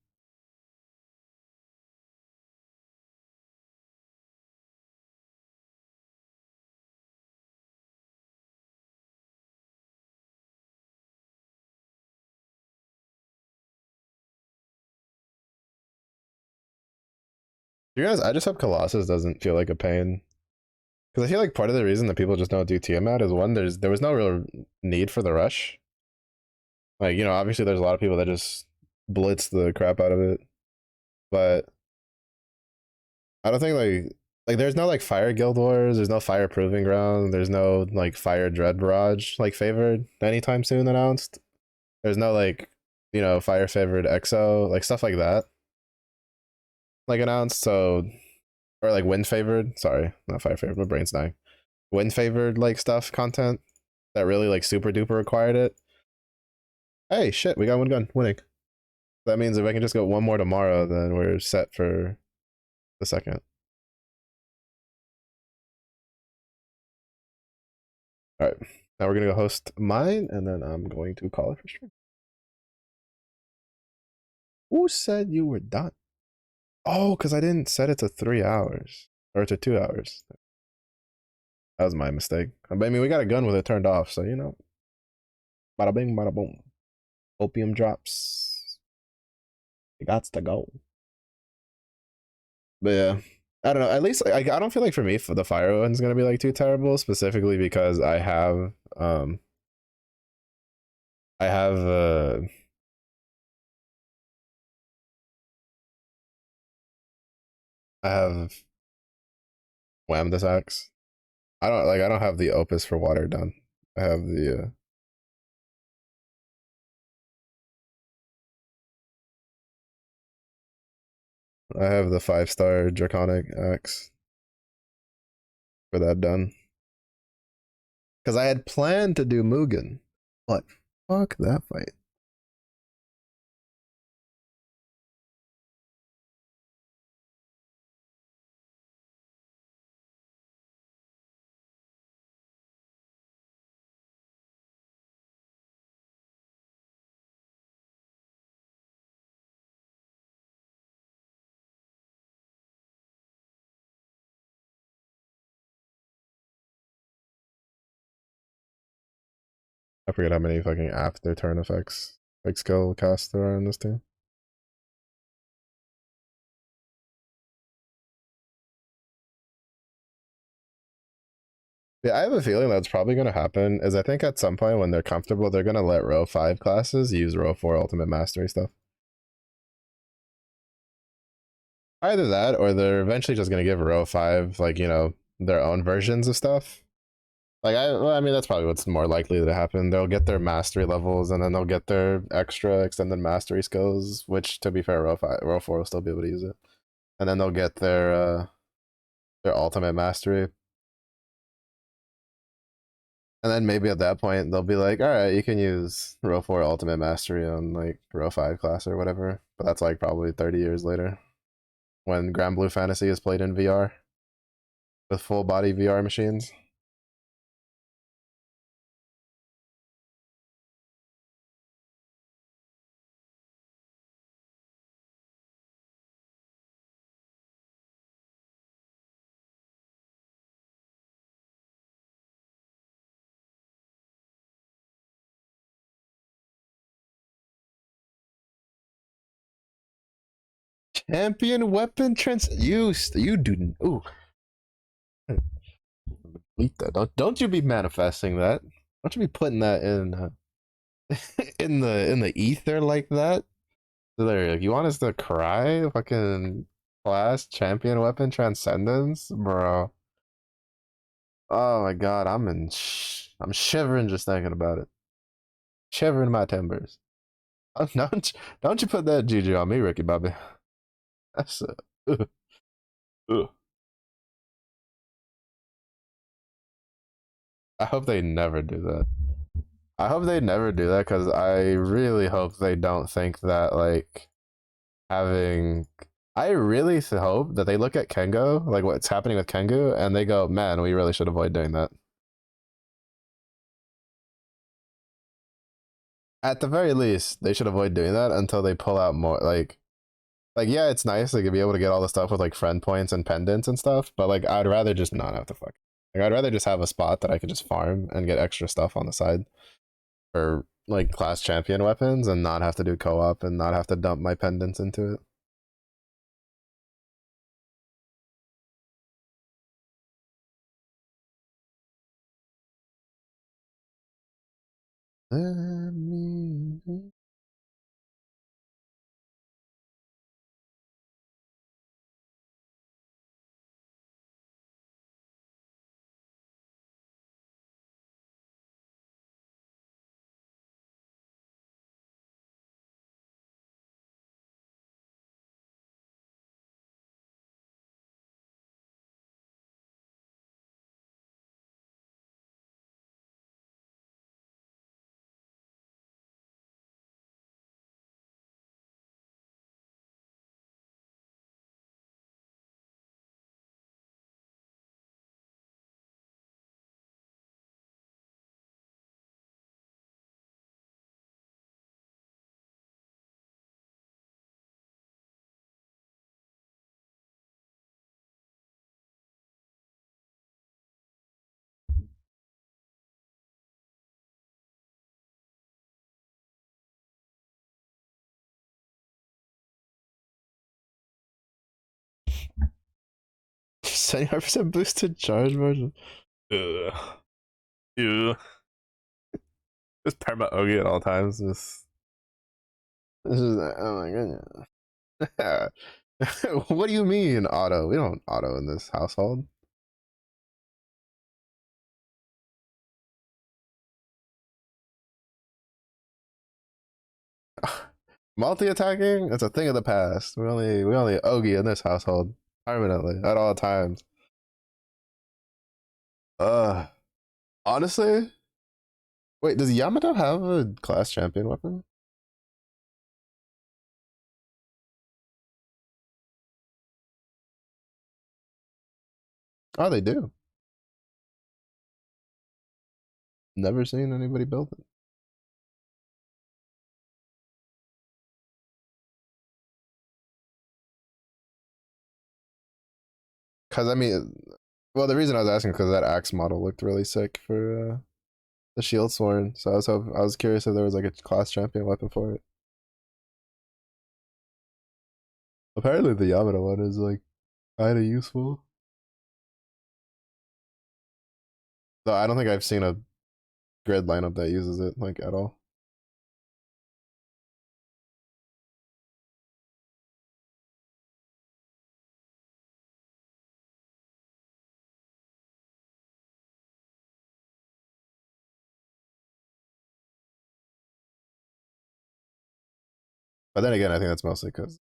You guys, I just hope Colossus doesn't feel like a pain. Because I feel like part of the reason that people just don't do Tiamat is one, there was no real need for the rush. Like, you know, obviously there's a lot of people that just blitz the crap out of it. But I don't think like there's no like fire guild wars, there's no fire proving ground, there's no like fire dread barrage like favored anytime soon announced. There's no like, you know, fire favored exo, like stuff like that. Like announced, so or like wind favored, sorry, not fire favored, my brain's dying. Wind favored like stuff content that really like super duper required it. Hey, shit, we got one gun, winning. That means if I can just go one more tomorrow, then we're set for the second. All right, now we're gonna go host mine, and then I'm going to call it for sure. Who said you were done? Oh, because I didn't set it to 3 hours or to 2 hours. That was my mistake. I mean, we got a gun with it turned off, so you know, bada bing, bada boom. Opium drops. It got to go. But yeah, I don't know. At least I don't feel like for me, for the fire one's gonna be like too terrible, specifically because I have I have wham this axe. I don't have the opus for water done. I have the I have the 5-star draconic axe for that done. Because I had planned to do Mugen, but fuck that fight. I forget how many fucking after turn effects like skill casts there are in this team. Yeah, I have a feeling that's probably going to happen. Is I think at some point when they're comfortable, they're going to let row 5 classes use row 4 ultimate mastery stuff. Either that, or they're eventually just going to give row 5 like, you know, their own versions of stuff. Like well, I mean that's probably what's more likely to happen. They'll get their mastery levels, and then they'll get their extra extended mastery skills, which to be fair, row 4 will still be able to use it. And then they'll get their ultimate mastery. And then maybe at that point they'll be like, all right, you can use row 4 ultimate mastery on like row 5 class or whatever. But that's like probably 30 years later. when Grand Blue Fantasy is played in VR with full body VR machines. Champion weapon trans you do ooh delete that. Don't you be manifesting that. Don't you be putting that in in the ether like that. So there, like, you want us to cry? Fucking class champion weapon transcendence, bro. Oh my god, I'm shivering just thinking about it. Shivering my timbers. Oh, don't you put that GG on me, Ricky Bobby. That's ugh, ugh. I hope they never do that. I hope they never do that because I really hope they don't think that like having. I really hope that they look at Kengo, like what's happening with Kengu, and they go, "Man, we really should avoid doing that." At the very least, they should avoid doing that until they pull out more like yeah, it's nice like to be able to get all the stuff with like friend points and pendants and stuff, but like I'd rather just not have to fuck. Like I'd rather just have a spot that I could just farm and get extra stuff on the side for like class champion weapons and not have to do co-op and not have to dump my pendants into it. Seventy-five percent boosted charge version. Ugh. Ew. Just perma Ogi at all times. This is oh my goodness. What do you mean auto? We don't auto in this household. Multi-attacking? It's a thing of the past. We only Ogi in this household permanently at all times. Uh, honestly, wait, does Yamato have a class champion weapon? Oh, they do. Never seen anybody build it. Cause I mean, well, the reason I was asking because that axe model looked really sick for the shield sworn. So I was curious if there was like a class champion weapon for it. Apparently, the Yamato one is like kind of useful. Though I don't think I've seen a grid lineup that uses it like at all. But then again, I think that's mostly because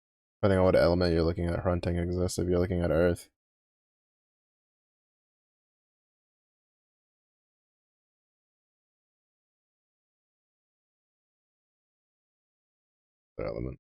depending on what element you're looking at, hunting exists. If you're looking at Earth, the element.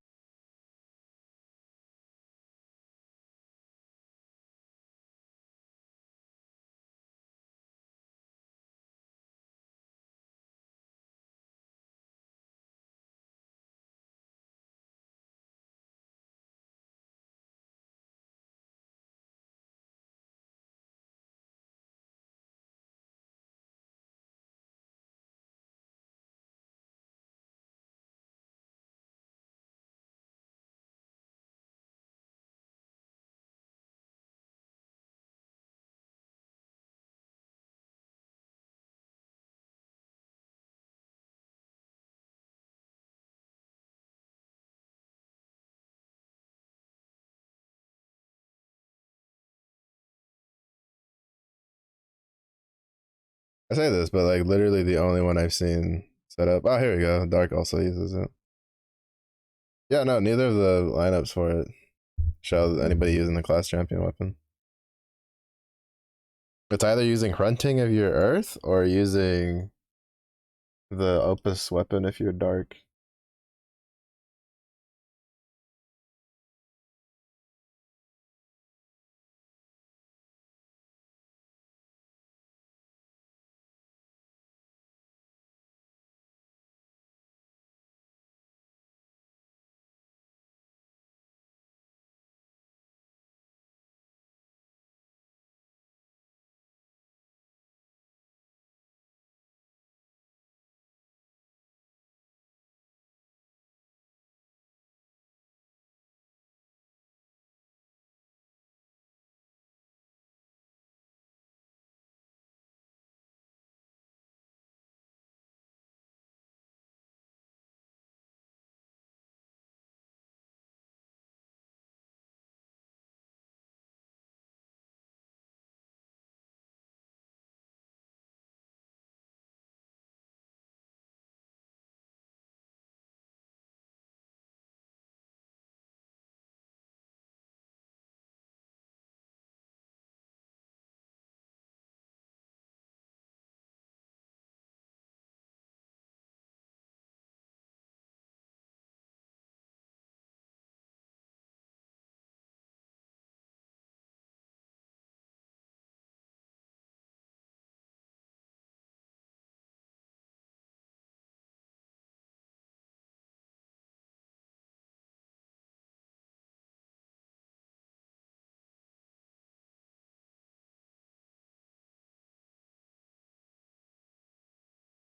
I say this, but like literally the only one I've seen set up. Oh, here we go. Dark also uses it. Yeah, no, neither of the lineups for it show anybody using the class champion weapon. It's either using Hunting if you're Earth or using the Opus weapon if you're Dark.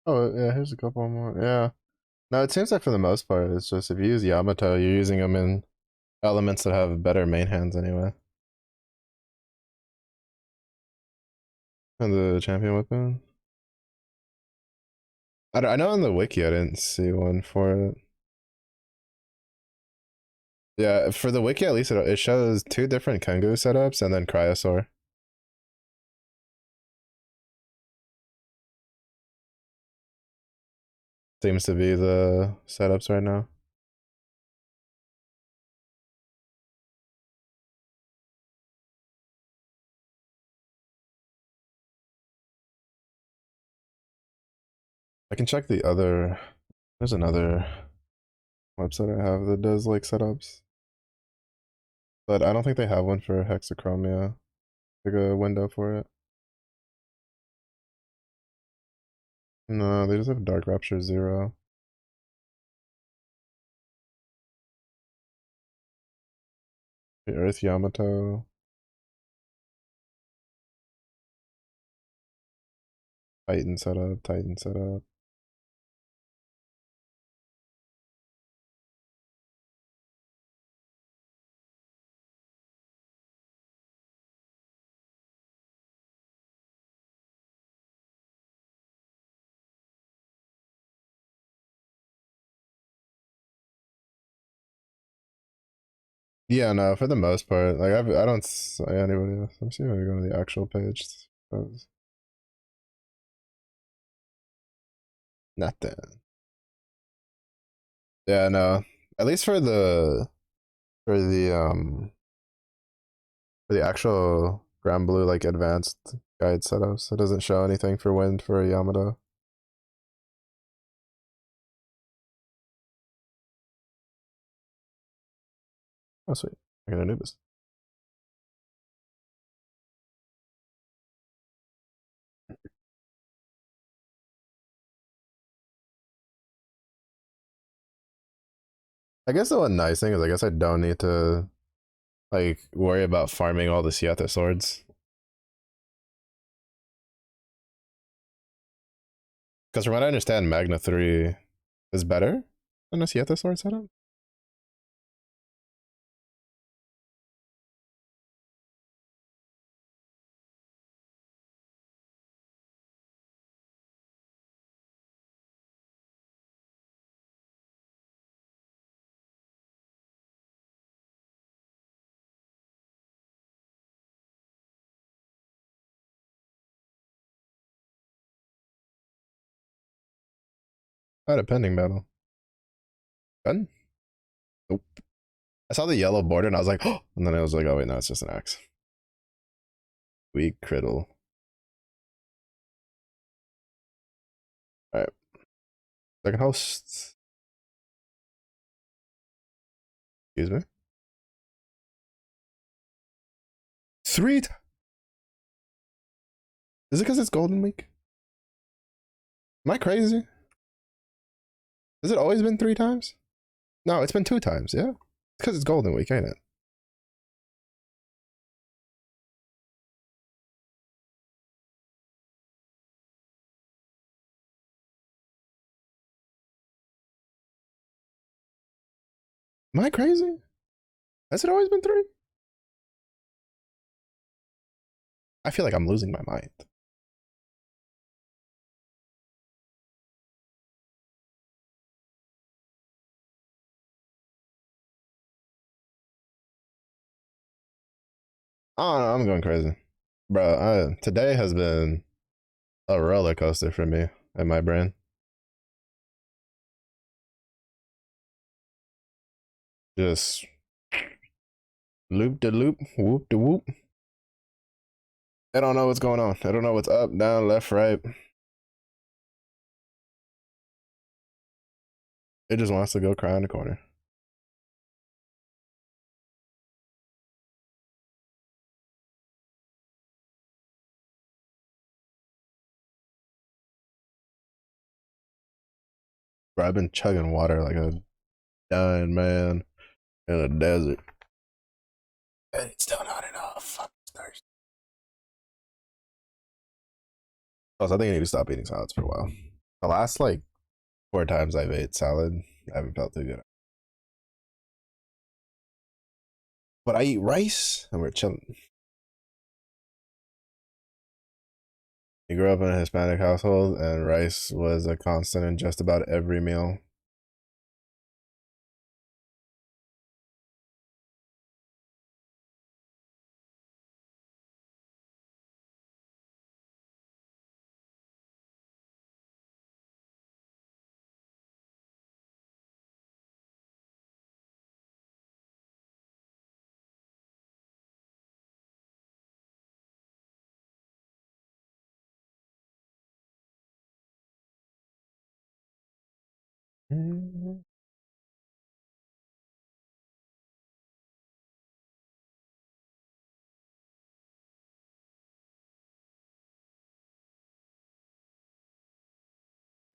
Oh yeah, here's a couple more. Yeah. No, it seems like for the most part, it's just if you use Yamato, you're using them in elements that have better main hands anyway. And the champion weapon. I know on the wiki I didn't see one for it. Yeah, for the wiki at least it shows two different Kengu setups and then Cryosaur. Seems to be the setups right now. I can check the other. There's another website I have that does like setups, but I don't think they have one for Hexachromia. Like a window for it. No, they just have Dark Rapture 0. The Earth Yamato. Titan setup, Titan setup. Yeah, no, for the most part, like I don't see anybody else. I'm seeing if I go to the actual page. Nothing. Yeah, no. At least for the for the actual Grand Blue like advanced guide setups, it doesn't show anything for wind for a Yamato. Oh sweet. I got Anubis. I guess the one nice thing is I guess I don't need to like worry about farming all the Sietha swords. Because from what I understand, Magna 3 is better than a Sietha sword setup. I had a pending battle. Done? Nope. I saw the yellow border and I was like, oh, and then I was like, oh wait, no, it's just an axe. Weak criddle. Alright. Second host. Excuse me. Is it because it's Golden Week? Am I crazy? Has it always been 3 times? No, it's been 2 times, yeah? It's because it's Golden Week, ain't it? Am I crazy? Has it always been 3? I feel like I'm losing my mind. Oh no, I'm going crazy. Bro, today has been a roller coaster for me and my brain. Just loop de loop, whoop de whoop. I don't know what's going on. I don't know what's up, down, left, right. It just wants to go cry in the corner. Bro, I've been chugging water like a dying man in a desert. And it's still not enough. Fuck, thirsty. Also, I think I need to stop eating salads for a while. The last like 4 times I've ate salad, I haven't felt too good. But I eat rice and we're chilling. He grew up in a Hispanic household and rice was a constant in just about every meal. Mm-hmm.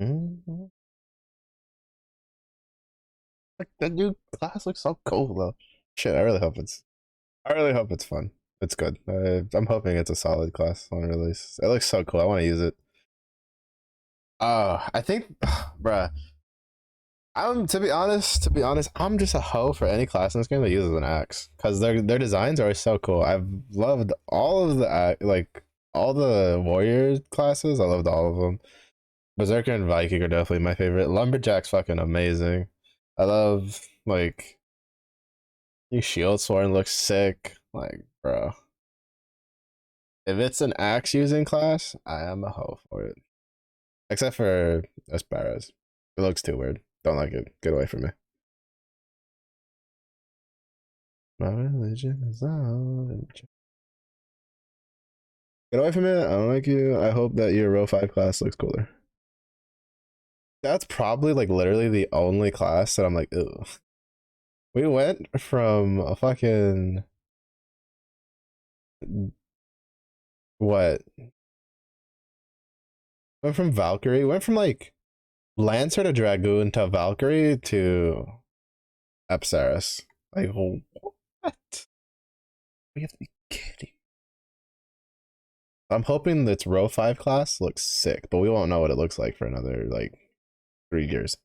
Mm-hmm. Like, the new class looks so cool though. Shit, I really hope it's fun. It's good. I'm hoping it's a solid class on release. It looks so cool. I want to use it. I think, bruh. To be honest, I'm just a hoe for any class in this game that uses an axe because their designs are so cool. I've loved all of the like all the warrior classes. I loved all of them. Berserker and Viking are definitely my favorite. Lumberjack's fucking amazing. I love like new shield sword looks sick. Like, bro, if it's an axe using class, I am a hoe for it. Except for Asparas. It looks too weird. Don't like it. Get away from me. My religion is out. Get away from it. I don't like you. I hope that your row 5 class looks cooler. That's probably like literally the only class that I'm like, ew. We went from a fucking what? Went from Valkyrie. Went from like Lancer to Dragoon to Valkyrie to Apsaris. Like what? We have to be kidding. I'm hoping that row 5 class looks sick, but we won't know what it looks like for another like 3 years.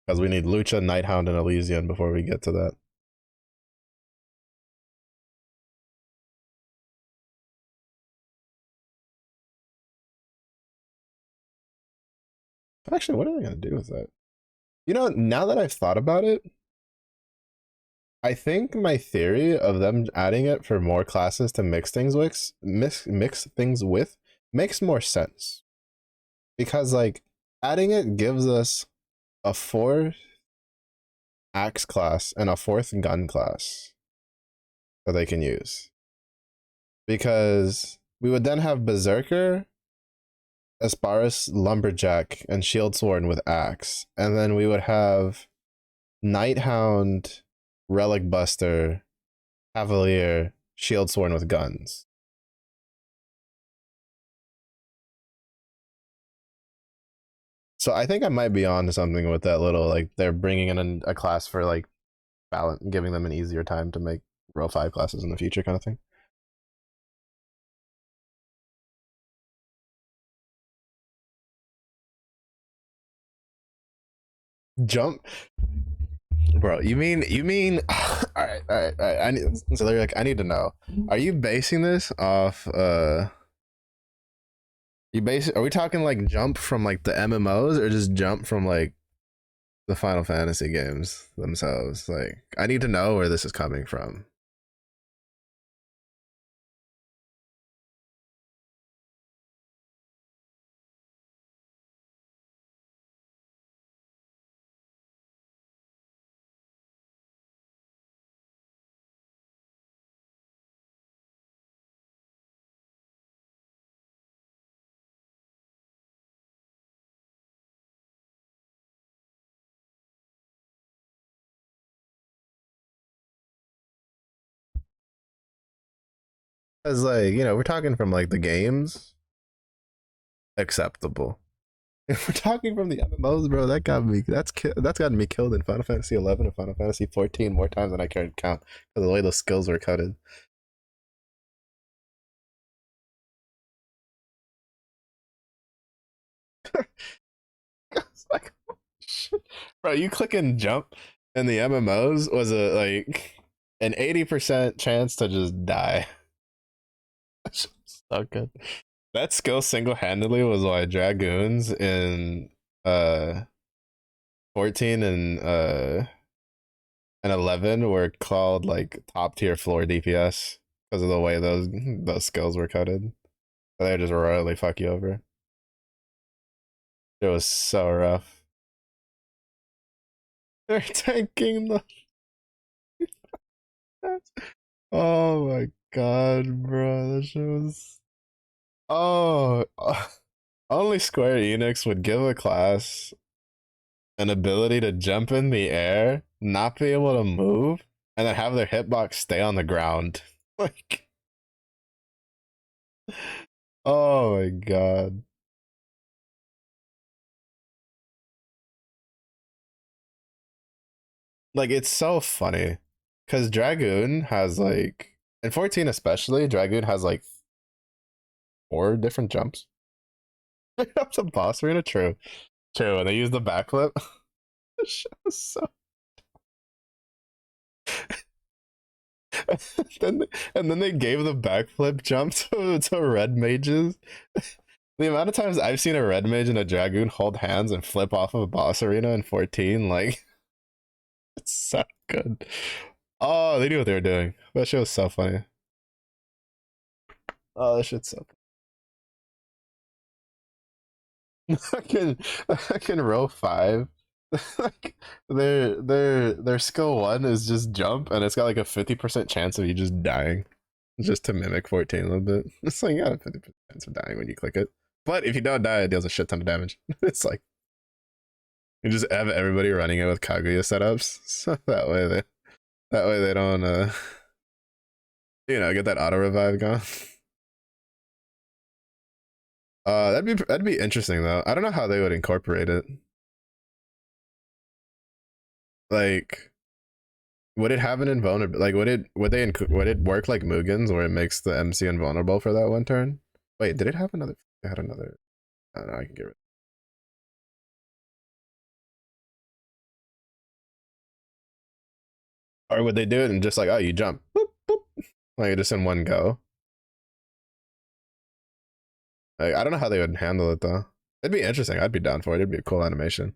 Because we need Lucha, Nighthound, and Elysian before we get to that. Actually, what are they going to do with that? You know, now that I've thought about it, I think my theory of them adding it for more classes to mix things with makes more sense. because like adding it gives us a fourth axe class and a fourth gun class that they can use. Because we would then have Berserker, Asparis, Lumberjack, and Shield Sworn with axe, and then we would have Nighthound, Relic Buster, Cavalier, Shield Sworn with guns. So I think I might be on to something with that little like they're bringing in a class for like balance, giving them an easier time to make row 5 classes in the future kind of thing. Jump, bro. You mean? All right. I need, so they're like, I need to know. Are you basing this off? You base? Are we talking like jump from like the MMOs or just jump from like the Final Fantasy games themselves? Like, I need to know where this is coming from. Because like we're talking from like the games, acceptable. If we're talking from the MMOs, bro, that's gotten me killed in Final Fantasy 11 and Final Fantasy 14 more times than I care to count because of the way those skills were cutted. It's like, shit. Bro, you click and jump in the MMOs was a like an 80% chance to just die. So good. That skill single handedly was why Dragoons in uh 14 and 11 were called like top tier floor DPS because of the way those skills were coded. They would just royally fuck you over. It was so rough. They're tanking the. Oh my god, bro, that shit was. Oh, only Square Enix would give a class an ability to jump in the air, not be able to move, and then have their hitbox stay on the ground. Like, oh my god. Like, it's so funny. Because Dragoon has, like, in 14 especially, Dragoon has, like, 4 different jumps. Up to boss arena, true. True, and they use the backflip. So then and then they gave the backflip jump to red mages. The amount of times I've seen a red mage and a dragoon hold hands and flip off of a boss arena in 14, like it's so good. Oh, they knew what they were doing. That shit was so funny. Oh, that shit's so I can row 5. Like their skill 1 is just jump and it's got like a 50% chance of you just dying. Just to mimic 14 a little bit. It's like, yeah, 50% chance of dying when you click it. But if you don't die, it deals a shit ton of damage. It's like, you just have everybody running it with Kaguya setups. So that way they don't, get that auto revive going. That'd be interesting though. I don't know how they would incorporate it. Like, would it have an invulnerable? Like, would it work like Mugen's where it makes the MC invulnerable for that 1 turn? Wait, did it have another? It had another. I don't know. I can get rid. Or would they do it and just like, oh, you jump, boop, boop, like just in one go? Like, I don't know how they would handle it though. It'd be interesting. I'd be down for it. It'd be a cool animation.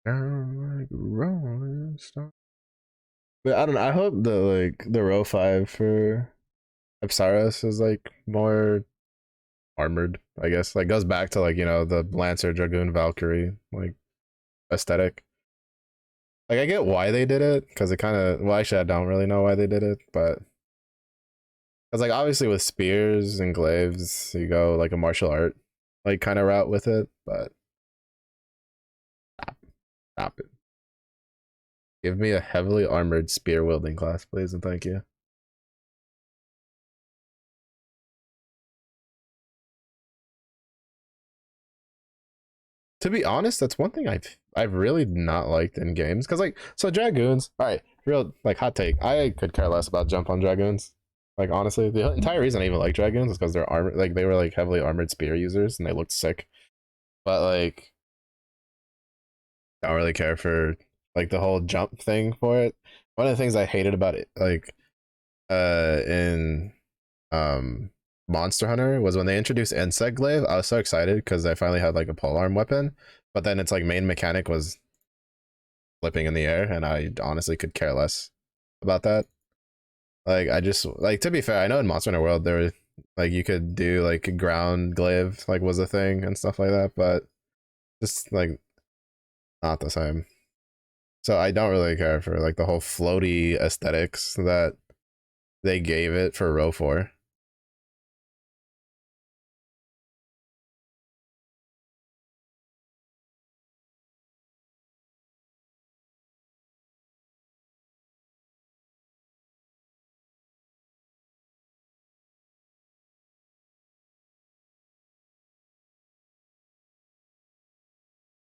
Down like a rolling stone. But I don't know. I hope the row 5 for Apsaras is like more armored, I guess. Like goes back to like, the Lancer, Dragoon, Valkyrie like aesthetic. Like I get why they did it, because it kind of, well, actually I don't really know why they did it, but because like obviously with spears and glaives you go like a martial art like kind of route with it, but stop it. Give me a heavily armored spear wielding class, please, and thank you. To be honest, that's one thing I've really not liked in games, because like, so dragoons, all right, real like hot take, I could care less about jump on dragoons. Like honestly, the entire reason I even like dragoons is because they're armored, like they were like heavily armored spear users and they looked sick. But like, I don't really care for like the whole jump thing for it. One of the things I hated about it, like in um Monster Hunter, was when they introduced Insect Glaive. I was so excited because I finally had like a polearm weapon, but then its like main mechanic was flipping in the air, and I honestly could care less about that. Like I just like, to be fair, I know in Monster Hunter World there were like you could do like ground glaive like was a thing and stuff like that, but just like not the same. So I don't really care for like the whole floaty aesthetics that they gave it for row 4.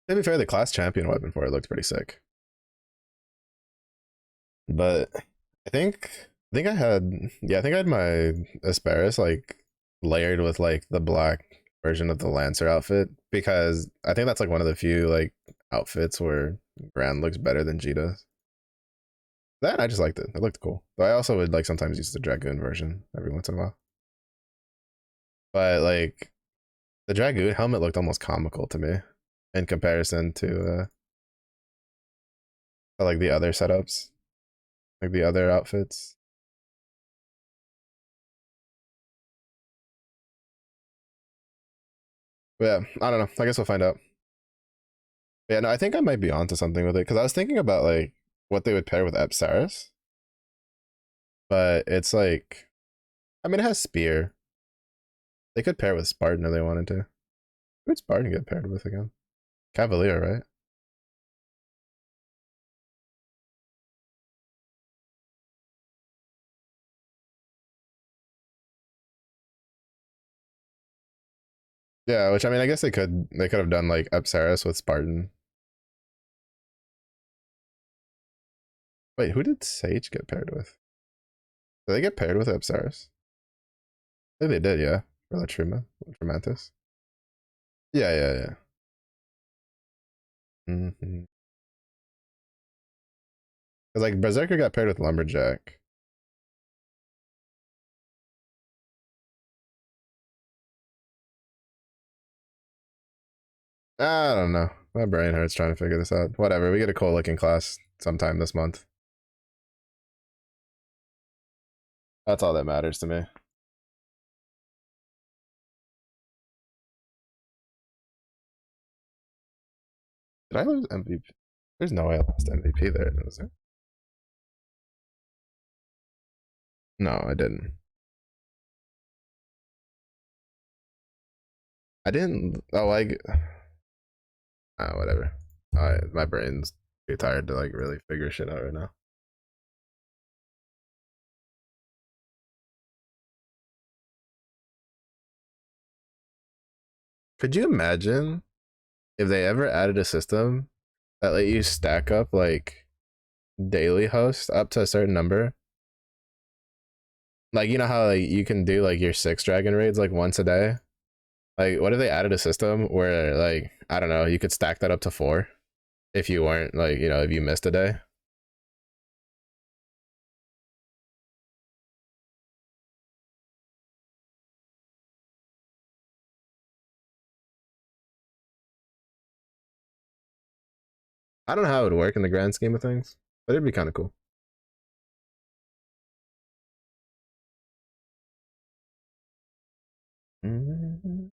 To be fair, the class champion weapon for it looked pretty sick. But I think I had my Asperis like layered with like the black version of the Lancer outfit, because I think that's like one of the few like outfits where Grand looks better than G does. That I just liked it. It looked cool. But I also would like sometimes use the Dragoon version every once in a while. But like the Dragoon helmet looked almost comical to me in comparison to like the other setups, like the other outfits. But yeah, I don't know. I guess we'll find out. But yeah, no, I think I might be onto something with it, because I was thinking about like what they would pair with Epsaris, but it's like, I mean, it has Spear. They could pair with Spartan if they wanted to. Who would Spartan get paired with again? Cavalier, right? Yeah, which I mean, I guess they could have done like Epsaris with Spartan. Wait, who did Sage get paired with? Did they get paired with Epsaris? I think they did, yeah. For Latrima, Latrimantis. Yeah, yeah, yeah. Mm-hmm. Because like Berserker got paired with Lumberjack. I don't know. My brain hurts trying to figure this out. Whatever. We get a cool looking class sometime this month. That's all that matters to me. Did I lose MVP? There's no way I lost MVP there, was there? No, I didn't. I didn't. Oh, like, whatever. My brain's too tired to like really figure shit out right now. Could you imagine if they ever added a system that let you stack up like daily hosts up to a certain number? Like, you know how like you can do like your 6 dragon raids like once a day? Like, what if they added a system where like, I don't know, you could stack that up to 4 if you weren't like, if you missed a day? I don't know how it would work in the grand scheme of things, but it'd be kind of cool. Mm-hmm.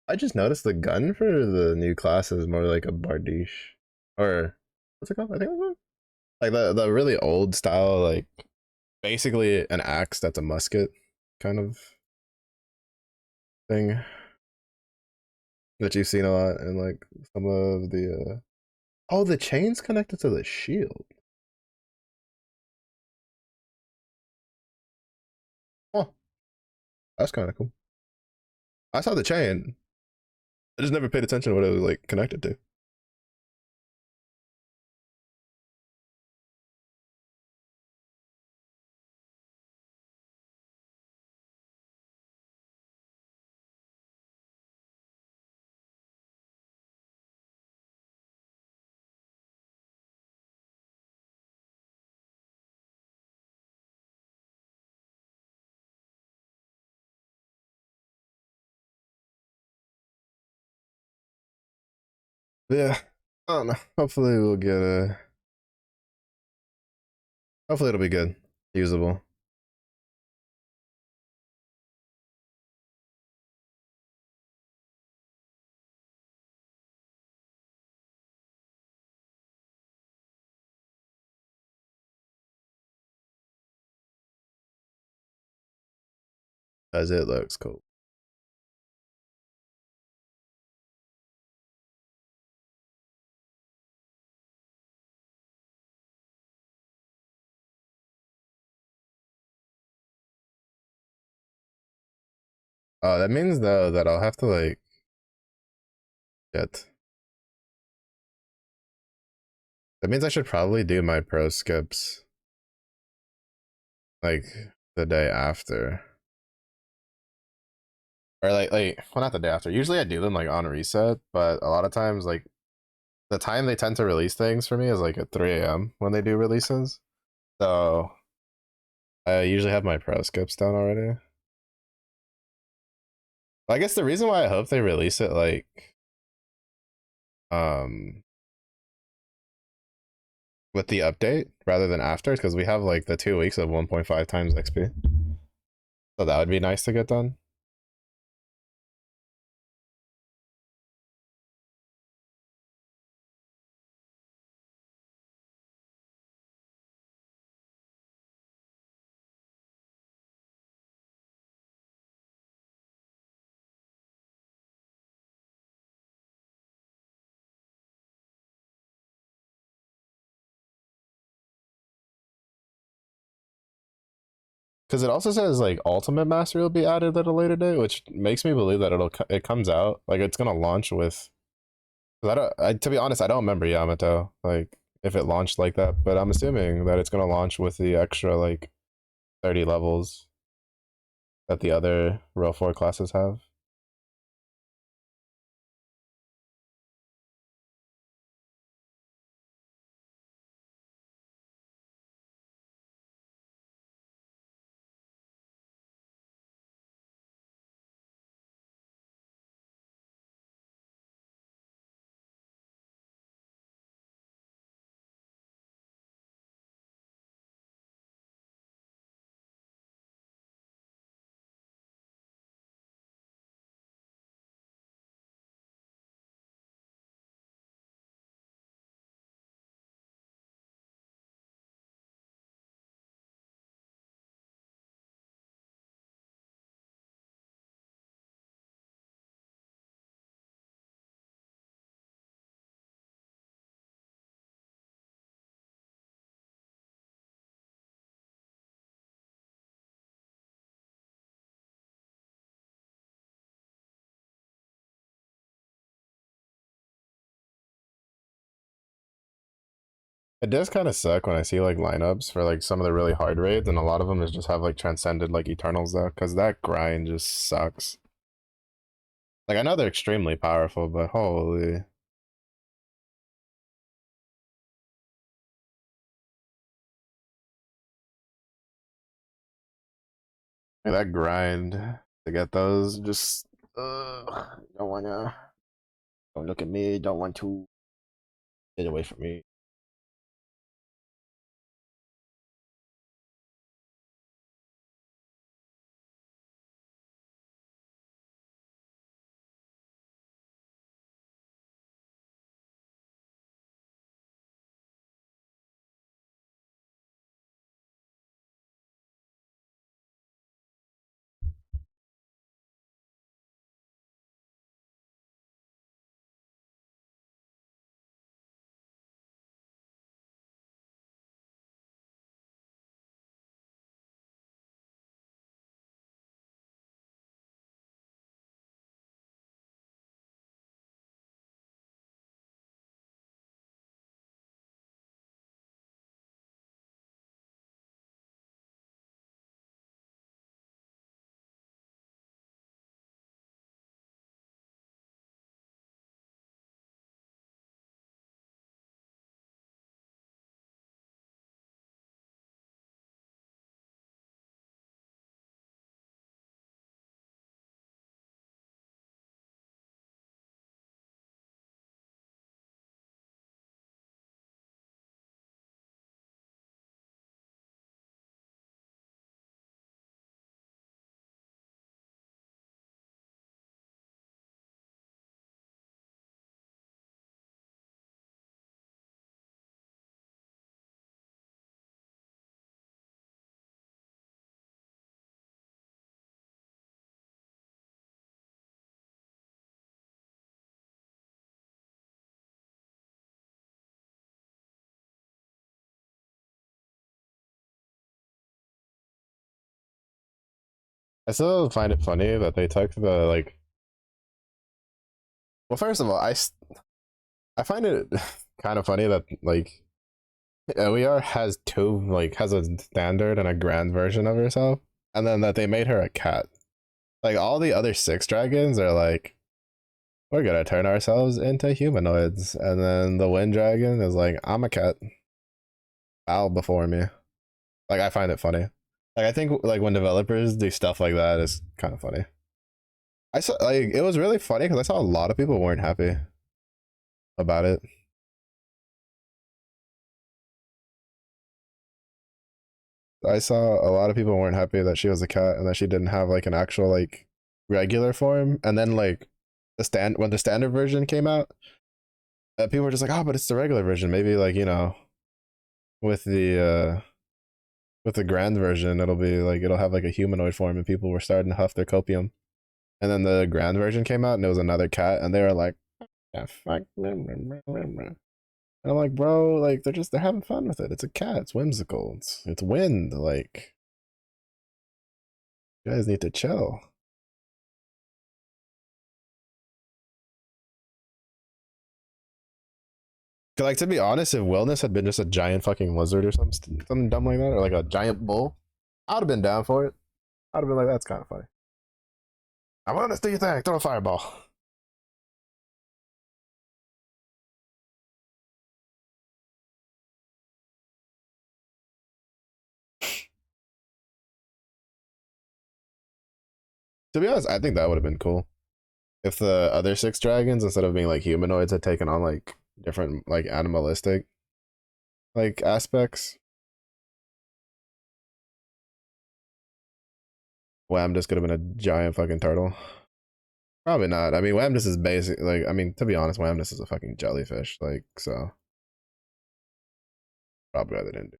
I just noticed the gun for the new class is more like a bardiche, or what's it called? I think it's like the really old style, like basically an axe that's a musket kind of thing that you've seen a lot in like some of the. Oh, the chain's connected to the shield. Oh, that's kind of cool. I saw the chain. I just never paid attention to what it was like connected to. Yeah, I don't know. Hopefully we'll get a. Hopefully it'll be good, usable. As it looks cool. Oh, that means though that I'll have to like get. That means I should probably do my pro skips like the day after, or like well not the day after. Usually I do them like on reset, but a lot of times like the time they tend to release things for me is like at 3 a.m. when they do releases. So I usually have my pro skips done already. I guess the reason why I hope they release it like um with the update rather than after because we have like the 2 weeks of 1.5 times XP. So that would be nice to get done. Because it also says like Ultimate Mastery will be added at a later date, which makes me believe that it comes out like it's gonna launch with. 'Cause to be honest, I don't remember Yamato like if it launched like that, but I'm assuming that it's gonna launch with the extra like 30 levels that the other Row 4 classes have. It does kind of suck when I see like lineups for like some of the really hard raids, and a lot of them is just have like transcended like Eternals though, because that grind just sucks. Like I know they're extremely powerful, but holy. Like, that grind to get those just don't wanna, don't look at me, don't want to get away from me. I still find it funny that they took the like. Well, first of all, I find it kind of funny that like LER has two like has a standard and a grand version of herself, and then that they made her a cat. Like all the other six dragons are like, we're gonna turn ourselves into humanoids, and then the wind dragon is like, I'm a cat, bow before me. Like I find it funny. Like I think like when developers do stuff like that, it's kind of funny. I saw like it was really funny because I saw a lot of people weren't happy about it. I saw a lot of people weren't happy that she was a cat and that she didn't have like an actual like regular form. And then like the stand when the standard version came out, people were just like, "Oh, but it's the regular version." Maybe like with the with the grand version, it'll be like it'll have like a humanoid form, and people were starting to huff their copium. And then the grand version came out, and it was another cat, and they were like, "Yeah, fuck." And I'm like, bro, like they're having fun with it. It's a cat. It's whimsical. It's wind. Like you guys need to chill. Like to be honest, if Wellness had been just a giant fucking lizard or something dumb like that, or like a giant bull, I'd have been down for it. I'd have been like, that's kind of funny. I want to do your thing. Throw a fireball. To be honest, I think that would have been cool if the other six dragons, instead of being like humanoids, had taken on like different like animalistic like aspects. Whamdus could have been a giant fucking turtle. Probably not. I mean, Whamdus is basic. Like, I mean, to be honest, Whamdus is a fucking jellyfish. Like, so probably rather didn't.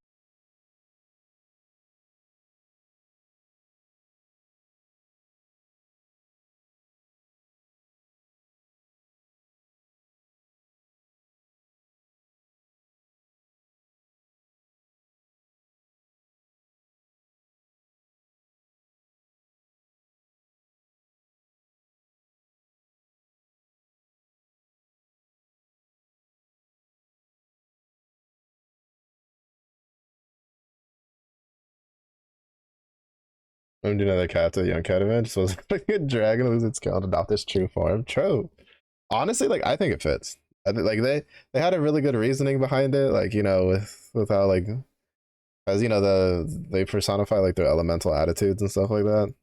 I'm doing another cat to a young cat event. So like a dragon lose its skill and adopt its true form. True. Honestly, like I think it fits. I think like they had a really good reasoning behind it. Like with how like as they personify like their elemental attitudes and stuff like that.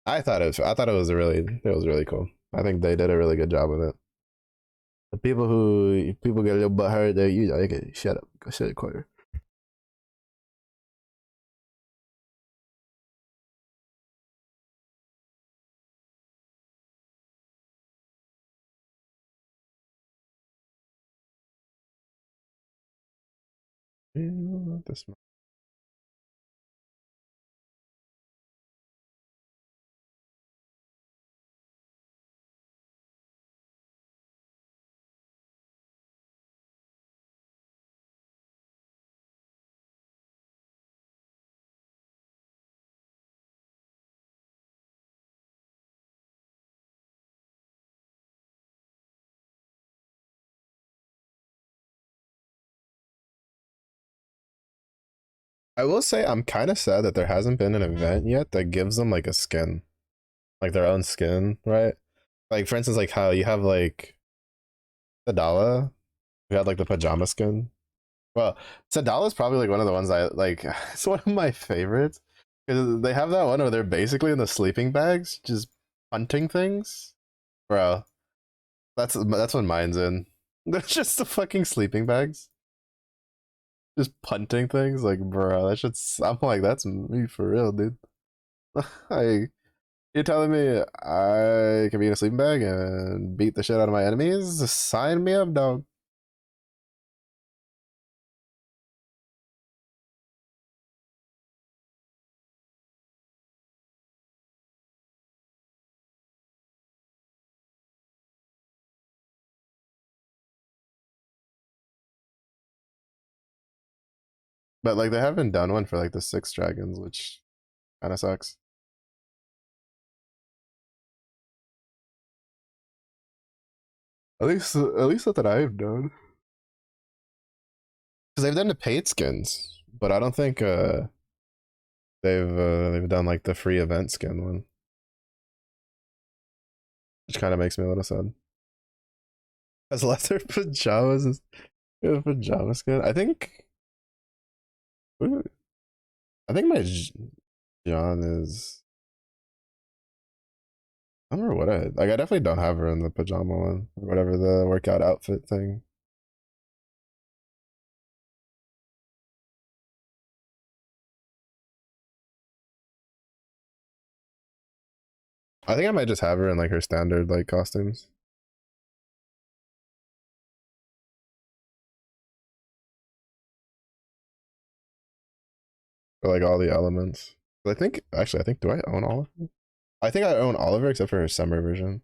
I thought it was really cool. I think they did a really good job with it. The people get a little butt hurt, they can shut up, go sit a corner. This I will say I'm kind of sad that there hasn't been an event yet that gives them like a skin, like their own skin, right? Like for instance, like how you have like Sadala, who had like the pajama skin. Well, Sadala is probably like one of the ones I like. It's one of my favorites because they have that one where they're basically in the sleeping bags, just hunting things, bro. That's what mine's in. They're just the fucking sleeping bags, just punting things. Like, bro, that shit's. I'm like, that's me for real, dude. I You're telling me I can be in a sleeping bag and beat the shit out of my enemies? Sign me up, dog. But like they haven't done one for like the six dragons, which kind of sucks. At least not that I've done. Because they've done the paid skins, but I don't think they've done like the free event skin one, which kind of makes me a little sad. Has leather pajamas is a pajama skin. I think my John is. I don't remember what I like. I definitely don't have her in the pajama one, or whatever the workout outfit thing. I think I might just have her in like her standard like costumes for like all the elements. I think actually, I think do I own all of them? I think I own all of her except for her summer version.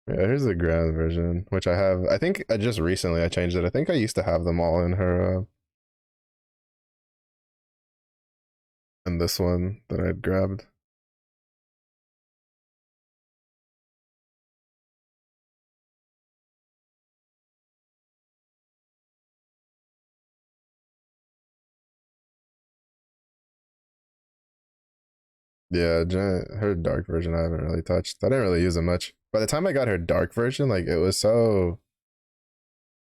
Yeah, here's the grand version, which I have. I think I just recently I changed it. I think I used to have them all in her in this one that I'd grabbed. Yeah, her dark version I haven't really touched. I didn't really use it much. By the time I got her dark version, like it was so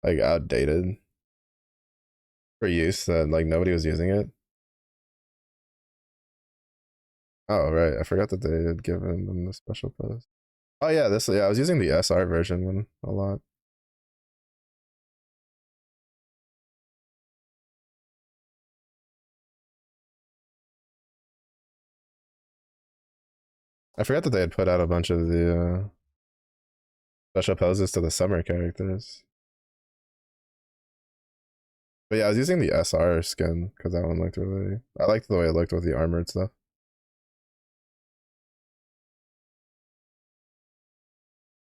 like outdated for use that like nobody was using it. Oh right, I forgot that they had given them the special post. Oh yeah, this I was using the SR version one a lot. I forgot that they had put out a bunch of the special poses to the summer characters. But yeah, I was using the SR skin because that one looked really. I liked the way it looked with the armored stuff.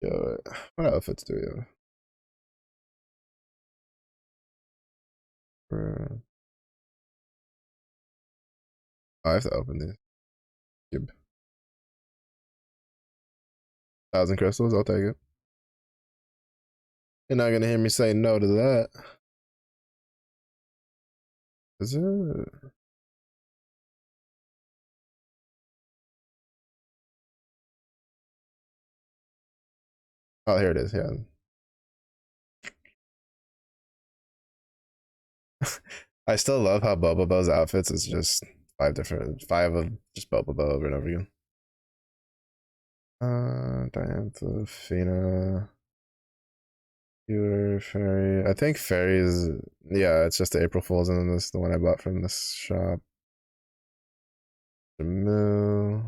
Yeah, what outfits do we have? Oh, I have to open these. Cube. 1,000 crystals, I'll take it. You're not gonna hear me say no to that. Is it? Oh, here it is. Yeah. I still love how Bobo's outfits is just five of just Bobo over and over again. Diantha, Fina, Fewer, Fairy. I think Fairy's, yeah, it's just the April Fools, and then this the one I bought from this shop. Moo.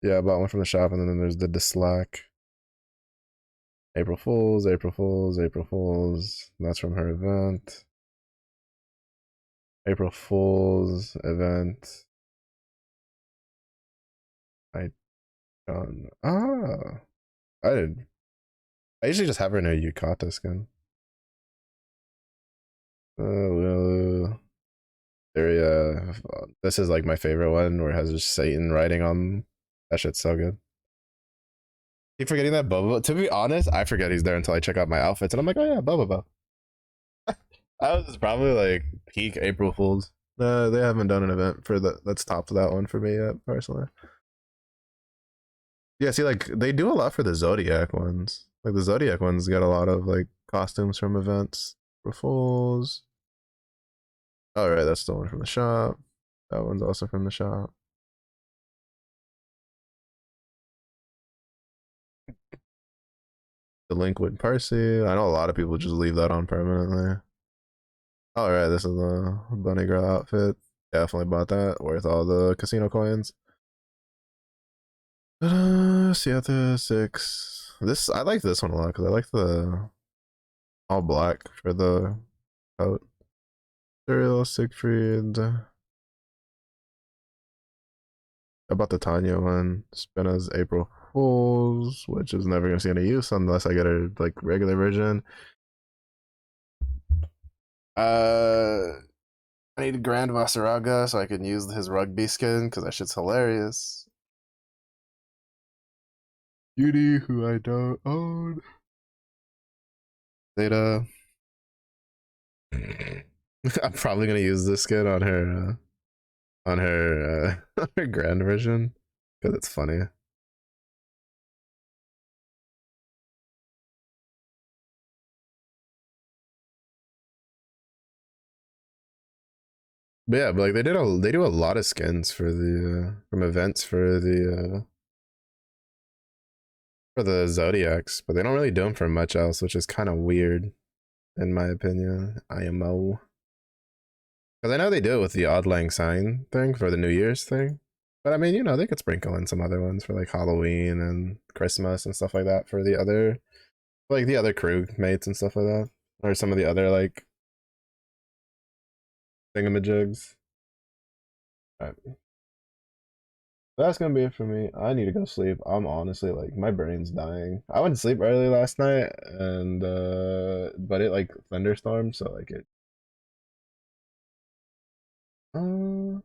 Yeah, I bought one from the shop, and then there's the Dislack. April Fools, April Fools, April Fools. That's from her event. April Fools event. I don't. Ah, I did. I usually just have her in a Yukata skin. Well, there, yeah. This is like my favorite one where it has just Satan writing on. That shit's so good. Keep forgetting that Boba. To be honest, I forget he's there until I check out my outfits, and I'm like, oh yeah, Boba. That was probably like peak April Fools. They haven't done an event for that's topped that one for me yet, personally. Yeah, see, like they do a lot for the Zodiac ones. Like the Zodiac ones get a lot of like costumes from events. April Fools. All right, that's the one from the shop. That one's also from the shop. Delinquent Parsi. I know a lot of people just leave that on permanently. All right, this is the bunny girl outfit. Definitely bought that. Worth all the casino coins. Siete 6. This I like this one a lot because I like the all black for the coat. Serial Siegfried. I bought the Tanya one. Spina's April Fools, which is never gonna see any use unless I get a like regular version. I need Grand Vasaraga so I can use his rugby skin because that shit's hilarious. Beauty, who I don't own. Zeta. I'm probably gonna use this skin on her on her grand version because it's funny. But yeah, but like they do a lot of skins for the from events for the Zodiacs, but they don't really do them for much else, which is kind of weird in my opinion. IMO. Because I know they do it with the Odd Lang Syne thing for the New Year's thing. But I mean, you know, they could sprinkle in some other ones for like Halloween and Christmas and stuff like that for the other crew mates and stuff like that. Or some of the other like thingamajigs. Alright. That's gonna be it for me. I need to go sleep. I'm honestly like my brain's dying. I went to sleep early last night and but it like thunderstormed, so like it uh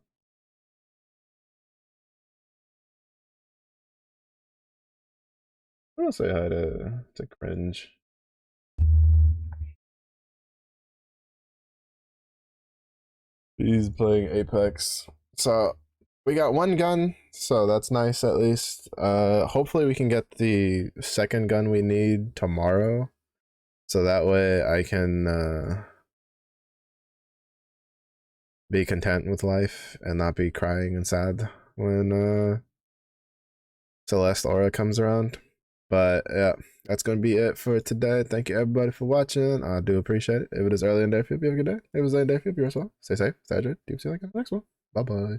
I don't say hi to cringe. He's playing Apex. So we got one gun, so that's nice at least. Hopefully we can get the second gun we need tomorrow. So that way I can be content with life and not be crying and sad when Celeste Aura comes around. But yeah, that's gonna be it for today. Thank you everybody for watching. I do appreciate it. If it is early in the day for you, have a good day. If it is late in the day for you, as well. Stay safe, stay hydrated. Deep sea like in the next one. Bye bye.